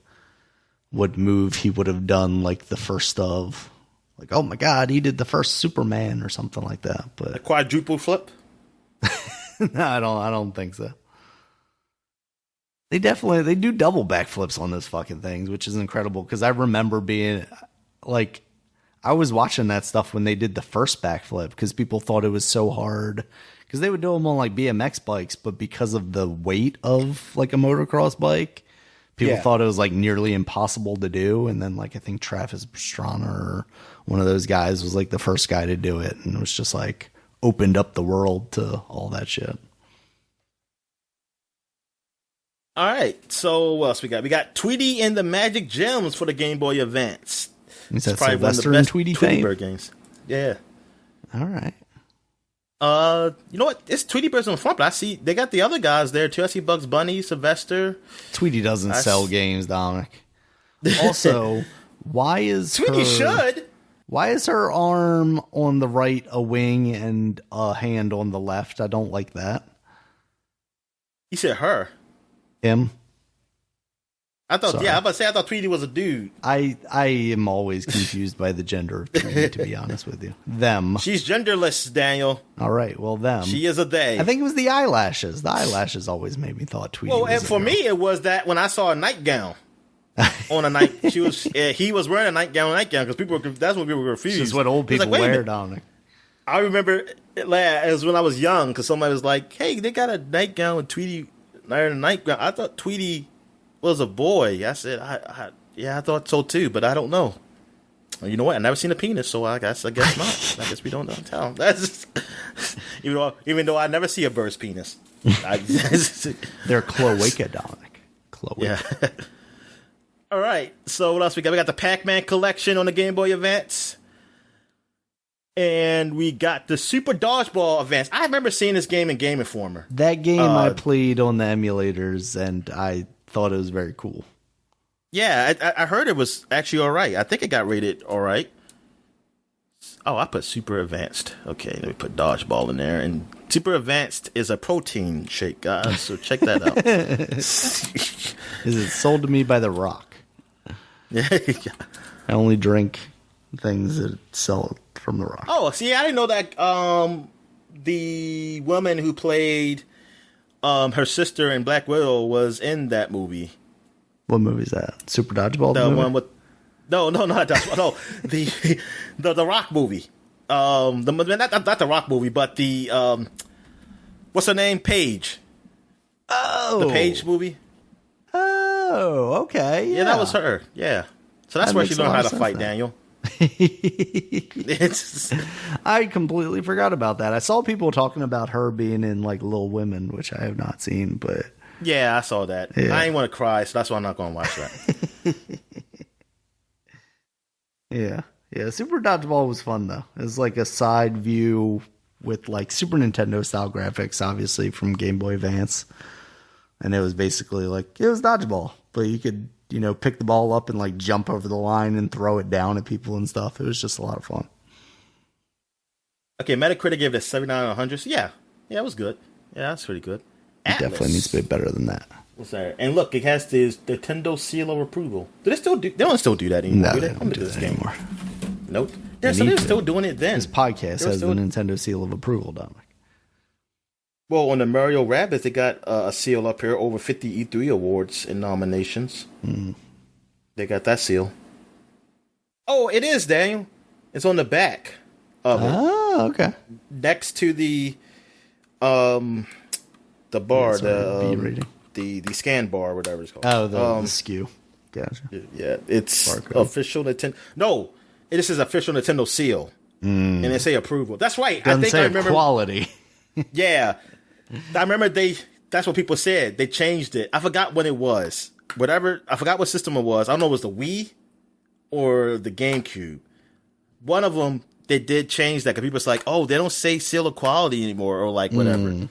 What move he would have done, like, the first of... Like, oh, my God, he did the first Superman or something like that. But a quadruple flip? No, I don't think so. They do double backflips on those fucking things, which is incredible. Because I remember being like, I was watching that stuff when they did the first backflip because people thought it was so hard. Because they would do them on like BMX bikes, but because of the weight of like a motocross bike, people thought it was like nearly impossible to do. And then like I think Travis Pastrana or one of those guys was like the first guy to do it, and it was just like opened up the world to all that shit. All right, so what else we got? We got Tweety and the Magic Gems for the Game Boy Advance. Is that Sylvester and Tweety fame? Bird games. Yeah. All right. You know what? It's Tweety Bird's on the front, but I see they got the other guys there too. I see Bugs Bunny, Sylvester. Tweety doesn't sell games, Dominic. Also, why is Tweety should? Why is her arm on the right a wing and a hand on the left? I don't like that. You said her. Him. I thought, sorry. Yeah, I was about to say I thought Tweety was a dude. I am always confused by the gender of Tweety, to be honest with you. Them. She's genderless, Daniel. All right, well, them. She is a they. I think it was the eyelashes. The eyelashes always made me thought Tweety was and for me, it was that when I saw a nightgown on a night, he was wearing a nightgown because that's what people were confused. This is what old people wear, Dominic. I remember it was when I was young because somebody was like, "Hey, they got a nightgown with Tweety wearing a nightgown." I thought Tweety was a boy. I said, I thought so too, but I don't know. You know what? I've never seen a penis, so I guess not. I guess we don't know. Tell. That's even though I never see a bird's penis. They're cloaca, Dominic. Cloaca. Yeah. All right. So what else we got? We got the Pac-Man collection on the Game Boy Advance. And we got the Super Dodgeball Advance. I remember seeing this game in Game Informer. That game I played on the emulators, and I thought it was very cool. Yeah, I heard it was actually all right. I think it got rated all right. Oh, I put Super Advanced. Okay, let me put Dodgeball in there. And Super Advanced is a protein shake, guys, so check that out. Is it sold to me by The Rock? Yeah. I only drink things that sell from The Rock. Oh, see, I didn't know that the woman who played her sister in Black Widow was in that movie. What movie is that? Super Dodgeball? The one with no, not Dodgeball. No, the Rock movie. Not the Rock movie, but the what's her name? Paige. Oh, the Paige movie. Oh, okay. Yeah, that was her. Yeah, so that's where she learned how to fight, Daniel. I completely forgot about that. I saw people talking about her being in like Little Women, which I have not seen, but yeah, I saw that. Yeah. I ain't want to cry, so that's why I'm not going to watch that. Yeah. Super Dodgeball was fun though. It was like a side view with like Super Nintendo style graphics, obviously from Game Boy Advance, and it was basically like it was dodgeball, but you could pick the ball up and like jump over the line and throw it down at people and stuff. It was just a lot of fun. Okay, Metacritic gave it a 79 out of 100. So yeah, it was good. Yeah, that's pretty good. Atlas. Definitely needs to be better than that. What's that? And look, it has the Nintendo seal of approval. Do they still do? They don't still do that anymore. No, they don't do that anymore. Nope. Yeah, so they're still doing it then. This podcast has the Nintendo seal of approval, Dominic. Well, on the Mario Rabbids, they got a seal up here, over 50 E3 awards and nominations. They got that seal. Oh, it is, Daniel. It's on the back of it. Oh, okay. Next to the bar, the scan bar, whatever it's called. Oh, the SKU. Gotcha. Yeah, it's Barcode. official Nintendo. No, this is official Nintendo seal, and they say approval. That's right. Doesn't I think say I remember quality. Yeah, I remember that's what people said. They changed it. I forgot when it was. Whatever. I forgot what system it was. I don't know if it was the Wii or the GameCube. One of them, they did change that because people was like, oh, they don't say seal of quality anymore or like whatever.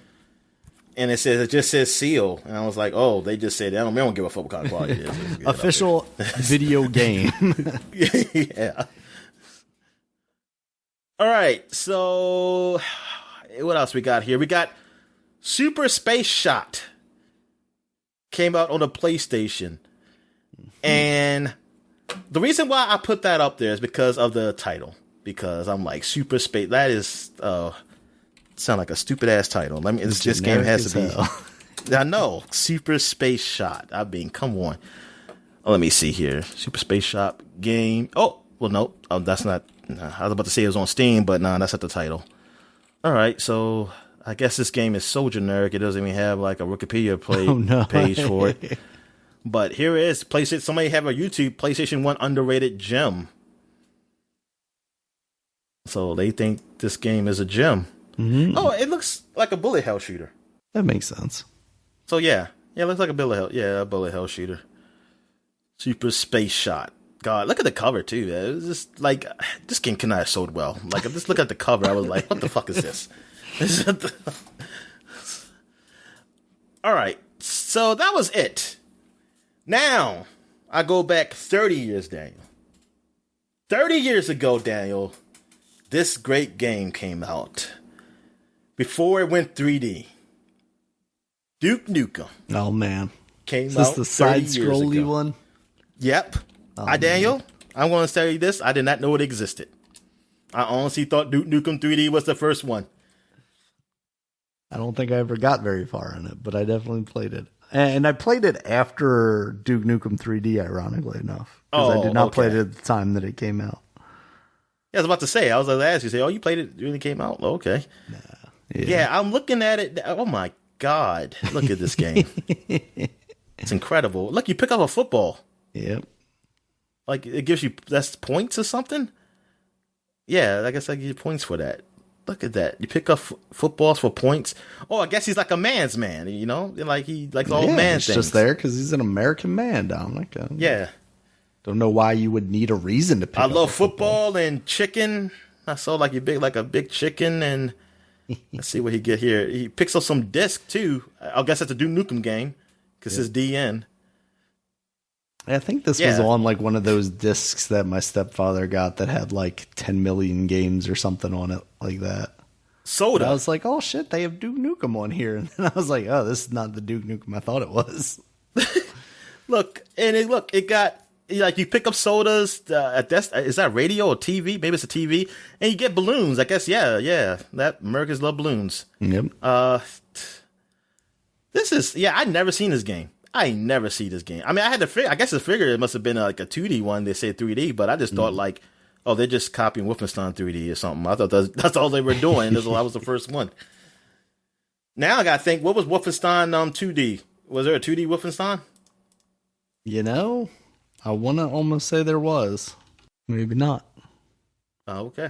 And it just says seal. And I was like, oh, they just said, we don't give a fuck what kind of quality it is. Official video game. Yeah. All right. So what else we got here? We got Super Space Shot. Came out on the PlayStation. And the reason why I put that up there is because of the title. Because I'm like, Super Space, that is sound like a stupid ass title. This game has to be. I know, Super Space Shot. I mean, come on. Let me see here. Super Space Shot game. Oh, well, no, that's not. I was about to say it was on Steam, but no, that's not the title. All right, so I guess this game is so generic it doesn't even have like a Wikipedia page for it. But here it is. PlayStation. Somebody have a YouTube PlayStation 1 underrated gem. So they think this game is a gem. Oh, it looks like a bullet hell shooter. That makes sense. So yeah, it looks like a bullet hell. Yeah, a bullet hell shooter. Super Space Shot. God, look at the cover too. It was just like this game cannot have sold well. Like I just look at the cover, I was like, what the fuck is this? All right, so that was it. Now I go back 30 years, Daniel. 30 years ago, Daniel, this great game came out. Before it went 3D. Duke Nukem. Oh man, came is out. this the side-scrolly one? Yep. Daniel, I'm going to tell you this. I did not know it existed. I honestly thought Duke Nukem 3D was the first one. I don't think I ever got very far in it, but I definitely played it. And I played it after Duke Nukem 3D, ironically enough. Because I did not play it at the time that it came out. Yeah, I was about to say. I was going to ask you, say, oh, you played it when it came out? Okay. Nah, yeah, I'm looking at it. Oh, my God. Look at this game. It's incredible. Look, you pick up a football. Yep. Like, it gives you, that's points or something? Yeah, I guess I give you points for that. Look at that. You pick up footballs for points. Oh, I guess he's like a man's man, you know? Like, he likes all man he's things. Just there because he's an American man, Dominic. Yeah. Don't know why you would need a reason to pick up love football and chicken. I saw like a big chicken, and let's see what he get here. He picks up some disc, too. I guess that's a Duke Nukem game because it's DN. I think this was on like one of those discs that my stepfather got that had like 10 million games or something on it like that. Soda. And I was like, oh shit, they have Duke Nukem on here. And then I was like, oh, this is not the Duke Nukem I thought it was. It got, like, you pick up sodas, is that radio or TV? Maybe it's a TV. And you get balloons. I guess, yeah. That Americans love balloons. Yep. I'd never seen this game. I never see this game. I mean, I had to figure. I guess the figure it must have been like a 2D one. They said 3D, but I just thought like, oh, they're just copying Wolfenstein 3D or something. I thought that's all they were doing. That was the first one. Now I gotta think, what was Wolfenstein 2D? Was there a 2D Wolfenstein? You know, I want to almost say there was. Maybe not. Oh, okay.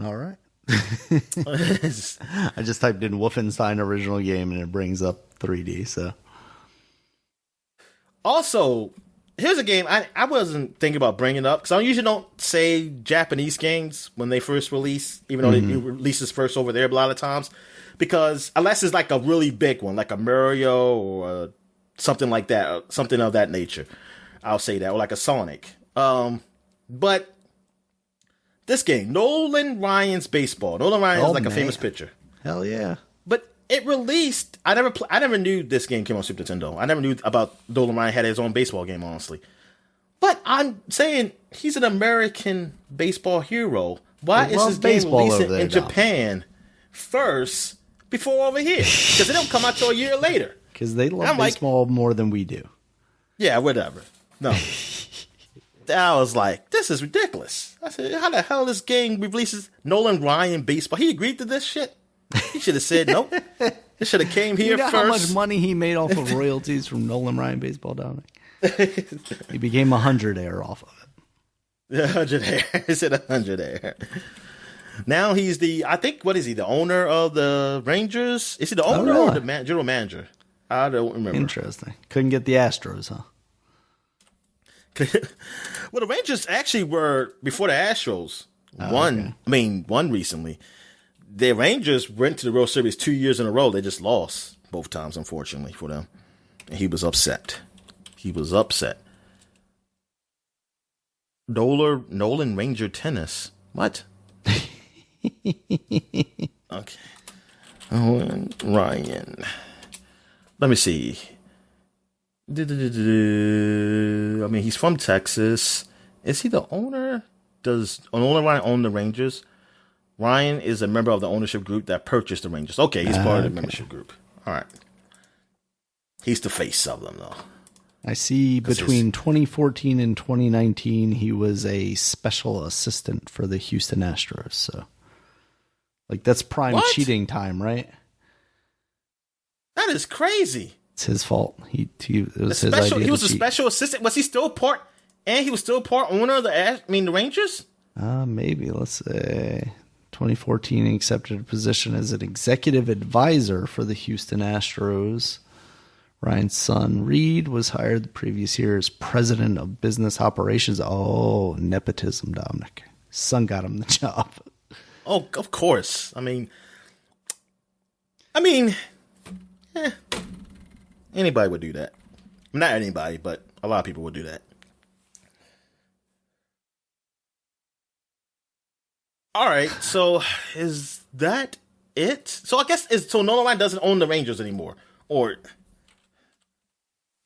All right. I just typed in Wolfenstein original game and it brings up 3D. So. Also, here's a game I wasn't thinking about bringing up because I usually don't say Japanese games when they first release, even though they release first over there a lot of times, because unless it's like a really big one, like a Mario or something like that, something of that nature, I'll say that, or like a Sonic. But this game, Nolan Ryan's Baseball. Nolan Ryan is like a famous pitcher. Hell yeah. But it released. I never knew this game came on Super Nintendo. I never knew about Nolan Ryan had his own baseball game, honestly. But I'm saying he's an American baseball hero. Why is this game releasing in Japan first before over here? Because it don't come out till a year later. Because they love baseball more than we do. Yeah, whatever. No. I was like, this is ridiculous. I said, how the hell this game releases Nolan Ryan baseball? He agreed to this shit? He should have said nope. It should have came here first. How much money he made off of royalties from Nolan Ryan baseball, Dominic? He became a hundredth off of it. The hundredth. Is it a hundredth? Now he's I think, what is he, the owner of the Rangers? Is he the owner or the general manager? I don't remember. Interesting. Couldn't get the Astros, huh? Well, the Rangers actually were, before the Astros, won recently. The Rangers went to the World Series 2 years in a row. They just lost both times, unfortunately, for them. And he was upset. Nolan Ranger tennis. What? Okay. Nolan Ryan. Let me see. I mean, he's from Texas. Is he the owner? Does Nolan Ryan own the Rangers? Ryan is a member of the ownership group that purchased the Rangers. Okay, he's part of the membership group. All right. He's the face of them, though. I see between 2014 and 2019, he was a special assistant for the Houston Astros. So, like, that's prime cheating time, right? That is crazy. It's his fault. It was his idea. He was a special assistant. Was he still part? And he was still part owner of the Rangers? Maybe. Let's say 2014, he accepted a position as an executive advisor for the Houston Astros. Ryan's son, Reed, was hired the previous year as president of business operations. Oh, nepotism, Dominic. Son got him the job. Oh, of course. I mean, anybody would do that. Not anybody, but a lot of people would do that. All right, so is that it? So I guess Nolan Ryan doesn't own the Rangers anymore, or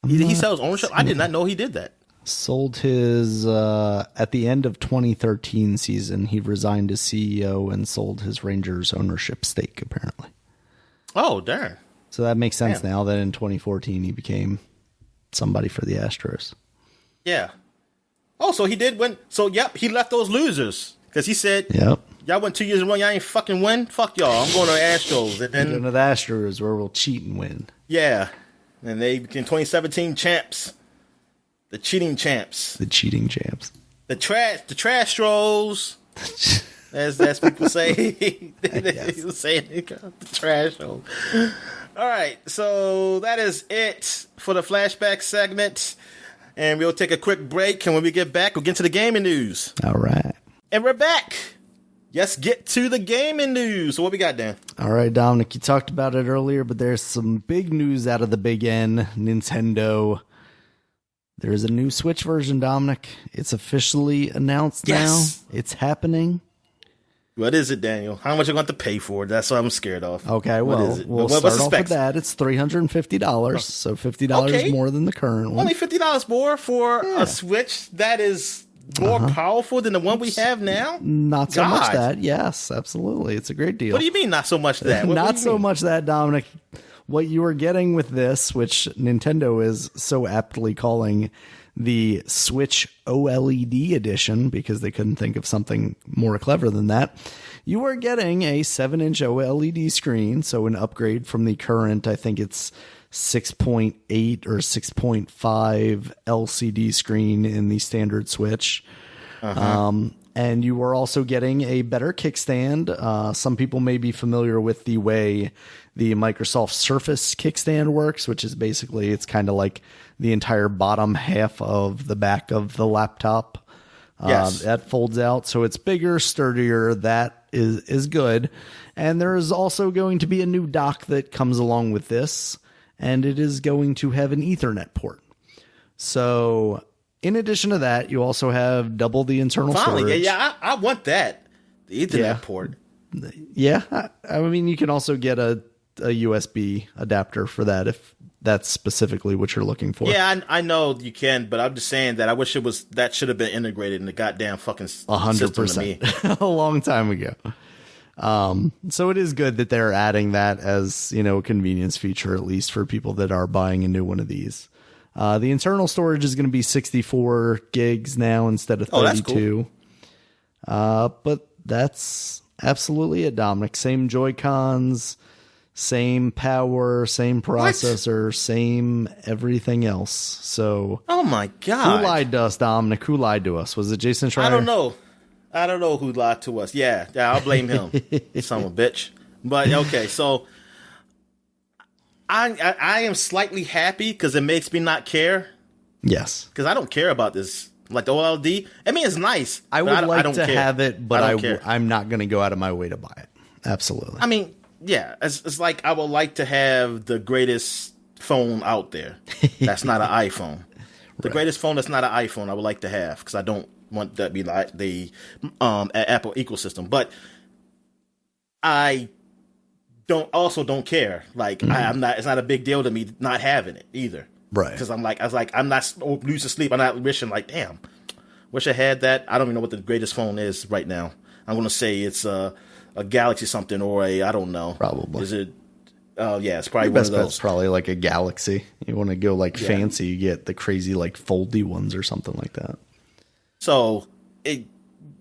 he sells ownership. I did not know he did that. Sold his at the end of 2013 season. He resigned as CEO and sold his Rangers ownership stake. Apparently. Oh, darn. So that makes sense now that in 2014 he became somebody for the Astros. Yeah. Oh, so he did win. So, yep, he left those losers because he said, "Yep, y'all went 2 years in a row. Y'all ain't fucking win. Fuck y'all. I'm going to the Astros." And then going to the Astros where we'll cheat and win. Yeah, and they became 2017 champs, the cheating champs, the trash trolls. As people say, they say the trash trolls. All right, so that is it for the flashback segment. And we'll take a quick break. And when we get back, we'll get to the gaming news. All right. And we're back. Let's get to the gaming news. So what we got, Dan? All right, Dominic, you talked about it earlier, but there's some big news out of the big N, Nintendo. There's a new Switch version, Dominic. It's officially announced now. It's happening. What is it, Daniel? How much are you going to have to pay for it? That's what I'm scared of. Okay, well, we'll start off with that. It's $350, so $50 more than the current one. Only $50 more for a Switch that is more powerful than the one we have now? Not so much that. Yes, absolutely. It's a great deal. What do you mean, not so much that? Not so much that, Dominic. What you are getting with this, which Nintendo is so aptly calling the Switch OLED edition, because they couldn't think of something more clever than that. You are getting a 7-inch OLED screen, so an upgrade from the current, I think it's 6.8 or 6.5 LCD screen in the standard Switch. And you are also getting a better kickstand. Some people may be familiar with the way the Microsoft Surface kickstand works, which is basically, it's kind of like the entire bottom half of the back of the laptop. That folds out, so it's bigger, sturdier. That is good. And there is also going to be a new dock that comes along with this, and it is going to have an Ethernet port. So in addition to that, you also have double the internal storage. Yeah, I want that. The Ethernet port. Yeah. I mean, you can also get a a USB adapter for that if that's specifically what you're looking for. Yeah, I know you can, but I'm just saying that I wish that should have been integrated in the goddamn fucking 100%. A long time ago. So it is good that they're adding that as, a convenience feature, at least for people that are buying a new one of these. The internal storage is going to be 64 gigs now instead of 32. That's cool. But that's absolutely it, Dominic. Same Joy-Cons, same power, same processor, same everything else. So, oh my God. Who lied to us, Dominic? Who lied to us? Was it Jason Schreier? I don't know who lied to us. Yeah, I'll blame him. Son of a bitch. But okay, so I am slightly happy because it makes me not care. Yes. Because I don't care about this. Like the OLED. I mean, it's nice. I would like to have it, but I'm not going to go out of my way to buy it. Absolutely. I mean, yeah. It's like I would like to have the greatest phone out there. That's not an iPhone. The greatest phone that's not an iPhone I would like to have because I don't want that to be like the Apple ecosystem. But I don't care. Like it's not a big deal to me not having it either. Right. Because I'm not losing sleep. I'm not wishing like, damn, wish I had that. I don't even know what the greatest phone is right now. I'm going to say it's a Galaxy something or I don't know. Probably. Is it? Yeah, it's probably Your one best of those. bet's probably like a Galaxy. You want to go fancy, you get the crazy foldy ones or something like that. So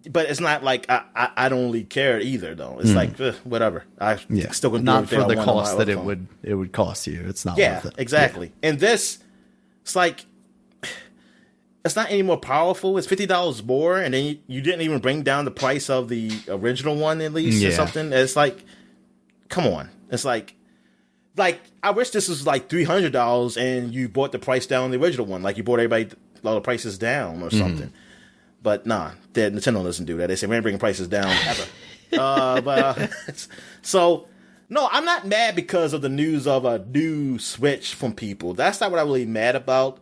but it's not like I don't really care either though. It's like whatever. I still gonna do not for the cost that phone. it would cost you. It's not worth it. Exactly. Yeah. And this, it's like it's not any more powerful. It's $50 more, and then you didn't even bring down the price of the original one at least or something. It's like, come on. It's like I wish this was like $300 and you bought the price down on the original one. Like you bought everybody all the prices down or something. But nah, Nintendo doesn't do that. They say we ain't bringing prices down ever. So no, I'm not mad because of the news of a new Switch from people. That's not what I'm really mad about.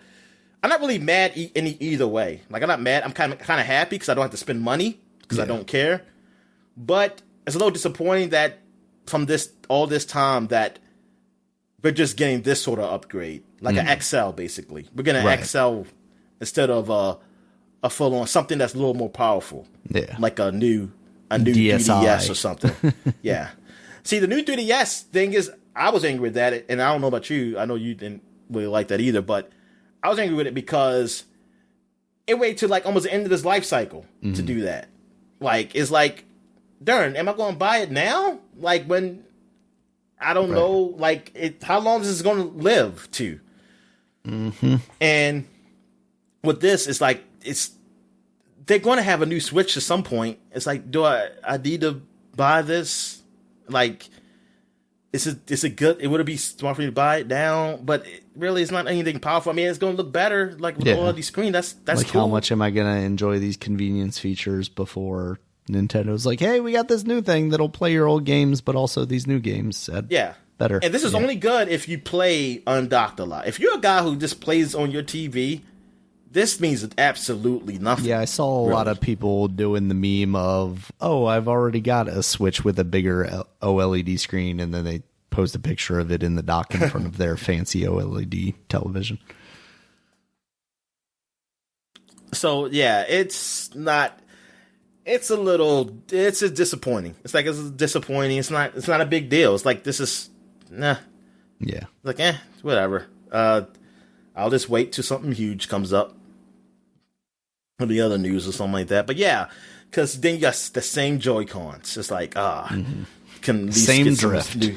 I'm not really mad either way. Like I'm not mad. I'm kind of happy because I don't have to spend money because I don't care. But it's a little disappointing that from all this time that we're just getting this sort of upgrade, like an XL basically. We're getting an XL instead of a full on something that's a little more powerful. Yeah. Like a new DSi. 3DS or something. Yeah. See, the new 3DS thing is, I was angry with that, and I don't know about you. I know you didn't really like that either, but I was angry with it because it waited till like almost the end of this life cycle to do that. Like, it's like, darn, am I going to buy it now? Like when, I don't know, like how long is this going to live to? And with this, it's like, they're going to have a new Switch at some point. It's like, do I need to buy this? Like, is it good? Would it be smart for me to buy it now? But it's not anything powerful. I mean, it's going to look better, like with all of these screen. That's like cool. How much am I going to enjoy these convenience features before Nintendo's like, hey, we got this new thing that'll play your old games, but also these new games. Better. And this is only good if you play undocked a lot. If you're a guy who just plays on your TV, this means absolutely nothing. Yeah, I saw a lot of people doing the meme of, oh, I've already got a Switch with a bigger OLED screen, and then they post a picture of it in the dock in front of their fancy OLED television. So, yeah, it's disappointing. It's disappointing. It's not a big deal. It's like, this is, nah. Yeah. Like, whatever. I'll just wait till something huge comes up. Or the other news or something like that. But yeah, because then you got the same Joy-Cons. It's like, can at least same get drift. New.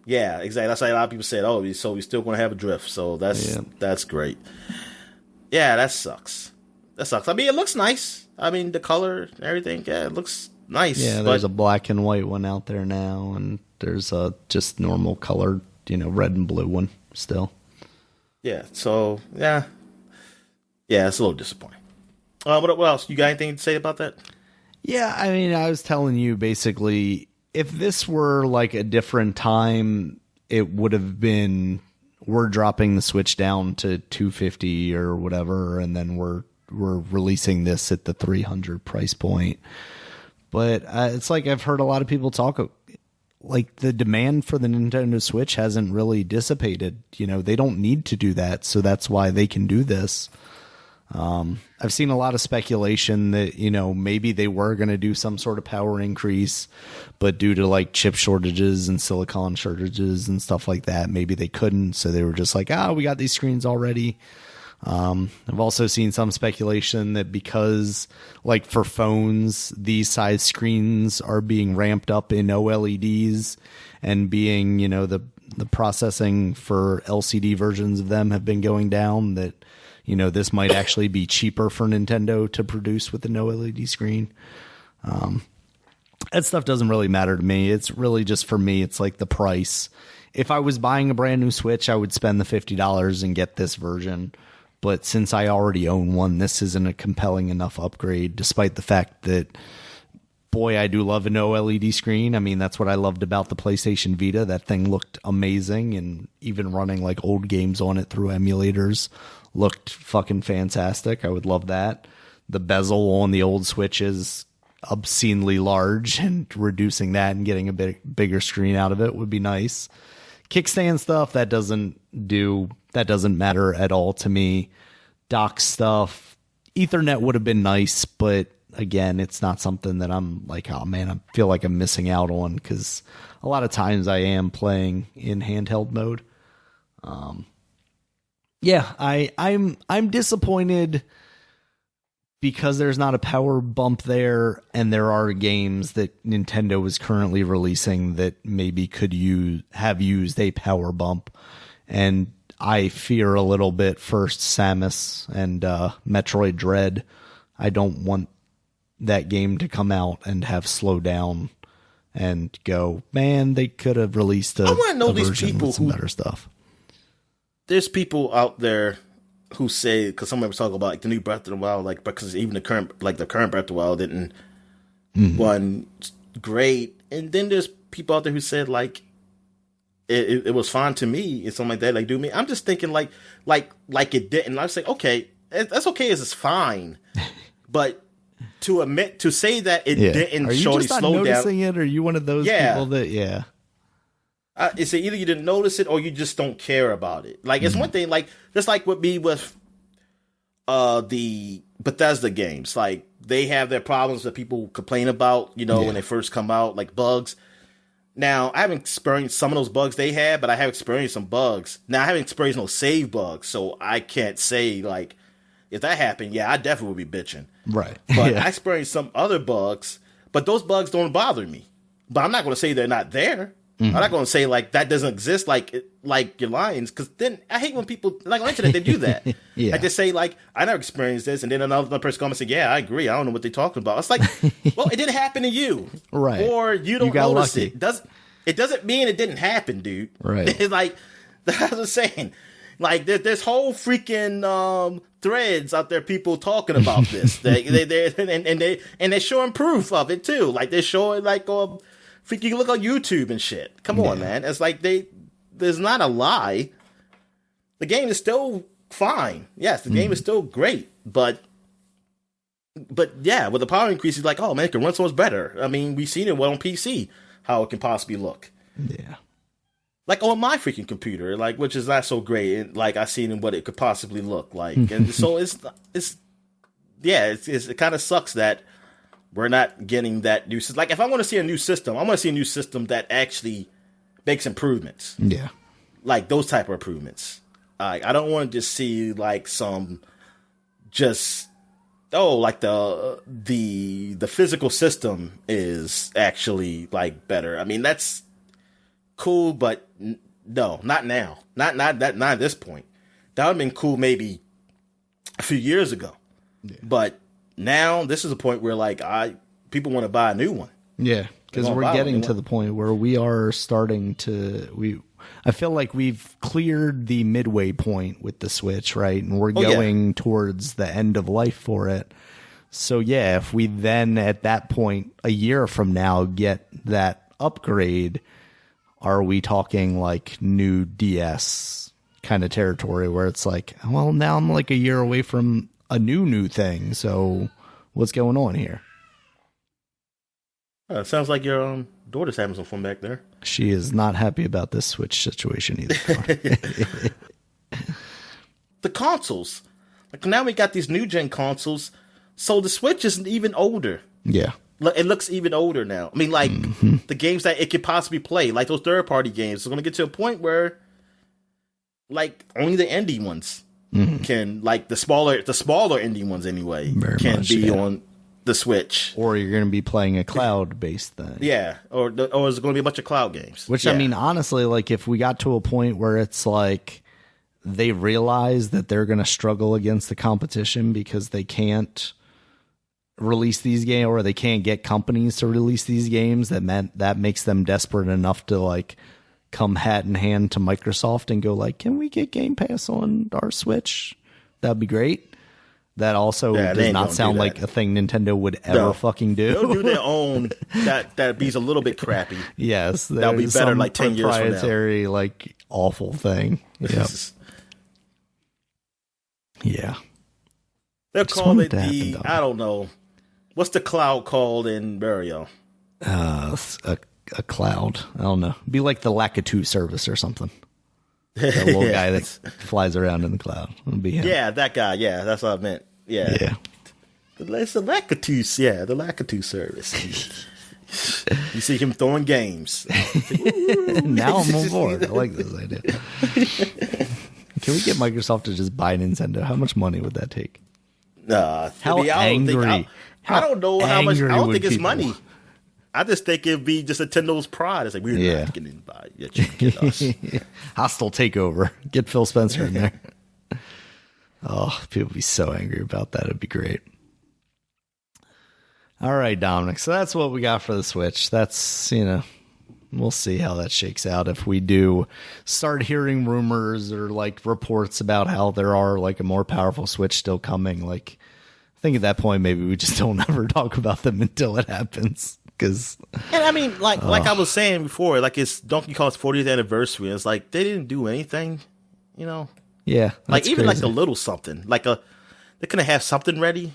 Yeah, exactly. That's why a lot of people said, oh, so we're still going to have a drift. So that's great. Yeah, that sucks. I mean, it looks nice. I mean, the color and everything, it looks nice. Yeah, there's a black and white one out there now, and there's a just normal colored, red and blue one still. Yeah, so, yeah, it's a little disappointing. What else? You got anything to say about that? Yeah, I mean, I was telling you, basically, if this were like a different time, it would have been, we're dropping the Switch down to $250 or whatever, and then we're releasing this at the $300 price point. But it's like I've heard a lot of people talk like the demand for the Nintendo Switch hasn't really dissipated. You know, they don't need to do that, so that's why they can do this. I've seen a lot of speculation that, you know, maybe they were going to do some sort of power increase, but due to like chip shortages and silicon shortages and stuff like that, maybe they couldn't. So they were just like, we got these screens already. I've also seen some speculation that because like for phones, these size screens are being ramped up in OLEDs and being, you know, the processing for LCD versions of them have been going down, that, you know, this might actually be cheaper for Nintendo to produce with an OLED screen. That stuff doesn't really matter to me. It's really just, for me, it's like the price. If I was buying a brand new Switch, I would spend the $50 and get this version. But since I already own one, this isn't a compelling enough upgrade, despite the fact that, boy, I do love an OLED screen. I mean, that's what I loved about the PlayStation Vita. That thing looked amazing, and even running like old games on it through emulators looked fucking fantastic. I would love that. The bezel on the old Switch is obscenely large, and reducing that and getting a bit bigger screen out of it would be nice. Kickstand stuff, that doesn't matter at all to me. Dock stuff, Ethernet would have been nice, but again, it's not something that I'm like, oh man, I feel like I'm missing out on, because a lot of times I am playing in handheld mode. I'm disappointed because there's not a power bump there, and there are games that Nintendo is currently releasing that maybe could have used a power bump. And I fear a little bit first Samus and Metroid Dread. I don't want that game to come out and have slow down and go, man, they could have released a version with some better stuff. There's people out there who say, because somebody was talking about like the new Breath of the Wild, like because even the current Breath of the Wild didn't run great, and then there's people out there who said like it was fine to me and something like that. Like, do me? I'm just thinking like it didn't. I was like, okay, that's okay as it's fine, but to say that it didn't, are you show just not slow noticing down? It? Or are you one of those people that it's either you didn't notice it or you just don't care about it. Like, it's one thing, like, just like with me with the Bethesda games. Like, they have their problems that people complain about, you know, when they first come out, like bugs. Now, I haven't experienced some of those bugs they had, but I have experienced some bugs. Now, I haven't experienced no save bugs, so I can't say, like, if that happened, I definitely would be bitching. Right. But I experienced some other bugs, but those bugs don't bother me. But I'm not going to say they're not there. I'm not going to say like that doesn't exist, like your lines, because then I hate when people like on the internet they do that. I just say like I never experienced this, and then another person comes and say, "Yeah, I agree. I don't know what they're talking about." It's like, well, it didn't happen to you, right? Or you don't notice lucky. It doesn't mean it didn't happen, dude. Right? It's like that's what I'm saying. Like there's whole freaking threads out there, people talking about this. They're showing proof of it too. Like they're showing like you look on YouTube and shit. Come on, man. It's like there's not a lie. The game is still fine. Yes, the game is still great, but yeah, with the power increase, it's like, oh man, it can run so much better. I mean, we've seen it on PC how it can possibly look. Yeah. Like on my freaking computer, like which is not so great. And like I seen what it could possibly look like, and so it kind of sucks that we're not getting that new system. Like if I want to see a new system, I want to see a new system that actually makes improvements. Yeah, like those type of improvements. I don't want to just see like some like the physical system is actually like better. I mean that's cool, but no, not now. Not at this point. That would have been cool maybe a few years ago. Yeah. But now this is a point where like people want to buy a new one. Yeah, because we're getting to the point where we are starting to I feel like we've cleared the midway point with the Switch, right? And we're going towards the end of life for it. So yeah, if we then at that point a year from now get that upgrade, are we talking like new DS kind of territory where it's like, well, now I'm like a year away from a new thing. So what's going on here? Sounds like you're daughter's having some fun back there. She is not happy about this Switch situation either. The consoles. Like now we got these new gen consoles, so the Switch isn't even older. Yeah. It looks even older now. I mean, like, the games that it could possibly play, like those third-party games, are going to get to a point where, like, only the indie ones can, like, the smaller indie ones anyway, can be on the Switch. Or you're going to be playing a cloud-based thing. Yeah, or is it going to be a bunch of cloud games? Which, I mean, honestly, like, if we got to a point where it's like they realize that they're going to struggle against the competition because they can't release these games, or they can't get companies to release these games, that makes them desperate enough to like come hat in hand to Microsoft and go like, can we get Game Pass on our Switch? That'd be great. That also does not sound like a thing Nintendo would ever fucking do. They'll do their own. That'd be a little bit crappy. Yes, that'll be better like 10 years from now. Proprietary, like awful thing. Yep. Yeah. They'll call it the I don't know. What's the cloud called in Mario? A cloud. I don't know. Be like the Lakitu service or something. The little guy that flies around in the cloud. It'll be him. Yeah, that guy. Yeah, that's what I meant. Yeah. It's the Lakitu. Yeah, the Lakitu service. You see him throwing games. Now I'm on board. I like this idea. Can we get Microsoft to just buy Nintendo? How much money would that take? How angry. I don't know how much. I don't think it's money. I just think it'd be just Nintendo's pride. It's like, we're not getting by yet. You can get us. Hostile takeover. Get Phil Spencer in there. Oh, people would be so angry about that. It'd be great. All right, Dominic. So that's what we got for the Switch. That's, we'll see how that shakes out. If we do start hearing rumors or like reports about how there are like a more powerful Switch still coming, like, I think at that point, maybe we just don't ever talk about them until it happens. And I mean, like I was saying before, like it's Donkey Kong's 40th anniversary. And it's like they didn't do anything, Yeah, like even crazy. Like a little something, they couldn't have something ready.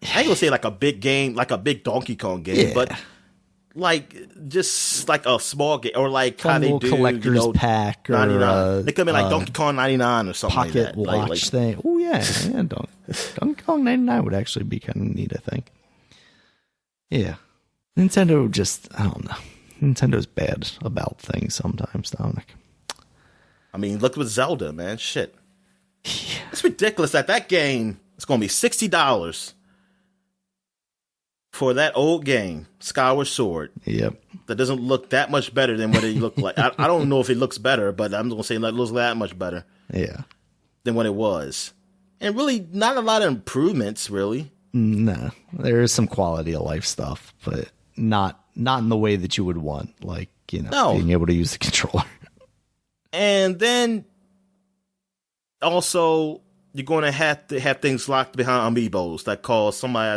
I ain't gonna say like a big game, like a big Donkey Kong game, but like just like a small game, or like how they do collector's pack, or 99. They could be like Donkey Kong 99 or something pocket like that. Watch thing. Oh yeah, Donkey Kong 99 would actually be kind of neat, I think. Yeah, Nintendo just, I don't know. Nintendo's bad about things sometimes, Dominic. I mean, look with Zelda, man. Shit, it's ridiculous that game is going to be $60 for that old game, Skyward Sword. Yep. That doesn't look that much better than what it looked like. I don't know if it looks better, but I'm going to say it looks that much better. Yeah. Than what it was. And really, not a lot of improvements, really. No. There is some quality of life stuff, but not in the way that you would want. Like, being able to use the controller. And then, also, you're going to have things locked behind amiibos. That cost somebody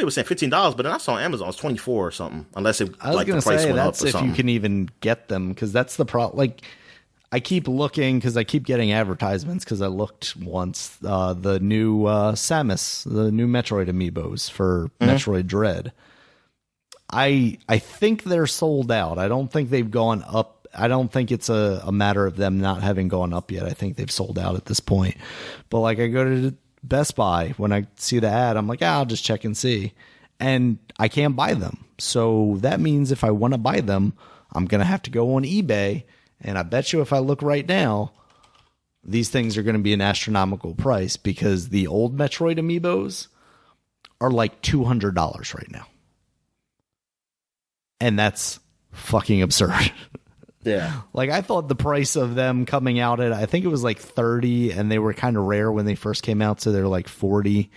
was saying $15, but then I saw on Amazon it's $24 or something. Unless it, I was going to say that's if you can even get them, because that's the problem. Like, I keep looking because I keep getting advertisements. Because I looked once, the new Samus, the new Metroid amiibos for Metroid Dread. I think they're sold out. I don't think they've gone up. I don't think it's a matter of them not having gone up yet. I think they've sold out at this point. But like, I go to Best Buy, when I see the ad, I'm like, I'll just check and see. And I can't buy them. So that means if I want to buy them, I'm going to have to go on eBay. And I bet you if I look right now, these things are going to be an astronomical price, because the old Metroid amiibos are like $200 right now. And that's fucking absurd. Yeah. Like, I thought the price of them coming out at, I think it was like 30, and they were kind of rare when they first came out, so they're like 40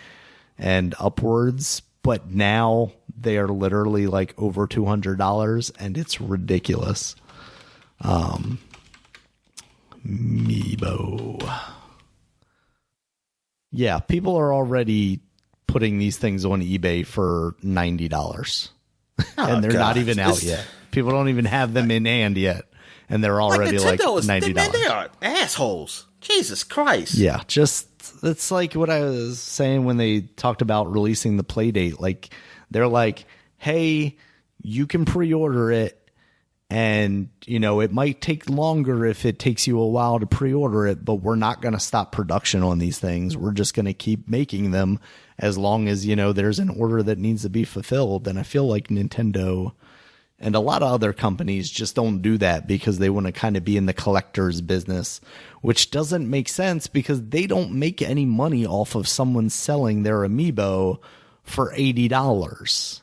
and upwards. But now they are literally like over $200, and it's ridiculous. Amiibo. Yeah, people are already putting these things on eBay for $90. And they're not even out yet. People don't even have them in hand yet. And they're already like $90. Man, they are assholes. Jesus Christ. Yeah, it's like what I was saying when they talked about releasing the Playdate. Like, they're like, hey, you can pre-order it. And, you know, it might take longer if it takes you a while to pre-order it, but we're not going to stop production on these things. We're just going to keep making them as long as, you know, there's an order that needs to be fulfilled. And I feel like Nintendo and a lot of other companies just don't do that because they want to kind of be in the collector's business, which doesn't make sense because they don't make any money off of someone selling their amiibo for $80.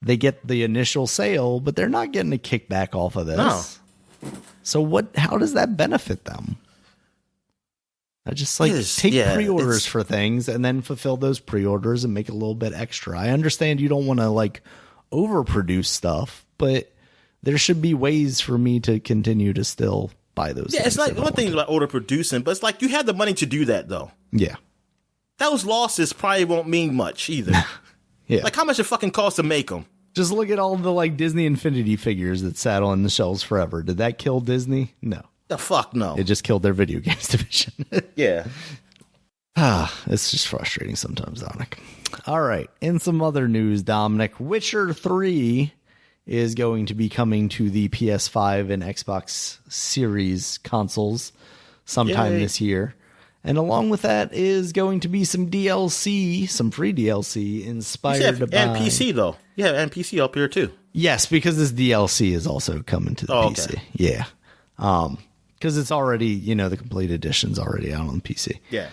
They get the initial sale, but they're not getting a kickback off of this. No. So how does that benefit them? I just take pre-orders for things and then fulfill those pre-orders and make a little bit extra. I understand you don't want to like overproduce stuff, but there should be ways for me to continue to still buy those. Yeah, it's like one thing about overproducing, but it's like you had the money to do that though. Yeah. Those losses probably won't mean much either. Yeah. Like how much it fucking costs to make them? Just look at all the like Disney Infinity figures that sat on the shelves forever. Did that kill Disney? No. The fuck no. It just killed their video games division. Yeah. It's just frustrating sometimes, Dominic. All right. In some other news, Dominic, Witcher 3 is going to be coming to the PS5 and Xbox Series consoles sometime this year. And along with that is going to be some DLC, some free DLC inspired by... And PC, though. Yeah, and PC up here, too. Yes, because this DLC is also coming to the PC. Okay. Yeah. Because it's already, you know, the complete edition's already out on PC. Yeah.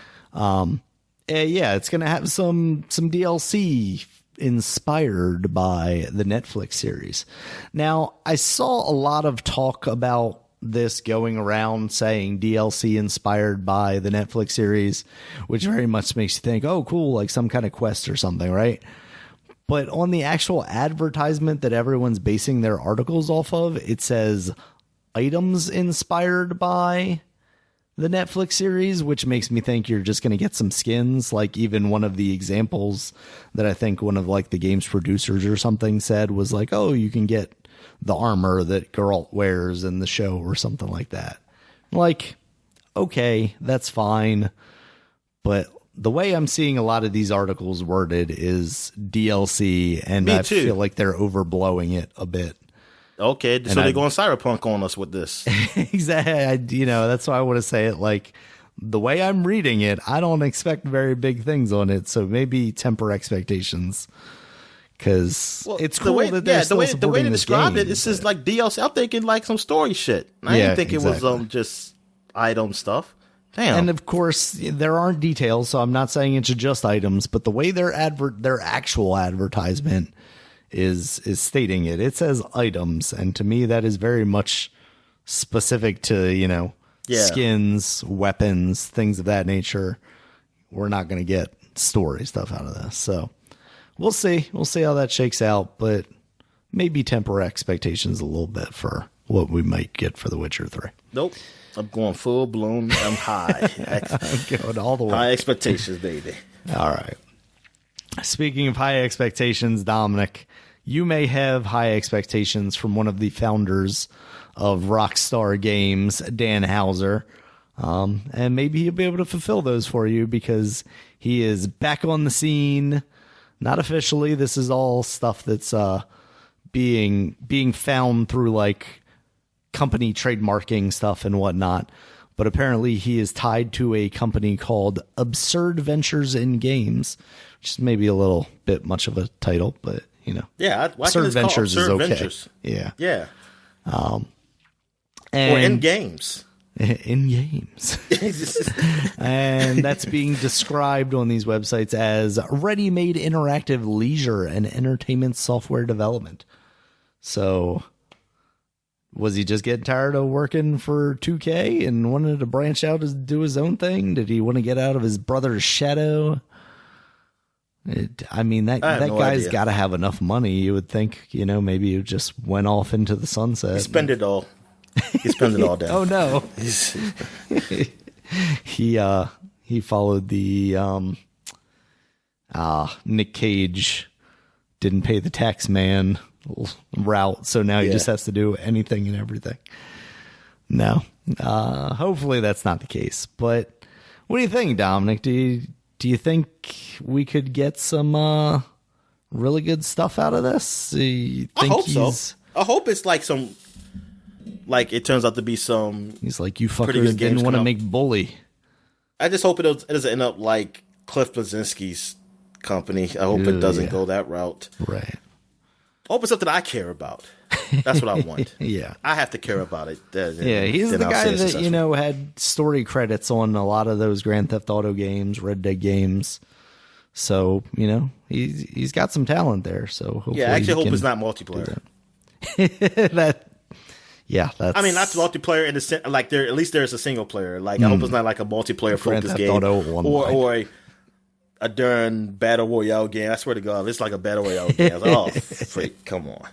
Yeah, it's going to have some DLC inspired by the Netflix series. Now, I saw a lot of talk about this going around saying DLC inspired by the Netflix series, which very much makes you think, oh, cool, like some kind of quest or something, right? But on the actual advertisement that everyone's basing their articles off of, it says items inspired by the Netflix series, which makes me think you're just going to get some skins. Like even one of the examples that I think one of like the game's producers or something said was like, oh, you can get the armor that Geralt wears in the show or something like that. Like, okay, that's fine. But the way I'm seeing a lot of these articles worded is DLC, and I feel like they're overblowing it a bit. Okay, so they're going cyberpunk on us with this. Exactly. You know, that's why I want to say it like the way I'm reading it, I don't expect very big things on it. So maybe temper expectations. Because it's cool that they're still supporting the way they this described game, it, it's just like DLC. I'm thinking like some story shit. I didn't think it was just item stuff. Damn. And of course, there aren't details, so I'm not saying it's just items. But the way their actual advertisement is stating it, it says items, and to me that is very much specific to, you know, skins, weapons, things of that nature. We're not going to get story stuff out of this, so. We'll see how that shakes out, but maybe temper expectations a little bit for what we might get for The Witcher 3. Nope. I'm going full blown. I'm high. I'm going all the way. High expectations, baby. All right. Speaking of high expectations, Dominic, you may have high expectations from one of the founders of Rockstar Games, Dan Houser. And maybe he'll be able to fulfill those for you because he is back on the scene. Not officially. This is all stuff that's being found through like company trademarking stuff and whatnot. But apparently he is tied to a company called Absurd Ventures in Games, which is maybe a little bit much of a title, but you know. Yeah, Absurd Ventures is okay. Ventures. Yeah. Yeah. And or in games. In games. And that's being described on these websites as ready-made interactive leisure and entertainment software development. So was he just getting tired of working for 2K and wanted to branch out to do his own thing? Did he want to get out of his brother's shadow? That guy's got to have enough money. You would think, you know, maybe he just went off into the sunset. He spent it all. He spends it all down. Oh no. He followed the Nick Cage didn't pay the tax man route, so now he just has to do anything and everything. No. Hopefully that's not the case. But what do you think, Dominic? Do you think we could get some really good stuff out of this? You I think hope so. I hope it's like some, like it turns out to be some. He's like, you pretty good fuckers didn't games want to come make Bully. I just hope it doesn't end up like Cliff Bleszinski's company. I hope it doesn't go that route. Right. I hope it's something I care about. That's what I want. Yeah. I have to care about it. Yeah, he's the guy that, had story credits on a lot of those Grand Theft Auto games, Red Dead games. So, he's got some talent there. So hopefully I actually hope it's not multiplayer. That's I mean, not multiplayer in the sense, like at least there's a single player. Like I hope it's not like a multiplayer focused game or a darn battle royale game. I swear to God, it's like a battle royale game. I was like, oh, freak, come on.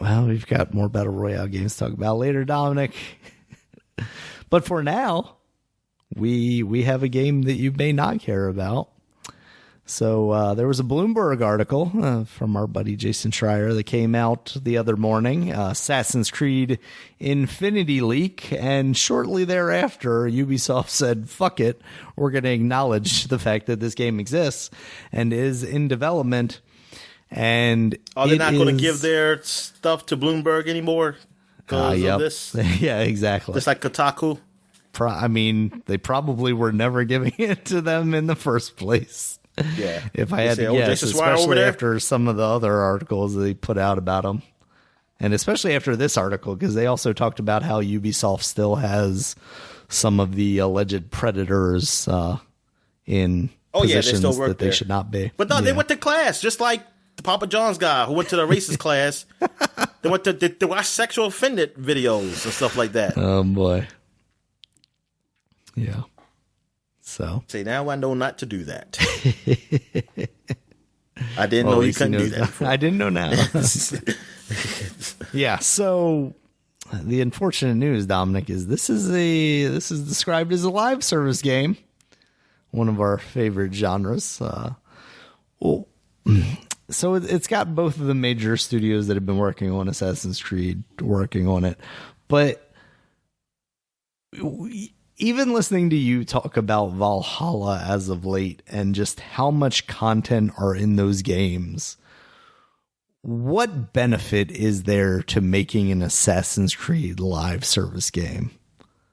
Well, we've got more battle royale games to talk about later, Dominic. But for now, we have a game that you may not care about. So there was a Bloomberg article from our buddy Jason Schreier that came out the other morning, Assassin's Creed Infinity leak, and shortly thereafter, Ubisoft said, fuck it, we're going to acknowledge the fact that this game exists and is in development. And are they not going to give their stuff to Bloomberg anymore because of this? Yeah, exactly. Just like Kotaku? I mean, they probably were never giving it to them in the first place. Yeah, if I had to guess, especially after some of the other articles they put out about them, and especially after this article, because they also talked about how Ubisoft still has some of the alleged predators in positions that they should not be. But no, they went to class, just like the Papa John's guy who went to the racist class. They went to watch sexual offended videos and stuff like that. Oh boy, yeah. So say now I know not to do that. I didn't know you couldn't do that before. I didn't know now. Yeah. So the unfortunate news, Dominic, is this is described as a live service game, one of our favorite genres. So it's got both of the major studios that have been working on Assassin's Creed working on it, but even listening to you talk about Valhalla as of late and just how much content are in those games, what benefit is there to making an Assassin's Creed live service game?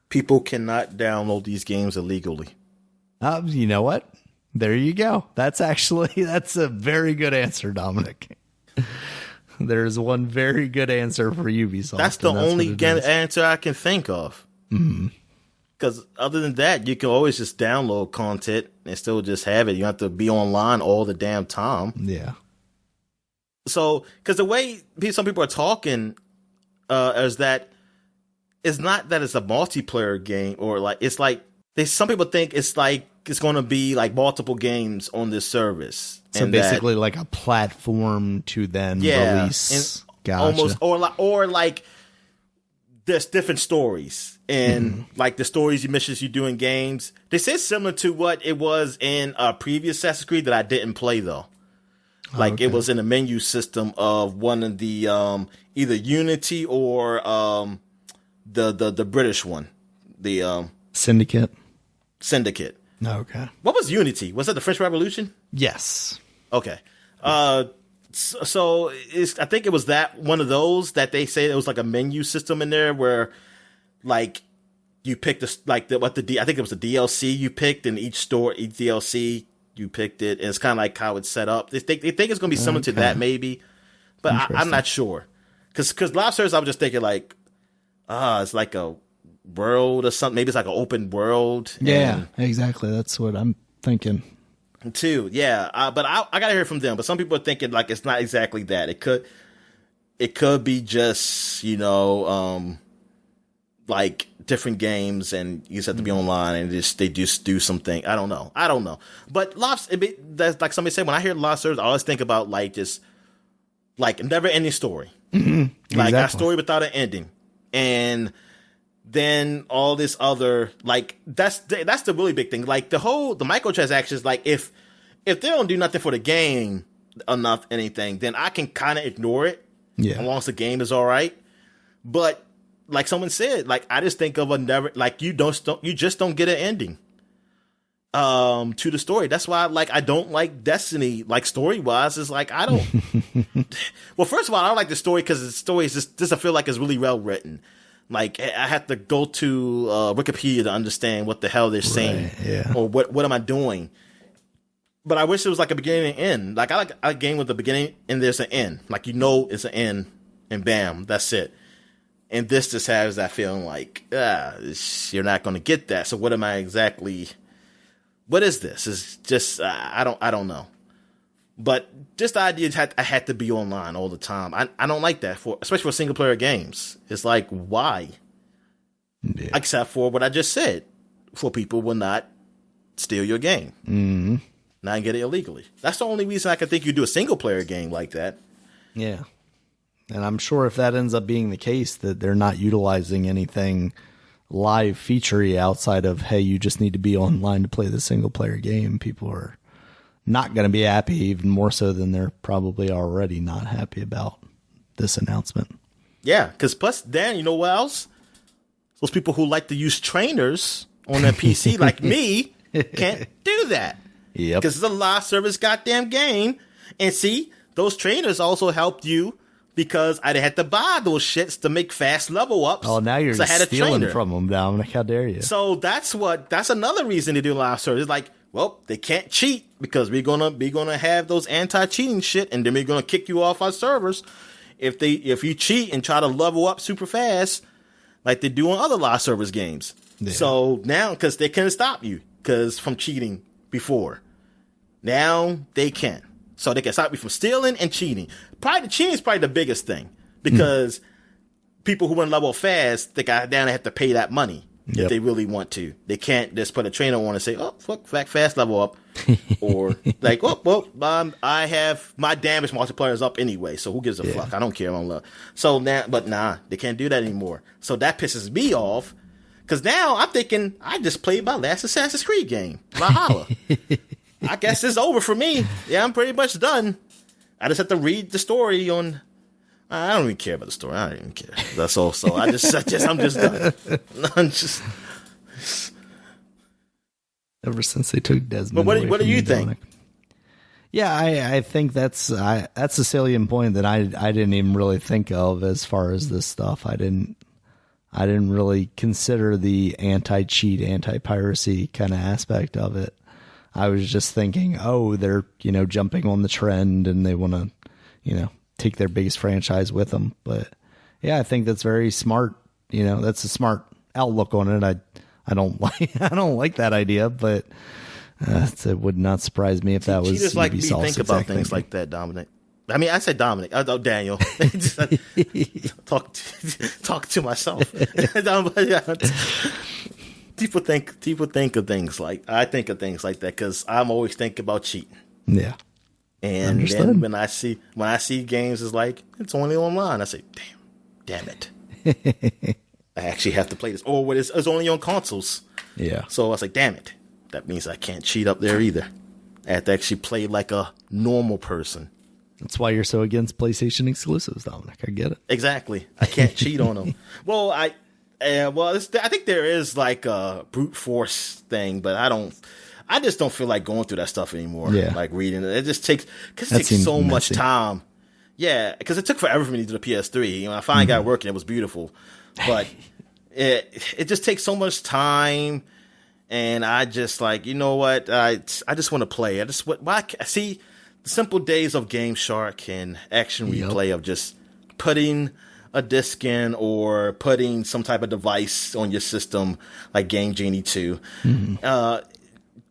People cannot download these games illegally. You know what? There you go. That's a very good answer, Dominic. There's one very good answer for Ubisoft. That's the only answer I can think of. Mm-hmm. Because other than that, you can always just download content and still just have it. You don't have to be online all the damn time. Yeah. So, because the way some people are talking is that it's not that it's a multiplayer game or like it's like some people think it's like it's going to be like multiple games on this service. So basically, like a platform to then release. Gotcha. Almost or like there's different stories and like the stories, missions you do in games. They say similar to what it was in a previous Assassin's Creed that I didn't play though. Like it was in a menu system of one of the either Unity or the British one, the Syndicate. Okay. What was Unity? Was that the French Revolution? Yes. Okay. So I think it was that one of those that they say it was like a menu system in there where like you picked I think it was the DLC you picked in each DLC you picked it, and it's kind of like how it's set up. They think it's going to be similar to that maybe, but I'm not sure. Because live service I was just thinking like, it's like a world or something. Maybe it's like an open world. Yeah, exactly. That's what I'm thinking. Too, yeah. But I gotta hear from them. But some people are thinking like it's not exactly that. It could be just like different games, and you just have to be online and they just do something. I don't know. But that's like somebody said. When I hear live service, I always think about like just like never ending story, like a story without an ending, and then all this other like that's the really big thing. Like the microtransactions. Like if they don't do nothing for the game enough anything, then I can kind of ignore it. Yeah, as long as the game is all right. But like someone said, like I just think of you just don't get an ending. to the story. That's why I don't like Destiny, like story wise. It's like I don't. Well, first of all, I don't like the story because the story is just doesn't feel like it's really well written. Like I have to go to Wikipedia to understand what the hell they're saying, or what am I doing. But I wish it was like a beginning and end. Like I like a game with a beginning and there's an end. Like it's an end, and bam, that's it. And this just has that feeling like you're not going to get that. So what am I exactly? What is this? It's just I don't know. But just the idea I had to be online all the time. I don't like that especially for single player games. It's like why? Yeah. Except for what I just said, for people will not steal your game, not get it illegally. That's the only reason I can think you do a single player game like that. Yeah, and I'm sure if that ends up being the case, that they're not utilizing anything live featurey outside of, hey, you just need to be online to play the single player game, people are not going to be happy, even more so than they're probably already not happy about this announcement. Yeah, because plus then, you know what else? Those people who like to use trainers on their PC like me can't do that. Yep. Because it's a live service goddamn game. And see, those trainers also helped you because I had to buy those shits to make fast level ups. Oh, now you're stealing from them, Dominic. How dare you? So that's another reason to do live service. It's like, well, they can't cheat because we're gonna have those anti-cheating shit, and then we're gonna kick you off our servers if you cheat and try to level up super fast, like they do on other live service games. Yeah. So now, because they couldn't stop you from cheating before, now they can. So they can stop you from stealing and cheating. Probably the cheating is probably the biggest thing because people who want to level fast, they got down and have to pay that money if they really want to. They can't just put a trainer on and say, "Oh, fuck, fast level up," or like, "Oh, well, I have my damage multiplier is up anyway, so who gives a fuck? I don't care on love." So now, but nah, they can't do that anymore. So that pisses me off because now I'm thinking I just played my last Assassin's Creed game, Valhalla. I guess it's over for me. Yeah, I'm pretty much done. I just have to read the story on. I don't even care about the story. I don't even care. That's all. So I'm just done. I'm just. Ever since they took Desmond. But what do you think? Yeah, I think that's a salient point that I didn't even really think of as far as this stuff. I didn't really consider the anti-cheat, anti-piracy kind of aspect of it. I was just thinking, oh, they're, jumping on the trend and they want to, take their biggest franchise with them. But yeah, I think that's very smart. That's a smart outlook on it. I don't like that idea, but it would not surprise me if that was just like me think about things like that, Dominic. I mean, I said Dominic. Oh, Daniel. talk to myself. People think of things like I think of things like that because I'm always thinking about cheating. Yeah, and understood. Then when I see games, it's like it's only online. I say, damn it, I actually have to play this. Or it's only on consoles. Yeah. So I was like, damn it, that means I can't cheat up there either. I have to actually play like a normal person. That's why you're so against PlayStation exclusives, Dominic. I get it. Exactly. I can't cheat on them. Well, I think there is like a brute force thing, but I just don't feel like going through that stuff anymore. Yeah. Like reading it. It just takes so much time. Yeah. Because it took forever for me to do the PS3. I finally got it working. It was beautiful. But it just takes so much time. And I just like, you know what? I just want to play. I see the simple days of Game Shark and Action Replay of just putting a disc in or putting some type of device on your system like Game Genie 2.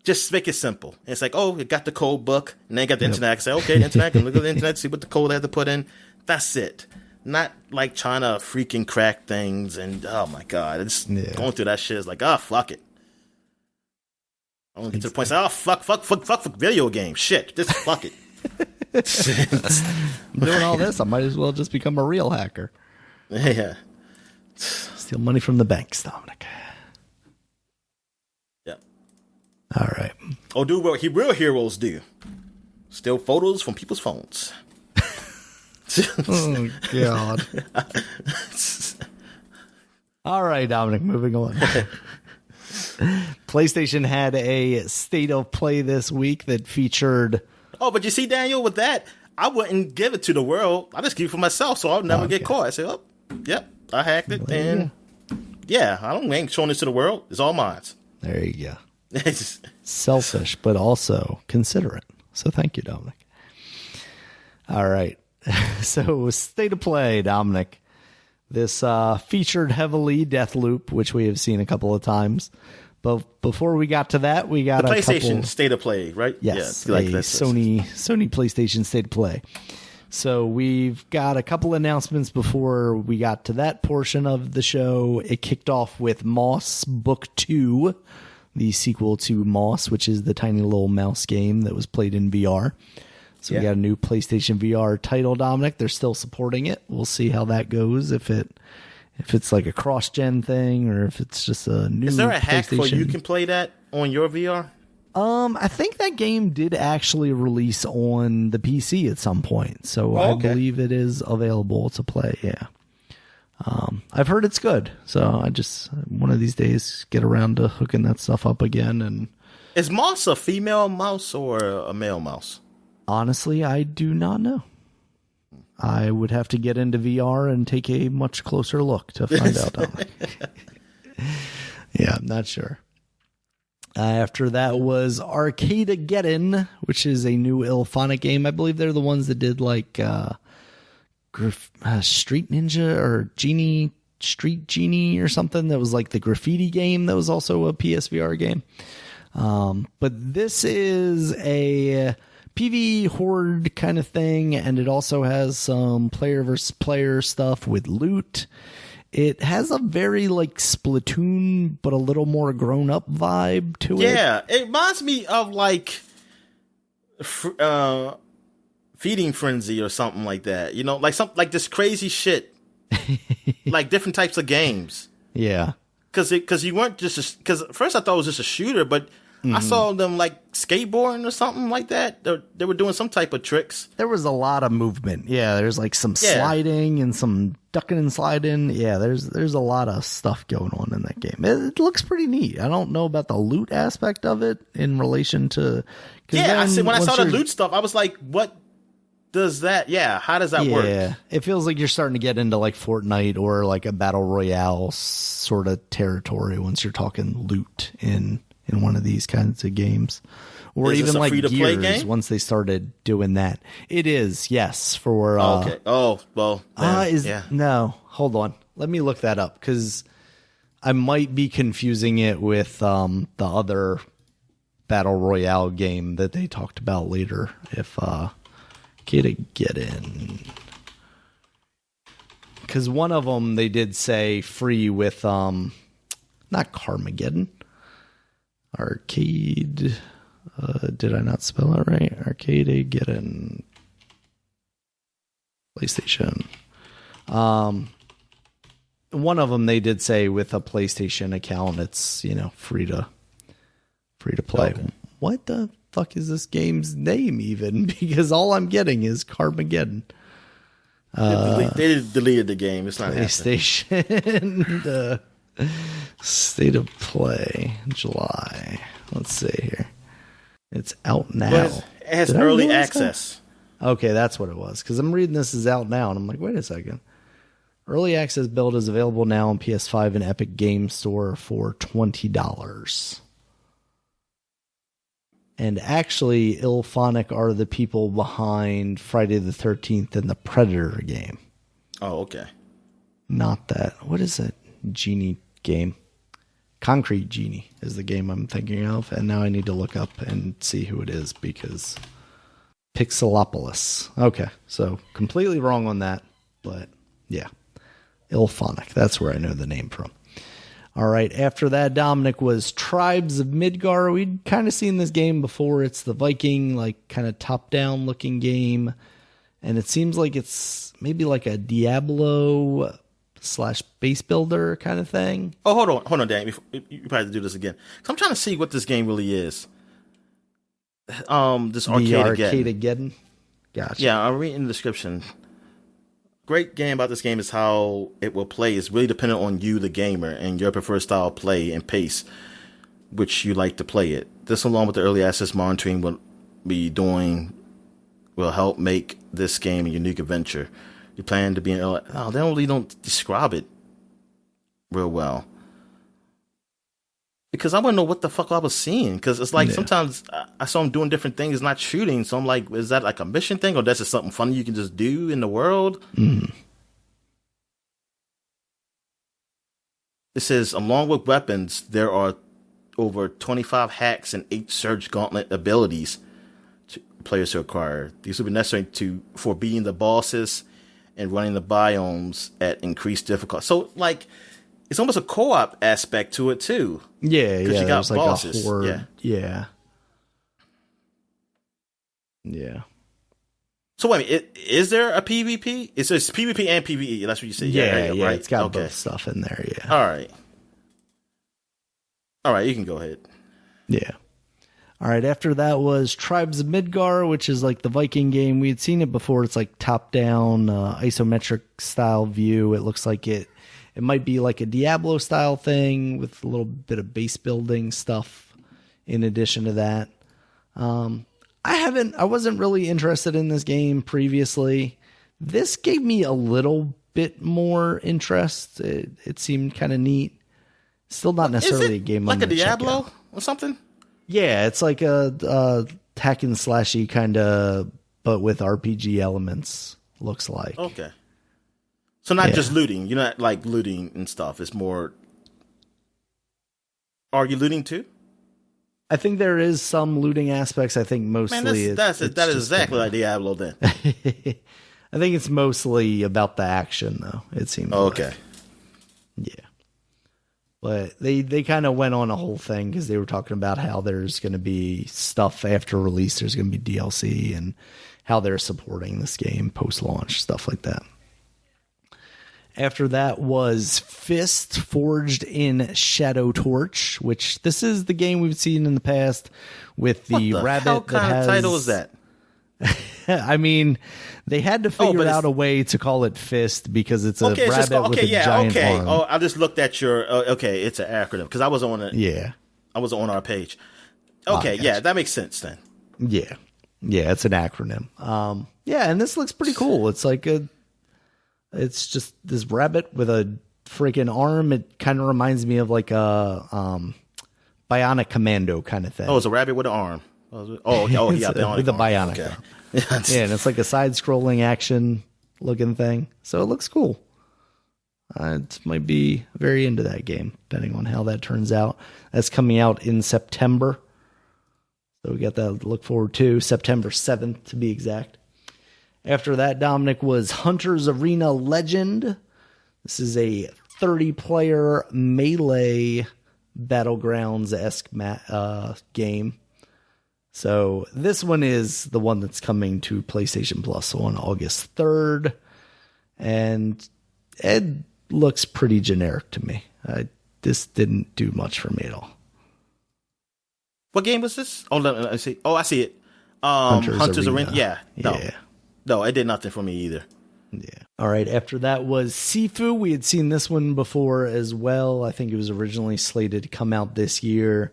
Just make it simple. And it's like, oh, you got the code book, and then you got the internet. I say, okay, the internet, can look at the internet, see what the code I have to put in. That's it. Not like trying to freaking crack things and oh my god, it's going through that shit is like, oh fuck it. I want to get to the point, say, oh fuck video game shit. Just fuck it. I'm doing all this. I might as well just become a real hacker. Yeah. Steal money from the banks, Dominic. Yeah. All right. Oh, do what real heroes do. Steal photos from people's phones. Oh, God. All right, Dominic, moving on. PlayStation had a state of play this week that featured... Oh, but you see, Daniel, with that, I wouldn't give it to the world. I just keep it for myself, so I'll never get caught. I say, oh, yep, I hacked it, and I ain't showing this to the world. It's all mine. There you go. Selfish, but also considerate. So thank you, Dominic. All right. So state of play, Dominic. This featured heavily Deathloop, which we have seen a couple of times. But before we got to that, we got the PlayStation State of Play, right? Yes, yeah, Sony PlayStation State of Play. So we've got a couple announcements before we got to that portion of the show. It kicked off with Moss Book 2, the sequel to Moss, which is the tiny little mouse game that was played in VR. So we got a new PlayStation VR title, Dominic. They're still supporting it. We'll see how that goes, if it's like a cross-gen thing or if it's just a new PlayStation. Is there a hack where you can play that on your VR? I think that game did actually release on the PC at some point. So I believe it is available to play, yeah. I've heard it's good. So I just, one of these days, get around to hooking that stuff up again. And is Moss a female mouse or a male mouse? Honestly, I do not know. I would have to get into VR and take a much closer look to find out. Yeah, I'm not sure. After that was Arcadegeddon, which is a new Ilphonic game. I believe they're the ones that did like Street Ninja or Street Genie or something. That was like the graffiti game that was also a PSVR game. But this is a PvE horde kind of thing, and it also has some player versus player stuff with loot. It has a very like Splatoon, but a little more grown up vibe to it. Yeah, it reminds me of like Feeding Frenzy or something like that. You know, like something like this crazy shit, like different types of games. Yeah, because you weren't just because first I thought it was just a shooter, but I saw them like skateboarding or something like that. They were doing some type of tricks. There was a lot of movement. Yeah, there's like some sliding and some ducking and sliding. Yeah, there's a lot of stuff going on in that game. It looks pretty neat. I don't know about the loot aspect of it in relation to. Yeah, when I saw the loot stuff, I was like, what does that? Yeah, how does that work? Yeah, it feels like you're starting to get into like Fortnite or like a battle royale sort of territory once you're talking loot in one of these kinds of games, or even like Gears game? Once they started doing that. It is, yes, for okay. Oh, well, no, hold on, let me look that up, because I might be confusing it with the other battle royale game that they talked about later. If get in, because one of them they did say free with not Carmageddon. Arcade, did I not spell it right? Arcadegeddon, PlayStation. One of them they did say with a PlayStation account, it's free to play. Okay. What the fuck is this game's name even? Because all I'm getting is Carmageddon. They deleted the game. It's not PlayStation. State of play, July. Let's see here. It's out now. But it has early access. Okay, that's what it was. Because I'm reading this is out now, and I'm like, wait a second. Early access build is available now on PS5 and Epic Games Store for $20. And actually, Ilphonic are the people behind Friday the 13th and the Predator game. Oh, okay. Not that. What is it? Genie game. Concrete Genie is the game I'm thinking of, and now I need to look up and see who it is, because Pixelopolis. Okay, so completely wrong on that, but yeah. Ilphonic, that's where I know the name from. All right, after that, Dominic, was Tribes of Midgar. We'd kind of seen this game before. It's the Viking, like, kind of top-down looking game, and it seems like it's maybe like a Diablo / base builder kind of thing. Oh, hold on, Dan. You probably have to do this again. So I'm trying to see what this game really is. This Arcadegeddon. Gotcha. Yeah, I'm reading the description. Great game about this game is how it will play. It's really dependent on you, the gamer, and your preferred style of play and pace. which you like to play it. This, along with the early access monitoring, will help make this game a unique adventure. You plan to be they don't describe it real well. Because I want to know what the fuck I was seeing. Because it's like sometimes I saw him doing different things, not shooting. So I'm like, is that like a mission thing, or that's just something funny you can just do in the world? It says, along with weapons, there are over 25 hacks and 8 Surge Gauntlet abilities players to acquire. These will be necessary for beating the bosses and running the biomes at increased difficulty. So, like, it's almost a co-op aspect to it too. Yeah, because you got like bosses. A horde. Yeah. So wait a minute, is there a PvP? It's PvP and PvE. That's what you said. Yeah, right. It's got both stuff in there. Yeah. All right. You can go ahead. Yeah. All right. After that was Tribes of Midgar, which is like the Viking game. We had seen it before. It's like top-down isometric style view. It looks like it might be like a Diablo style thing with a little bit of base building stuff in addition to that. I wasn't really interested in this game previously. This gave me a little bit more interest. It seemed kind of neat. Still not necessarily a game like a Diablo or something? Yeah, it's like a hack and slashy kind of, but with RPG elements, looks like. Okay. So not just looting. You're not like looting and stuff. It's more. Are you looting too? I think there is some looting aspects. I think mostly that is exactly like Diablo then. I think it's mostly about the action though. It seems. Okay. Like. Yeah. But they kind of went on a whole thing because they were talking about how there's going to be stuff after release. There's going to be DLC and how they're supporting this game post-launch, stuff like that. After that was Fist Forged in Shadow Torch, which this is the game we've seen in the past with the rabbit. What kind of title is that? I mean, they had to figure out a way to call it Fist because it's a rabbit with a giant arm. Oh, I just looked at your. Okay, it's an acronym because I wasn't on it. Yeah, I wasn't on our page. Okay, yeah, that makes sense then. Yeah, it's an acronym. And this looks pretty cool. It's like it's just this rabbit with a freaking arm. It kind of reminds me of like a Bionic Commando kind of thing. Oh, it's a rabbit with an arm. Oh, yeah, with the bionic. Okay. Yeah, and it's like a side-scrolling action-looking thing, so it looks cool. It might be very into that game, depending on how that turns out. That's coming out in September, so we got that to look forward to. September 7th, to be exact. After that, Dominic, was Hunter's Arena Legend. This is a 30-player melee battlegrounds-esque game. So this one is the one that's coming to PlayStation Plus on August 3rd. And it looks pretty generic to me. This didn't do much for me at all. What game was this? Oh, let me see. Oh, I see it. Hunter's Arena. Yeah. No, it did nothing for me either. Yeah. All right. After that was Sifu. We had seen this one before as well. I think it was originally slated to come out this year.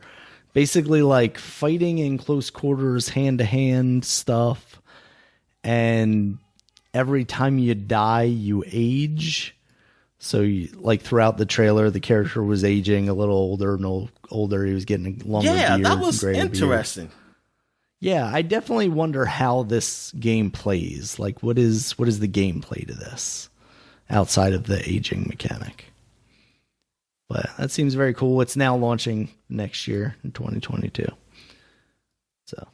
Basically like fighting in close quarters, hand-to-hand stuff. And every time you die, you age. So like throughout the trailer, the character was aging a little older and older. He was getting a longer beard. Yeah, that was interesting. Beard. Yeah, I definitely wonder how this game plays. Like, what is the gameplay to this outside of the aging mechanic? But that seems very cool. It's now launching next year in 2022. So,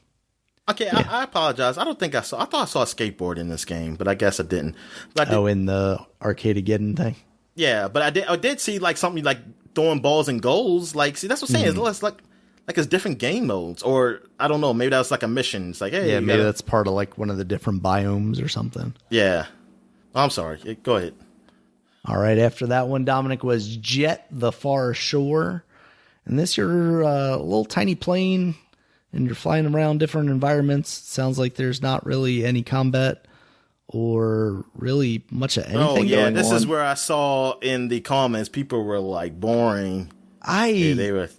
okay, yeah. I apologize. I don't think I saw. I thought I saw a skateboard in this game, but I guess I didn't. In the Arcade-ageddon thing. Yeah, but I did see like something like throwing balls and goals. Like, see, that's what I'm saying. It's like it's different game modes, or I don't know. Maybe that was like a mission. It's like, hey, maybe that's part of like one of the different biomes or something. Yeah, I'm sorry. Go ahead. All right, after that one, Dominic, was Jet the Far Shore. And this, you're a little tiny plane, and you're flying around different environments. Sounds like there's not really any combat or really much of anything going on. Oh, yeah, is where I saw in the comments, people were like, boring. They were...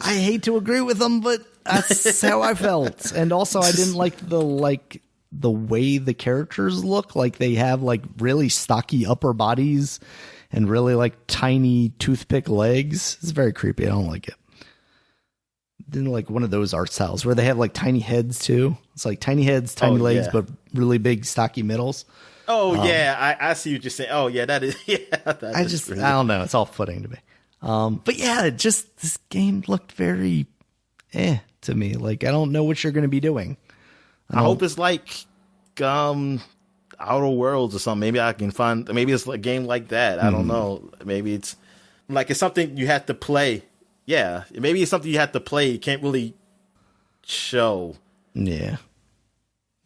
I hate to agree with them, but that's how I felt. And also, I didn't like the way the characters look. Like they have like really stocky upper bodies and really like tiny toothpick legs. It's very creepy. I don't like it. Didn't like one of those art styles where they have like tiny heads too. It's like tiny heads, tiny legs, but really big stocky middles. Oh yeah, I see what you're saying. Oh yeah, that is I don't know. It's all footing to me. But yeah, just this game looked very to me. Like I don't know what you're going to be doing. I hope it's like Outer Worlds or something. Maybe I can find. Maybe it's a game like that. I don't know. Maybe it's like it's something you have to play. Yeah, maybe it's something you have to play. You can't really show. Yeah.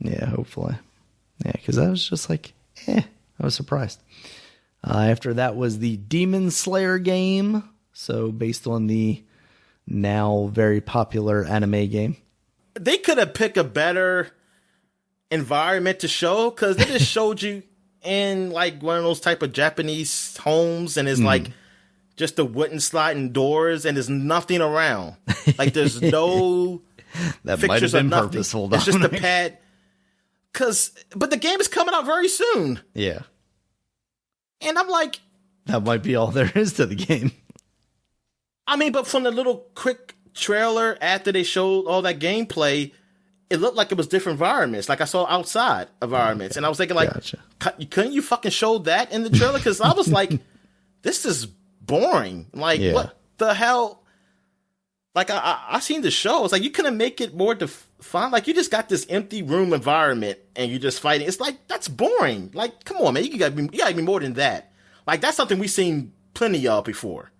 Hopefully. Yeah, because I was just like, I was surprised. After that was the Demon Slayer game. So based on the now very popular anime game. They could have picked a better environment to show, because they just showed you in like one of those type of Japanese homes, and it's like just the wooden sliding doors, and there's nothing around. Like there's no that might have been purposeful. It's just a pad. But the game is coming out very soon. Yeah. And I'm like, that might be all there is to the game. I mean, but from the little quick trailer after they showed all that gameplay, it looked like it was different environments. Like I saw outside environments. And I was thinking like, couldn't you fucking show that in the trailer? Because I was like, this is boring. Like, what the hell? Like, I seen the show. It's like, you couldn't make it more defined. Like, you just got this empty room environment and you just fighting. It's like, that's boring. Like, come on, man. You gotta be more than that. Like, that's something we've seen plenty of before.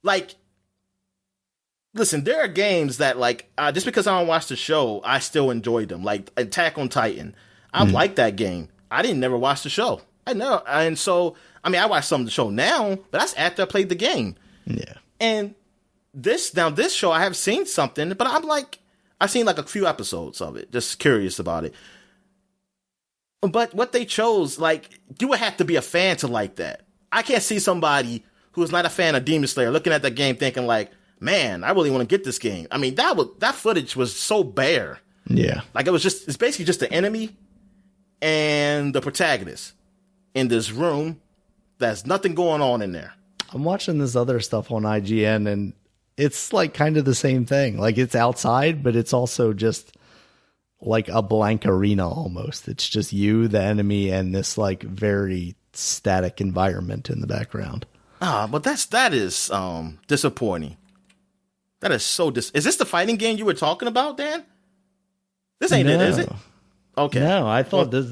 Like, listen, there are games that, like, just because I don't watch the show, I still enjoy them. Like, Attack on Titan. I like that game. I didn't never watch the show. I know. And so, I mean, I watch some of the show now, but that's after I played the game. Yeah. And this show, I have seen something, but I'm like, I've seen like a few episodes of it, just curious about it. But what they chose, like, you would have to be a fan to like that. I can't see somebody who is not a fan of Demon Slayer looking at that game thinking like, man, I really want to get this game. I mean, that footage was so bare. Yeah. Like it's basically just the enemy and the protagonist in this room. There's nothing going on in there. I'm watching this other stuff on IGN and it's like kind of the same thing. Like it's outside, but it's also just like a blank arena almost. It's just you, the enemy, and this like very static environment in the background. But that is disappointing. That is so is this the fighting game you were talking about, Dan? This ain't it, is it? Okay. No, I thought this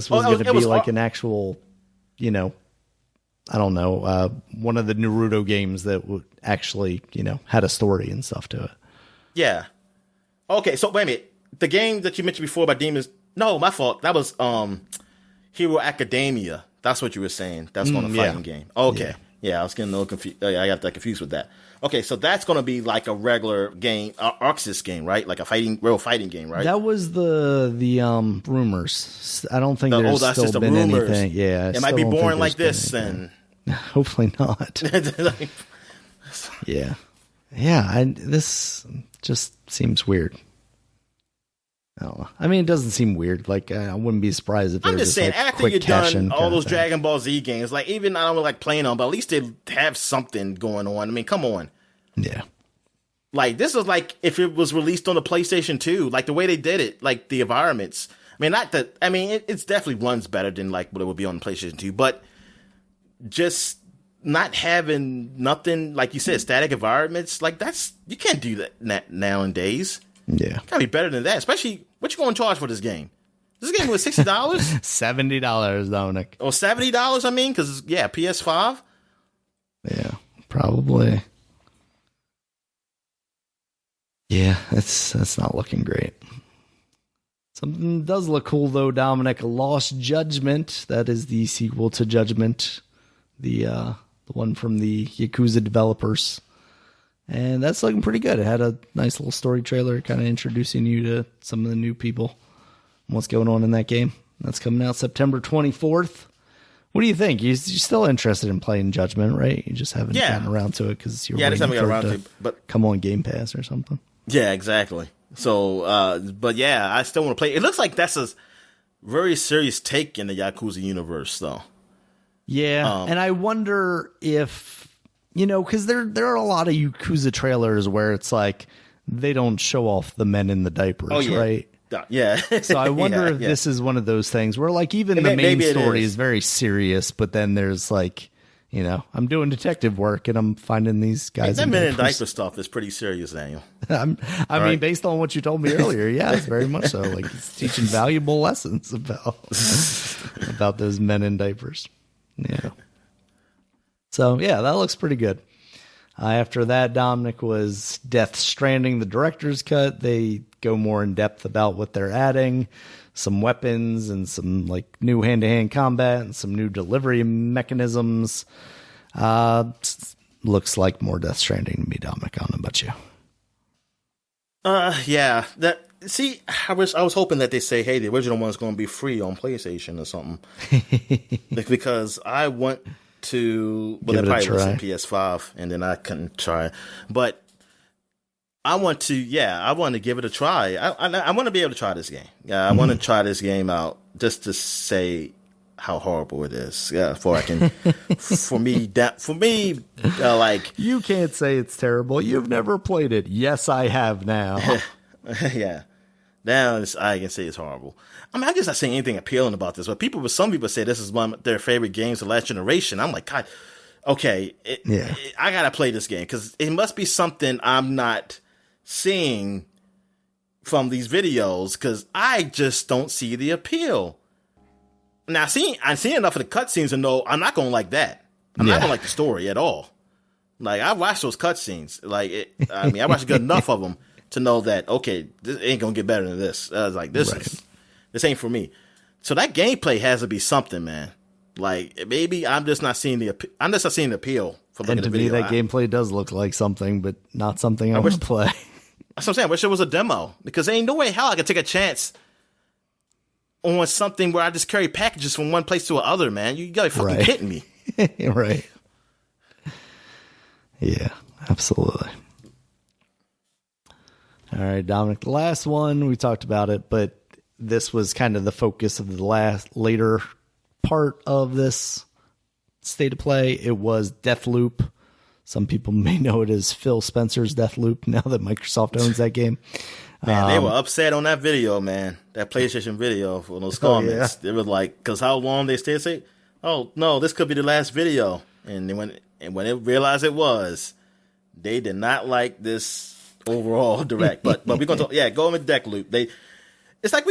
was going to be like an actual, I don't know, one of the Naruto games that would actually, had a story and stuff to it. Yeah. Okay, so wait a minute. The game that you mentioned before about demons, no, my fault. That was Hero Academia. That's what you were saying. That's going to fighting game. Okay. Yeah, I was getting a little confused. I got that confused with that. Okay, so that's going to be like a regular game, Arxis game, right? Like a real fighting game, right? That was the rumors. I don't think there's that's still just been rumors. Anything. Yeah, it might be boring like this, and hopefully not. Yeah. This just seems weird. I don't know. I mean, it doesn't seem weird. Like, I wouldn't be surprised if I'm just saying, like after you've done all those Dragon Ball Z games, like, even I don't like playing on, but at least they have something going on. I mean, come on. Yeah. Like, this is like if it was released on the PlayStation 2, like the way they did it, like the environments. I mean, it's definitely runs better than like what it would be on the PlayStation 2, but just not having nothing, like you said, static environments, like you can't do that nowadays. Yeah. Gotta be better than that, especially what you going to charge for this game? This game was $60? $70, Dominic. Or $70, I mean, because, PS5? Yeah, probably. Yeah, that's not looking great. Something does look cool, though, Dominic. Lost Judgment. That is the sequel to Judgment. The one from the Yakuza developers. And that's looking pretty good. It had a nice little story trailer kind of introducing you to some of the new people and what's going on in that game. That's coming out September 24th. What do you think? You're still interested in playing Judgment, right? You just haven't Yeah. gotten around to it because you're Yeah, I just waiting haven't got for around it to to it, but come on Game Pass or something. yeah, exactly. So, but yeah, I still want to play. It looks like that's a very serious take in the Yakuza universe, though. Yeah, and I wonder if, because there are a lot of Yakuza trailers where it's like they don't show off the men in the diapers, right? Yeah. So I wonder if this is one of those things where like even the main story is very serious, but then there's like, I'm doing detective work and I'm finding these guys. That men in diaper stuff is pretty serious, Daniel. I mean, based on what you told me earlier, yeah, it's very much so. Like it's teaching valuable lessons about those men in diapers. Yeah. So yeah, that looks pretty good. After that, Dominic, was Death Stranding, the director's cut. They go more in depth about what they're adding, some weapons and some like new hand-to-hand combat and some new delivery mechanisms. Looks like more Death Stranding to me, Dominic. I don't know about you. Yeah. I was hoping that they say, hey, the original one's going to be free on PlayStation or something, because I want to. Well, that probably was on PS5, and then I couldn't try. But I want to. Yeah, I want to give it a try. I want to be able to try this game. Yeah, I want to try this game out just to say how horrible it is. Yeah, before I can. for me, like you can't say it's terrible. You've never played it. Yes, I have now. Yeah. Now I can say it's horrible. I mean, I'm just not saying anything appealing about this, but some people say this is one of their favorite games of the last generation. I'm like, God, okay, I gotta play this game because it must be something I'm not seeing from these videos because I just don't see the appeal. Now, I've seen enough of the cutscenes to know I'm not gonna like that. I'm not gonna like the story at all. Like I watched those cutscenes. I watched good enough of them to know that, okay, this ain't gonna get better than this. I was like, this ain't for me. So that gameplay has to be something, man. Like maybe I'm just not seeing the appeal from looking at the video. And to me, that gameplay does look like something, but not something I want to play. That's what I'm saying. I wish it was a demo because there ain't no way hell I could take a chance on something where I just carry packages from one place to another, man. You gotta be fucking kidding me. Right. Yeah, absolutely. All right, Dominic, the last one, we talked about it, but this was kind of the focus of the later part of this state of play. It was Deathloop. Some people may know it as Phil Spencer's Deathloop now that Microsoft owns that game. Man, they were upset on that video, man. That PlayStation video for those comments. They were like, because how long they stayed, say, oh, no, this could be the last video. And when they realized it was, they did not like this overall direct. But we're going to go with Deathloop. It's like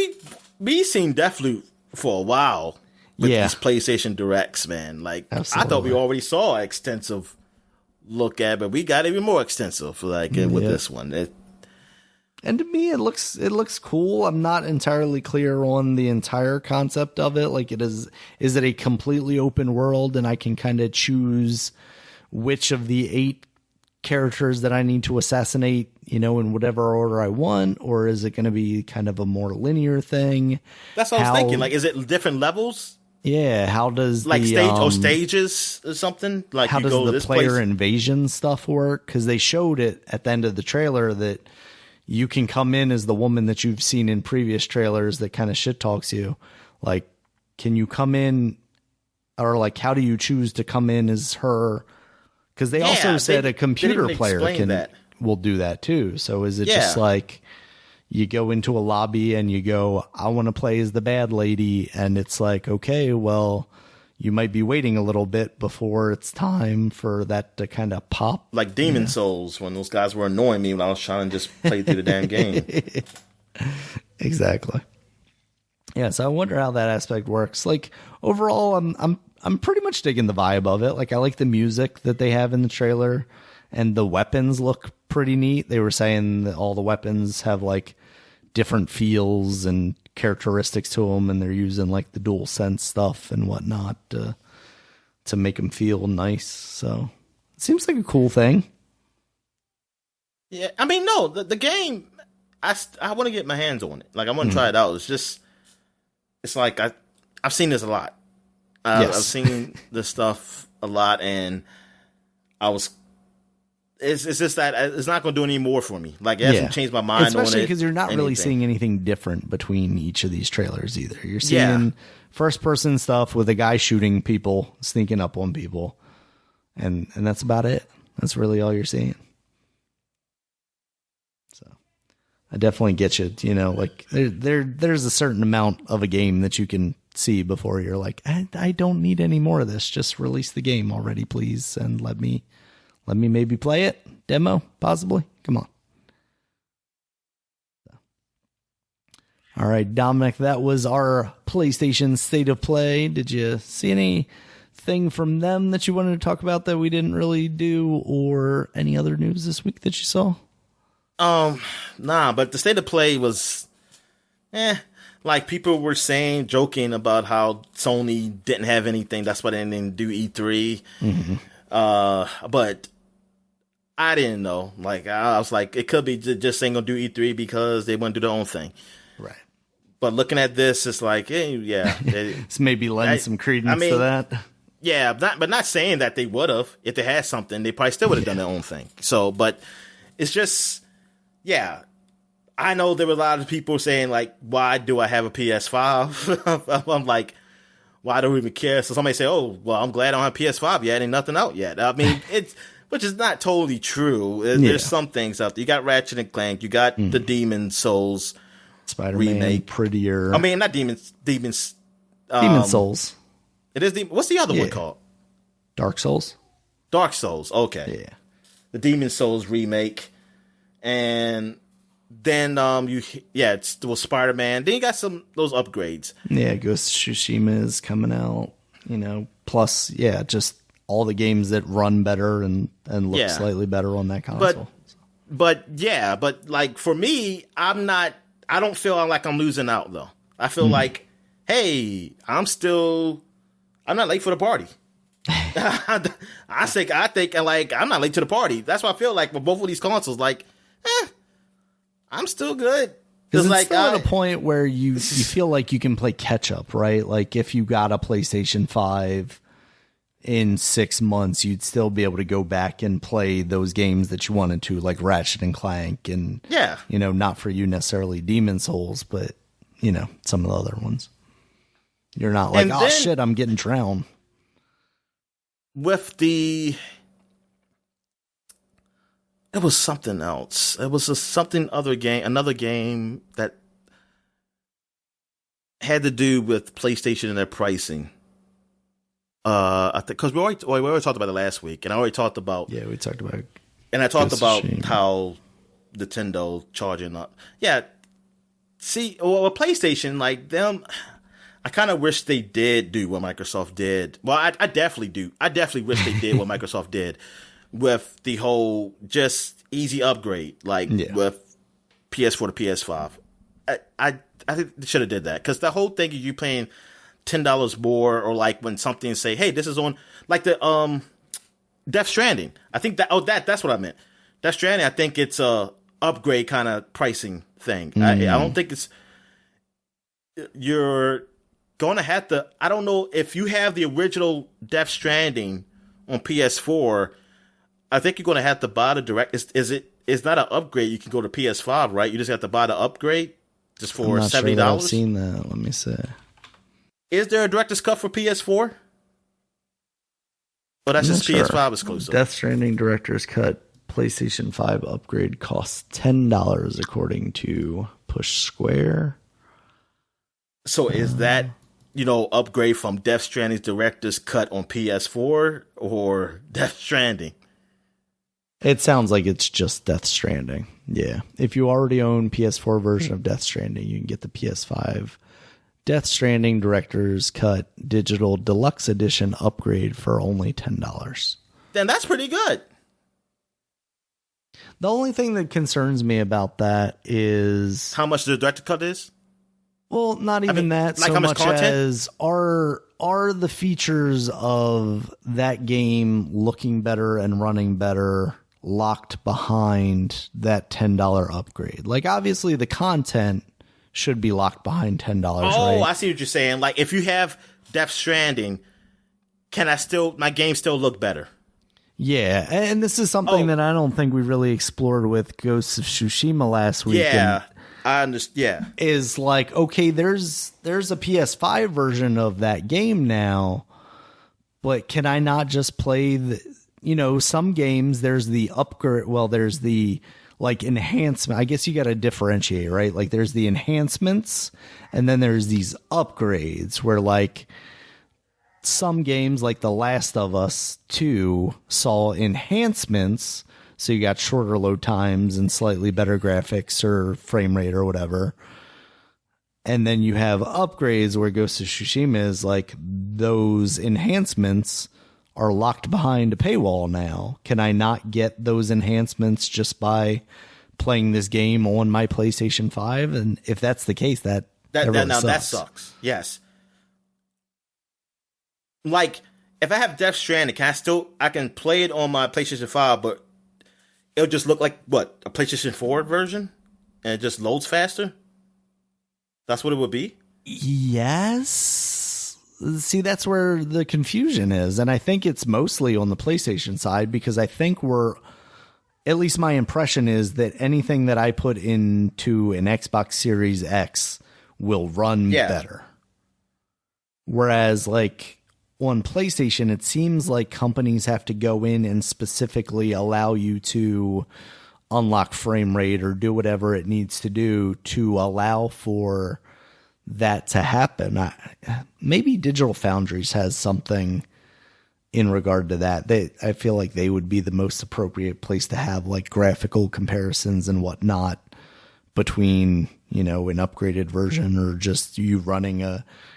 we seen Deathloop for a while with these PlayStation Directs, man. Like, absolutely. I thought we already saw an extensive look at, but we got even more extensive with this one. And to me, it looks cool. I'm not entirely clear on the entire concept of it. Like, is it a completely open world and I can kind of choose which of the 8 characters that I need to assassinate, in whatever order I want? Or is it going to be kind of a more linear thing? That's what I was thinking. Like, is it different levels? Yeah. How does stages or something? Like, how does the player invasion stuff work? Because they showed it at the end of the trailer that you can come in as the woman that you've seen in previous trailers that kind of shit talks you. Like, can you come in, or like, how do you choose to come in as her? Because they also said a computer player will do that too. So is it just like you go into a lobby and you go, I want to play as the bad lady, and it's like, okay, well, you might be waiting a little bit before it's time for that to kind of pop. Like Demon Souls, when those guys were annoying me when I was trying to just play through the damn game. Exactly. Yeah, so I wonder how that aspect works. Like, overall, I'm pretty much digging the vibe of it. Like, I like the music that they have in the trailer, and the weapons look pretty neat. They were saying that all the weapons have like different feels and characteristics to them, and they're using like the dual sense stuff and whatnot to make them feel nice. So it seems like a cool thing. Yeah, I mean, no, the game, I want to get my hands on it. Like, I want to try it out. It's like I've seen this a lot. I've seen this stuff a lot, and it's just that it's not going to do any more for me. Like, it hasn't changed my mind on it. Especially because you're not really seeing anything different between each of these trailers either. You're seeing first-person stuff with a guy shooting people, sneaking up on people, and that's about it. That's really all you're seeing. So I definitely get you. You know, like there's a certain amount of a game that you can see before you're like, I don't need any more of this. Just release the game already, please, and let me maybe play it, demo, possibly. Come on. So. All right, Dominic, that was our PlayStation State of Play. Did you see anything from them that you wanted to talk about that we didn't really do, or any other news this week that you saw? Nah, but the State of Play was, like people were saying, joking about how Sony didn't have anything. That's why they didn't do E3. Mm-hmm. But I didn't know. Like, I was like, it could be just ain't gonna do E3 because they want to do their own thing. Right. But looking at this, it's like, it's maybe lend some credence to that. Yeah, but not saying that they would have. If they had something, they probably still would have done their own thing. So, but it's just, I know there were a lot of people saying, like, why do I have a PS5? I'm like, why do we even care? So somebody say, oh, well, I'm glad I don't have PS5 yet. Ain't nothing out yet. I mean, which is not totally true. There's some things out there. You got Ratchet and Clank. You got the Demon Souls Spider-Man remake. Prettier. I mean, not Demons. Demon Souls. It is. What's the other one called? Dark Souls. Dark Souls. Okay. Yeah. The Demon Souls remake, and then it was Spider-Man. Then you got those upgrades. Yeah, Ghost of Tsushima is coming out. You know, plus just all the games that run better and look slightly better on that console. But like for me, I don't feel like I'm losing out though. I feel like, hey, I'm not late for the party. I think like I'm not late to the party. That's what I feel like with both of these consoles. Like, I'm still good. Because it's like, still at a point where you feel like you can play catch up, right? Like if you got a PlayStation 5 in 6 months, you'd still be able to go back and play those games that you wanted to, like Ratchet and Clank, and not for you necessarily Demon Souls, but some of the other ones. You're not like, oh shit, I'm getting drowned. With it was something else. It was another game that had to do with PlayStation and their pricing. I think because we already talked about it last week, and I already talked about we talked about, and I talked about how Nintendo charging up. Yeah, see, well, PlayStation, like them, I kind of wish they did do what Microsoft did. Well, I definitely do. I definitely wish they did what Microsoft did with the whole just easy upgrade, like with PS4 to PS5. I think they should have did that, because the whole thing is you paying $10 more, or like when something say, hey, this is on, like the Death Stranding. I think that's what I meant. Death Stranding, I think it's a upgrade kind of pricing thing. I don't think you're going to have to, I don't know if you have the original Death Stranding on PS4, I think you're going to have to buy the direct. It's not an upgrade. You can go to PS5, right? You just have to buy the upgrade just for $70. Sure that I've seen that. Let me see. Is there a director's cut for PS4? Oh, that's just PS5 exclusive. Death Stranding director's cut PlayStation 5 upgrade costs $10 according to Push Square. So is that, upgrade from Death Stranding's director's cut on PS4 or Death Stranding? It sounds like it's just Death Stranding. Yeah. If you already own PS4 version of Death Stranding, you can get the PS5 Death Stranding Director's Cut Digital Deluxe Edition upgrade for only $10. Then that's pretty good. The only thing that concerns me about that is how much the director's cut is? Well, not even that, like so much as are the features of that game looking better and running better locked behind that $10 upgrade? Like, obviously the content should be locked behind $10, right? I see what you're saying. Like, if you have Death Stranding my game still look better? Yeah, and this is something that I don't think we really explored with Ghosts of Tsushima last week. Yeah, I understand. Yeah, is like, okay, there's a PS5 version of that game now, but can I not just play some games? There's the upgrade. Well, there's the like enhancement. I guess you got to differentiate, right? Like there's the enhancements, and then there's these upgrades where like. Some games like The Last of Us 2 saw enhancements, so you got shorter load times and slightly better graphics or frame rate or whatever. And then you have upgrades where Ghost of Tsushima is like those enhancements are locked behind a paywall now. Can I not get those enhancements just by playing this game on my PlayStation 5? And if that's the case, that really sucks. That sucks. Yes. Like, if I have Death Stranding, I can play it on my PlayStation 5, but it'll just look like, what, a PlayStation 4 version? And it just loads faster? That's what it would be? Yes. See, that's where the confusion is. And I think it's mostly on the PlayStation side, because I think at least my impression is that anything that I put into an Xbox Series X will run better. Whereas, like, on PlayStation, it seems like companies have to go in and specifically allow you to unlock frame rate or do whatever it needs to do to allow for that to happen. Maybe Digital Foundries has something in regard to that. I feel like they would be the most appropriate place to have like graphical comparisons and whatnot between, an upgraded version or just you running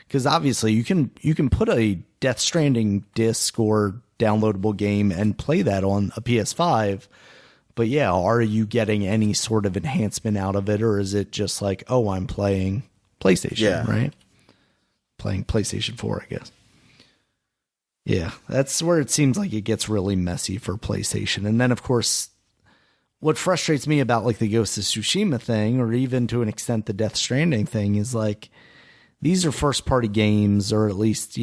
because obviously you can put a Death Stranding disc or downloadable game and play that on a PS5. But yeah, are you getting any sort of enhancement out of it, or is it just like, oh, I'm playing PlayStation, right? Playing PlayStation 4, I guess. Yeah, that's where it seems like it gets really messy for PlayStation. And then, of course, what frustrates me about like the Ghost of Tsushima thing, or even to an extent the Death Stranding thing, is like these are first party games, or at least,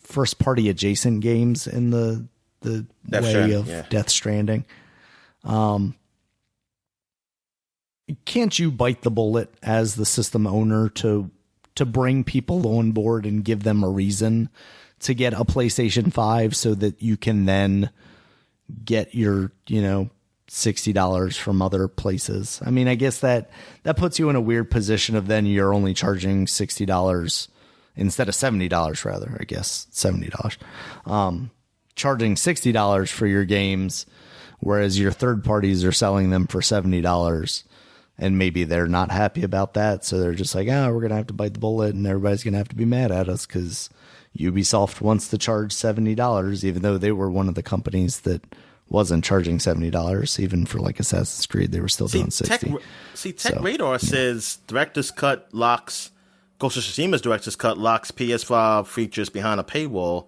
first party adjacent games in the way of Death Stranding. Can't you bite the bullet as the system owner to bring people on board and give them a reason to get a PlayStation 5 so that you can then get your, $60 from other places? I mean, I guess that puts you in a weird position of then you're only charging $60 instead of $70, rather, I guess $70. Charging $60 for your games, whereas your third parties are selling them for $70. And maybe they're not happy about that. So they're just like, we're going to have to bite the bullet and everybody's going to have to be mad at us because Ubisoft wants to charge $70, even though they were one of the companies that wasn't charging $70. Even for like Assassin's Creed, they were still doing $60. Tech Radar says Director's Cut locks, Ghost of Tsushima's Director's Cut locks PS5 features behind a paywall.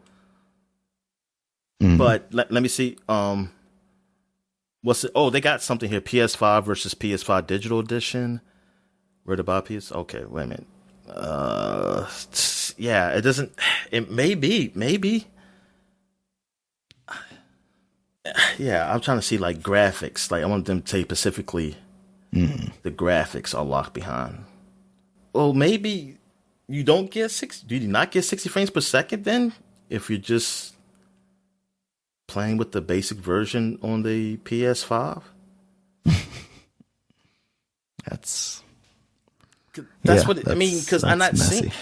Mm-hmm. But let me see. What's it? Oh, they got something here. PS5 versus PS5 Digital Edition. Where to buy PS? Okay, wait a minute. Yeah, it doesn't. It maybe. Yeah, I'm trying to see like graphics. Like I want them to say specifically the graphics are locked behind. Well, maybe you don't get 60. Do you not get 60 frames per second then? If you're just playing with the basic version on the PS5? That's what I mean, because I'm not seeing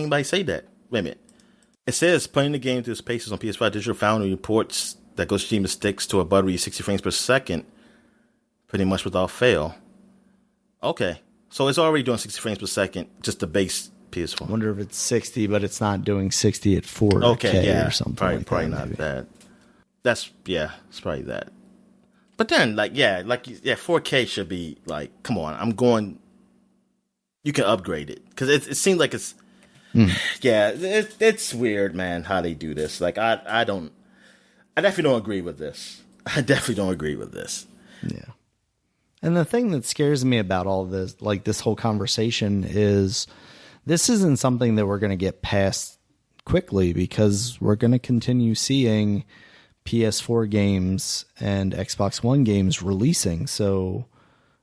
anybody say that. Wait a minute. It says playing the game through its paces on PS5 Digital Foundry reports that Ghost of Tsushima sticks to a buttery 60 frames per second pretty much without fail. Okay. So it's already doing 60 frames per second, just the base PS4. I wonder if it's 60, but it's not doing 60 at 4K or something. Probably not that. It's probably that. But then, 4K should be like, come on, you can upgrade it. Because it seems like it's, it's weird, man, how they do this. Like, I definitely don't agree with this. Yeah. And the thing that scares me about all this, like this whole conversation, is this isn't something that we're going to get past quickly because we're going to continue seeing PS4 games and Xbox One games releasing. So,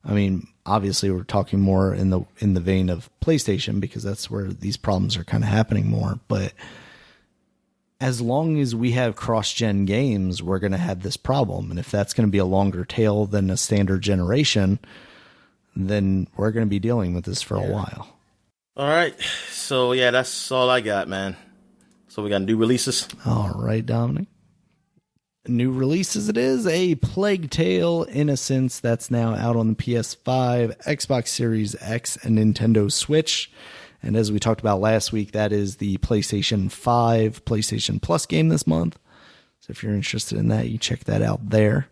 I mean, obviously we're talking more in the vein of PlayStation because that's where these problems are kind of happening more. But as long as we have cross-gen games, we're going to have this problem. And if that's going to be a longer tail than a standard generation, then we're going to be dealing with this for a while. All right. So, yeah, that's all I got, man. So we got new releases. All right, Dominic. New releases it is. A Plague Tale Innocence that's now out on the PS5, Xbox Series X, and Nintendo Switch. And as we talked about last week, that is the PlayStation 5, PlayStation Plus game this month. So if you're interested in that, you check that out there.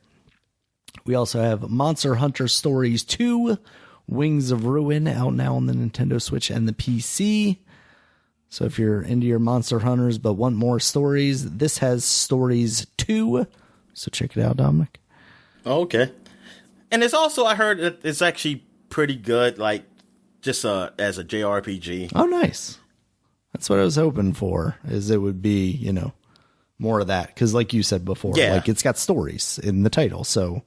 We also have Monster Hunter Stories 2, Wings of Ruin, out now on the Nintendo Switch and the PC. So if you're into your Monster Hunters but want more stories, this has Stories 2. So check it out, Dominic. Okay. And it's also, I heard that it's actually pretty good, like, just as a JRPG. Oh, nice. That's what I was hoping for, is it would be, you know, more of that. Because like you said before, like it's got stories in the title. So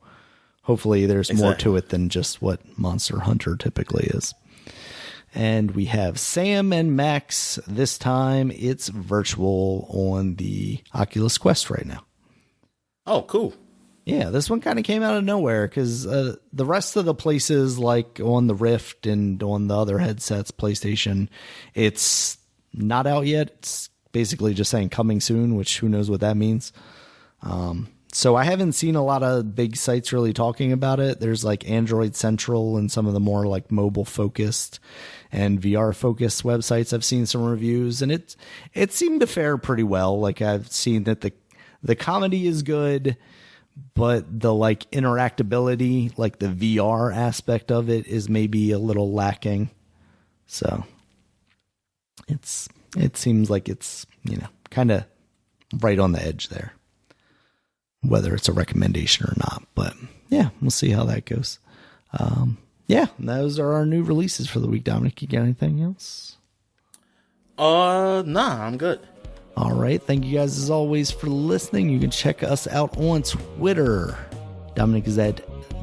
hopefully there's more to it than just what Monster Hunter typically is. And we have Sam and Max. This time it's virtual on the Oculus Quest right now. Oh, cool. Yeah, this one kind of came out of nowhere because the rest of the places, like on the Rift and on the other headsets, PlayStation, it's not out yet. It's basically just saying coming soon, which who knows what that means. So I haven't seen a lot of big sites really talking about it. There's like Android Central and some of the more like mobile focused and VR focused websites. I've seen some reviews and it seemed to fare pretty well. Like I've seen that the comedy is good, but the like interactability, like the VR aspect of it is maybe a little lacking. So it seems like it's, you know, kind of right on the edge there, whether it's a recommendation or not. But yeah, we'll see how that goes. Yeah, those are our new releases for the week. Dominic, you got anything else? Nah, I'm good. All right. Thank you guys as always for listening. You can check us out on Twitter. Dominic is at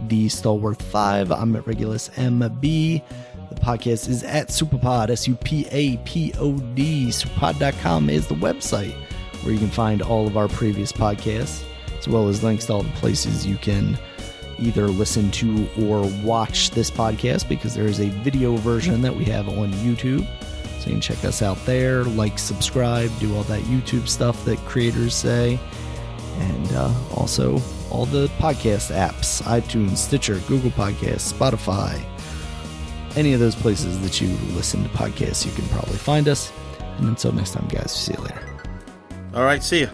DStalworth5. I'm at Regulus MB. The podcast is at Superpod, SUPAPOD. Superpod.com is the website where you can find all of our previous podcasts, as well as links to all the places you can either listen to or watch this podcast, because there is a video version that we have on YouTube. So you can check us out there, like, subscribe, do all that YouTube stuff that creators say. And also all the podcast apps, iTunes, Stitcher, Google Podcasts, Spotify. Any of those places that you listen to podcasts, you can probably find us. And until next time, guys, see you later. All right, see ya.